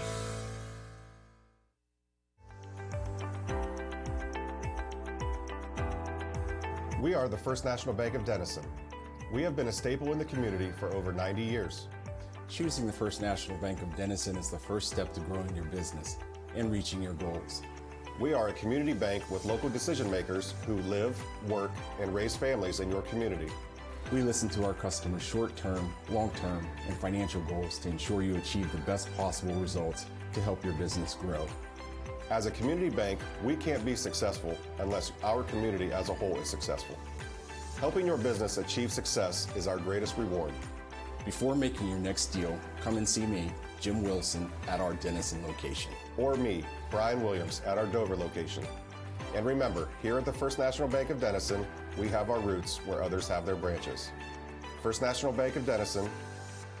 We are the First National Bank of Denison. We have been a staple in the community for over 90 years. Choosing the First National Bank of Denison is the first step to growing your business and reaching your goals. We are a community bank with local decision makers who live, work, and raise families in your community. We listen to our customers' short-term, long-term, and financial goals to ensure you achieve the best possible results to help your business grow. As a community bank, we can't be successful unless our community as a whole is successful. Helping your business achieve success is our greatest reward. Before making your next deal, come and see me, Jim Wilson, at our Denison location. Or me, Brian Williams, at our Dover location. And remember, here at the First National Bank of Denison, we have our roots where others have their branches. First National Bank of Denison,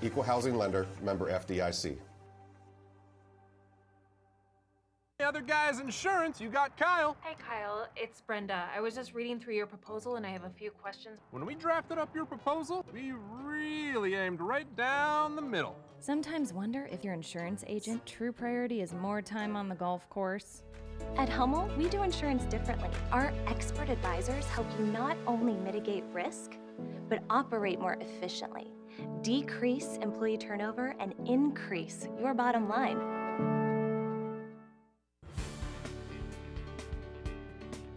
Equal Housing Lender, member FDIC. The other guy's insurance, you got Kyle. Hey Kyle, it's Brenda. I was just reading through your proposal and I have a few questions. When we drafted up your proposal, we really aimed right down the middle. Sometimes wonder if your insurance agent true priority is more time on the golf course. At Hummel, we do insurance differently. Our expert advisors help you not only mitigate risk, but operate more efficiently, decrease employee turnover, and increase your bottom line.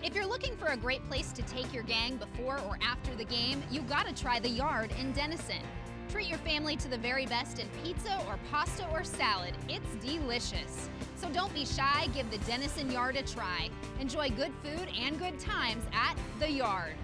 If you're looking for a great place to take your gang before or after the game, you gotta try The Yard in Denison. Treat your family to the very best in pizza or pasta or salad. It's delicious. So don't be shy, give the Denison Yard a try. Enjoy good food and good times at The Yard.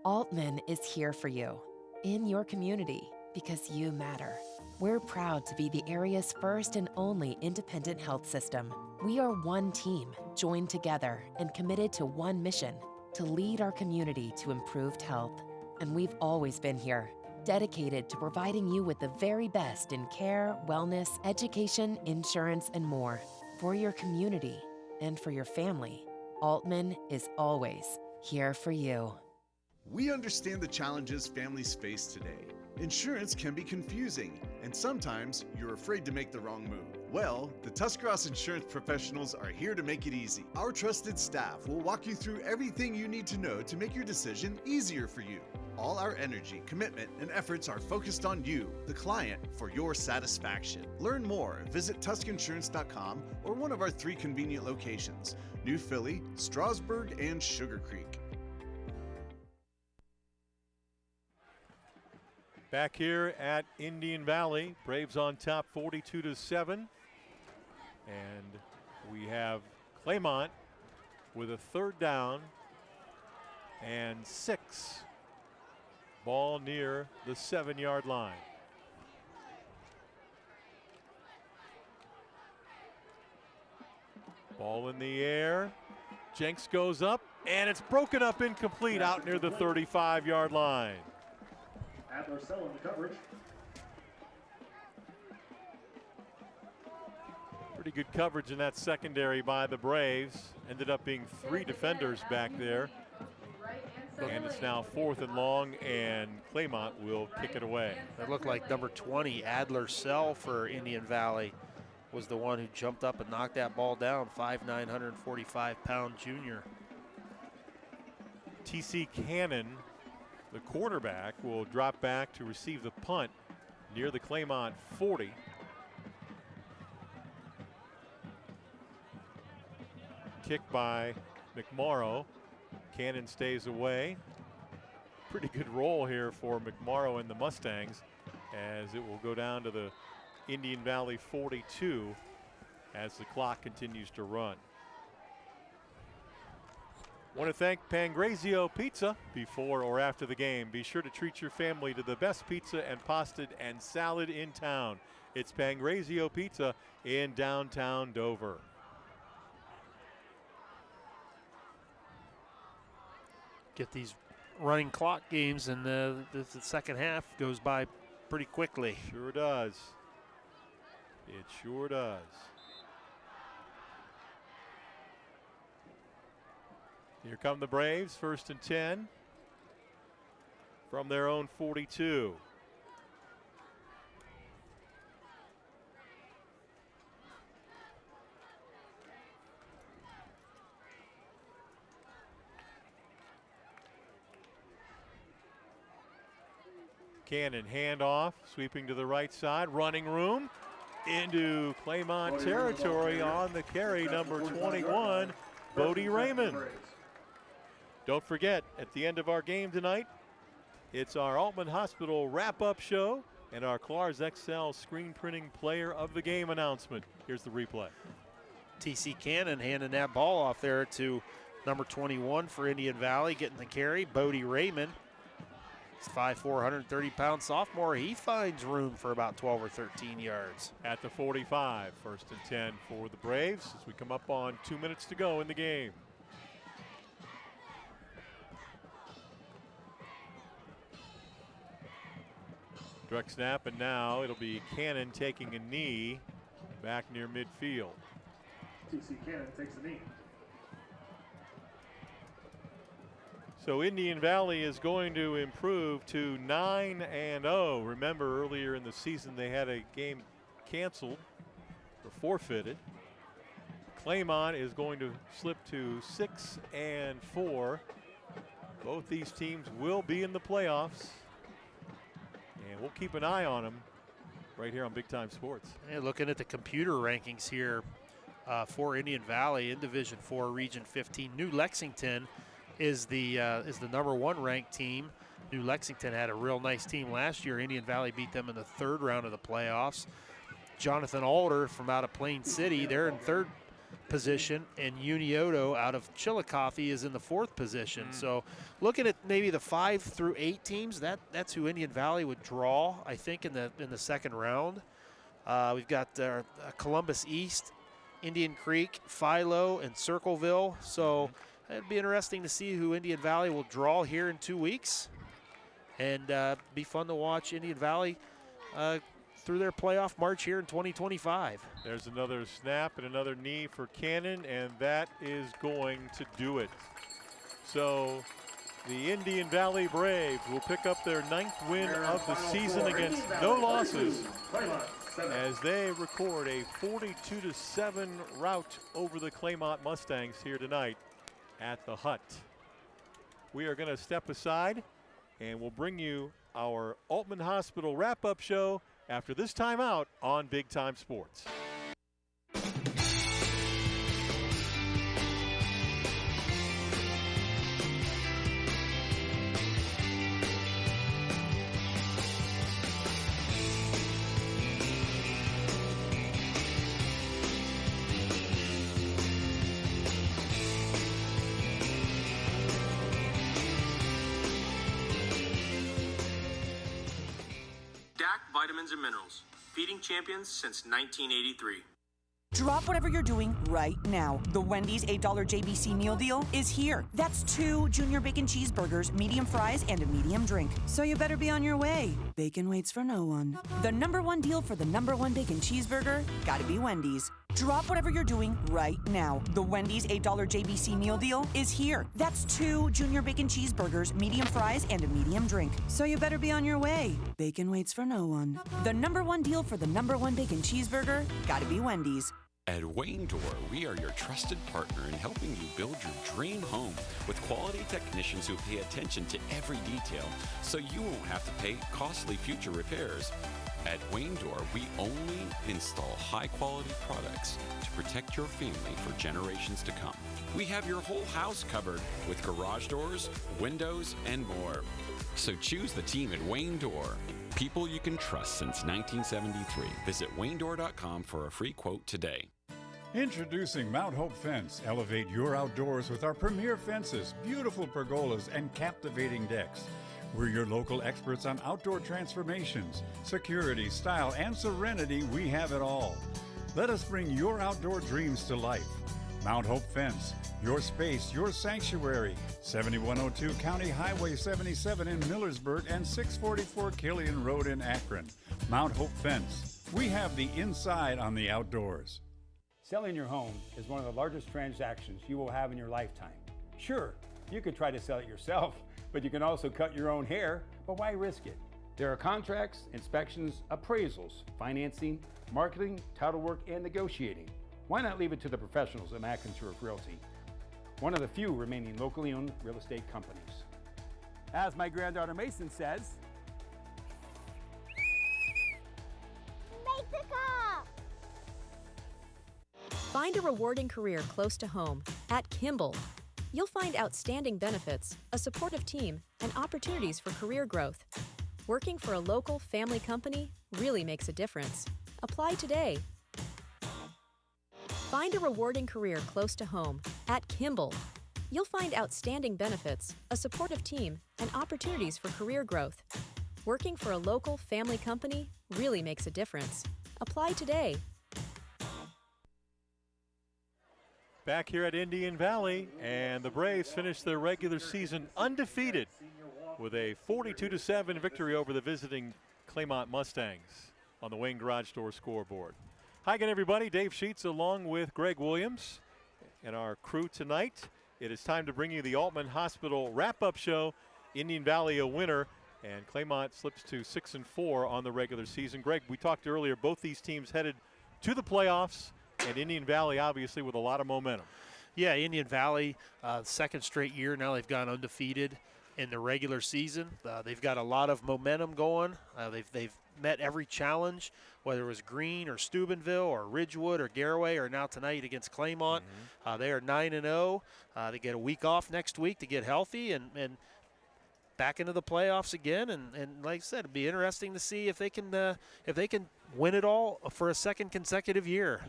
Altman is here for you, in your community, because you matter. We're proud to be the area's first and only independent health system. We are one team, joined together and committed to one mission, to lead our community to improved health. And we've always been here, dedicated to providing you with the very best in care, wellness, education, insurance, and more. For your community and for your family, Altman is always here for you. We understand the challenges families face today. Insurance can be confusing, and sometimes you're afraid to make the wrong move. Well, the Tuscarawas Insurance Professionals are here to make it easy. Our trusted staff will walk you through everything you need to know to make your decision easier for you. All our energy, commitment, and efforts are focused on you, the client, for your satisfaction. Learn more. Visit TuskInsurance.com or one of our 3 convenient locations: New Philly, Strasburg, and Sugar Creek. Back here at Indian Valley, Braves on top 42-7. And we have Claymont with a 3rd down and 6. Ball near the 7-yard line. Ball in the air. Jenks goes up, and it's broken up incomplete out near the 35-yard line. Adler selling the coverage. Pretty good coverage in that secondary by the Braves. Ended up being 3 defenders back there. And it's now 4th and long, and Claymont will kick it away. That looked like number 20, Adler Sell for Indian Valley, was the one who jumped up and knocked that ball down, 5'9", 145-pound junior. TC Cannon, the quarterback, will drop back to receive the punt near the Claymont 40. Kick by McMorrow. Cannon stays away. Pretty good roll here for McMorrow and the Mustangs, as it will go down to the Indian Valley 42 as the clock continues to run. Want to thank Pangrazio Pizza before or after the game. Be sure to treat your family to the best pizza and pasta and salad in town. It's Pangrazio Pizza in downtown Dover. Get these running clock games, and the second half goes by pretty quickly. Sure does. It sure does. Here come the Braves, 1st and 10 from their own 42. Cannon handoff, sweeping to the right side, running room into Claymont territory on the carry, number 21, Bodie Raymond. Don't forget, at the end of our game tonight, it's our Altman Hospital wrap-up show and our Clars XL screen printing player of the game announcement. Here's the replay. TC Cannon handing that ball off there to number 21 for Indian Valley, getting the carry, Bodie Raymond. He's 5'4", 130-pound sophomore. He finds room for about 12 or 13 yards. At the 45, 1st and 10 for the Braves as we come up on 2 minutes to go in the game. Direct snap, and now it'll be Cannon taking a knee back near midfield. TC Cannon takes a knee. So Indian Valley is going to improve to 9-0. Remember, earlier in the season they had a game canceled or forfeited. Claymont is going to slip to 6-4. Both these teams will be in the playoffs, and we'll keep an eye on them right here on Big Time Sports. And looking at the computer rankings here for Indian Valley in Division 4, Region 15, New Lexington is the number 1 ranked team. New Lexington had a real nice team last year. Indian Valley beat them in the 3rd round of the playoffs. Jonathan Alder from out of Plain City, they're in 3rd position, and Unioto out of Chillicothe is in the 4th position. So looking at maybe the 5 through 8 teams, that's who Indian Valley would draw, I think, in the 2nd round. We've got Columbus East, Indian Creek, Philo, and Circleville. So it'd be interesting to see who Indian Valley will draw here in 2 weeks, and be fun to watch Indian Valley through their playoff march here in 2025. There's another snap and another knee for Cannon, and that is going to do it. So the Indian Valley Braves will pick up their 9th win of the season against no losses as they record a 42-7 rout over the Claymont Mustangs here tonight at the Hut. We are going to step aside and we'll bring you our Altman Hospital wrap-up show after this timeout on Big Time Sports. Vitamins and minerals, feeding champions since 1983. Drop whatever you're doing right now. The Wendy's $8 JBC meal deal is here. That's 2 junior bacon cheeseburgers, medium fries, and a medium drink. So you better be on your way. Bacon waits for no one. The #1 deal for the #1 bacon cheeseburger, gotta be Wendy's. Drop whatever you're doing right now. The Wendy's $8 JBC meal deal is here. That's 2 junior bacon cheeseburgers, medium fries, and a medium drink. So you better be on your way. Bacon waits for no one. The #1 deal for the #1 bacon cheeseburger, gotta be Wendy's. At Wayne Door, we are your trusted partner in helping you build your dream home with quality technicians who pay attention to every detail so you won't have to pay costly future repairs. At Wayne Door, we only install high-quality products to protect your family for generations to come. We have your whole house covered with garage doors, windows, and more. So choose the team at Wayne Door. People you can trust since 1973. Visit waynedoor.com for a free quote today. Introducing Mount Hope Fence. Elevate your outdoors with our premier fences, beautiful pergolas, and captivating decks. We're your local experts on outdoor transformations, security, style, and serenity. We have it all. Let us bring your outdoor dreams to life. Mount Hope Fence, your space, your sanctuary. 7102 County Highway 77 in Millersburg and 644 Killian Road in Akron. Mount Hope Fence. We have the inside on the outdoors. Selling your home is one of the largest transactions you will have in your lifetime. Sure, you could try to sell it yourself, but you can also cut your own hair, but why risk it? There are contracts, inspections, appraisals, financing, marketing, title work, and negotiating. Why not leave it to the professionals at McIntyre Realty, one of the few remaining locally owned real estate companies? As my granddaughter Mason says, Find a rewarding career close to home at Kimball. You'll find outstanding benefits, a supportive team, and opportunities for career growth. Working for a local family company really makes a difference. Apply today. Find a rewarding career close to home at Kimball. You'll find outstanding benefits, a supportive team, and opportunities for career growth. Working for a local family company really makes a difference. Apply today. Back here at Indian Valley, and the Braves finished their regular season undefeated with a 42-7 victory over the visiting Claymont Mustangs on the Wayne Garage Door scoreboard. Hi again, everybody. Dave Sheets along with Greg Williams and our crew tonight. It is time to bring you the Altman Hospital wrap-up show. Indian Valley a winner, and Claymont slips to 6-4 on the regular season. Greg, we talked earlier, both these teams headed to the playoffs, and Indian Valley obviously with a lot of momentum. Yeah, Indian Valley, second straight year now they've gone undefeated in the regular season. They've got a lot of momentum going. They've met every challenge, whether it was Greene or Steubenville or Ridgewood or Garaway, or now tonight against Claymont. They are 9-0. They get a week off next week to get healthy and back into the playoffs again. And like I said, it'd be interesting to see if they can win it all for a second consecutive year.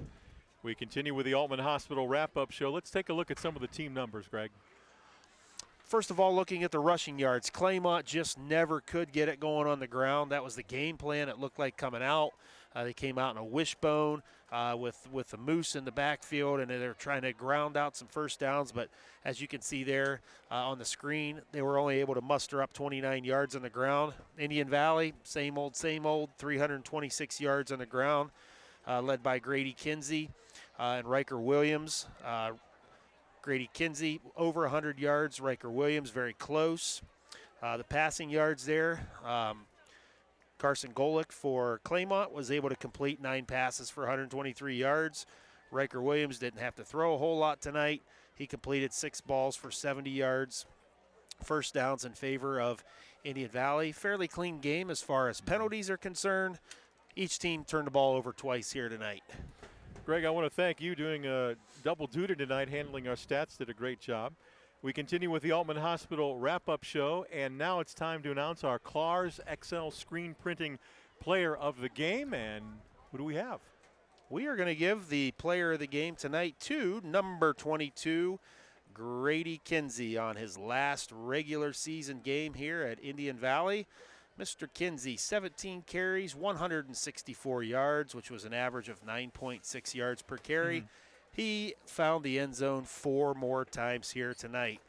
We continue with the Altman Hospital wrap-up show. Let's take a look at some of the team numbers, Greg. First of all, looking at the rushing yards, Claymont just never could get it going on the ground. That was the game plan. It looked like coming out. They came out in a wishbone with the moose in the backfield, and they're trying to ground out some first downs. But as you can see there on the screen, they were only able to muster up 29 yards on the ground. Indian Valley, same old, 326 yards on the ground, led by Grady Kinsey and Riker Williams. Grady Kinsey over 100 yards. Riker Williams very close. The passing yards there, Carson Golick for Claymont was able to complete 9 passes for 123 yards. Riker Williams didn't have to throw a whole lot tonight. He completed 6 balls for 70 yards. First downs in favor of Indian Valley. Fairly clean game as far as penalties are concerned. Each team turned the ball over twice here tonight. Greg, I want to thank you doing a double duty tonight, handling our stats. Did a great job. We continue with the Altman Hospital wrap-up show, and now it's time to announce our Clars XL screen printing player of the game. And who do we have? We are going to give the player of the game tonight to number 22, Grady Kinsey, on his last regular season game here at Indian Valley. Mr. Kinsey, 17 carries, 164 yards, which was an average of 9.6 yards per carry. He found the end zone 4 more times here tonight.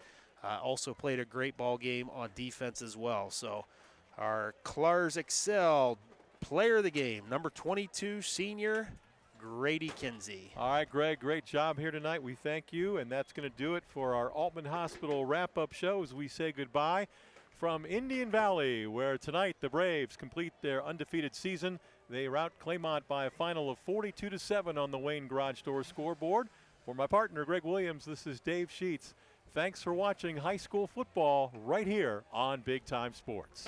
Also played a great ball game on defense as well. So our Clars Excel player of the game, number 22 senior, Grady Kinsey. All right, Greg, great job here tonight. We thank you, and that's going to do it for our Altman Hospital wrap-up show as we say goodbye from Indian Valley, where tonight the Braves complete their undefeated season. They rout Claymont by a final of 42-7 on the Wayne Garage Door scoreboard. For my partner, Greg Williams, this is Dave Sheets. Thanks for watching high school football right here on Big Time Sports.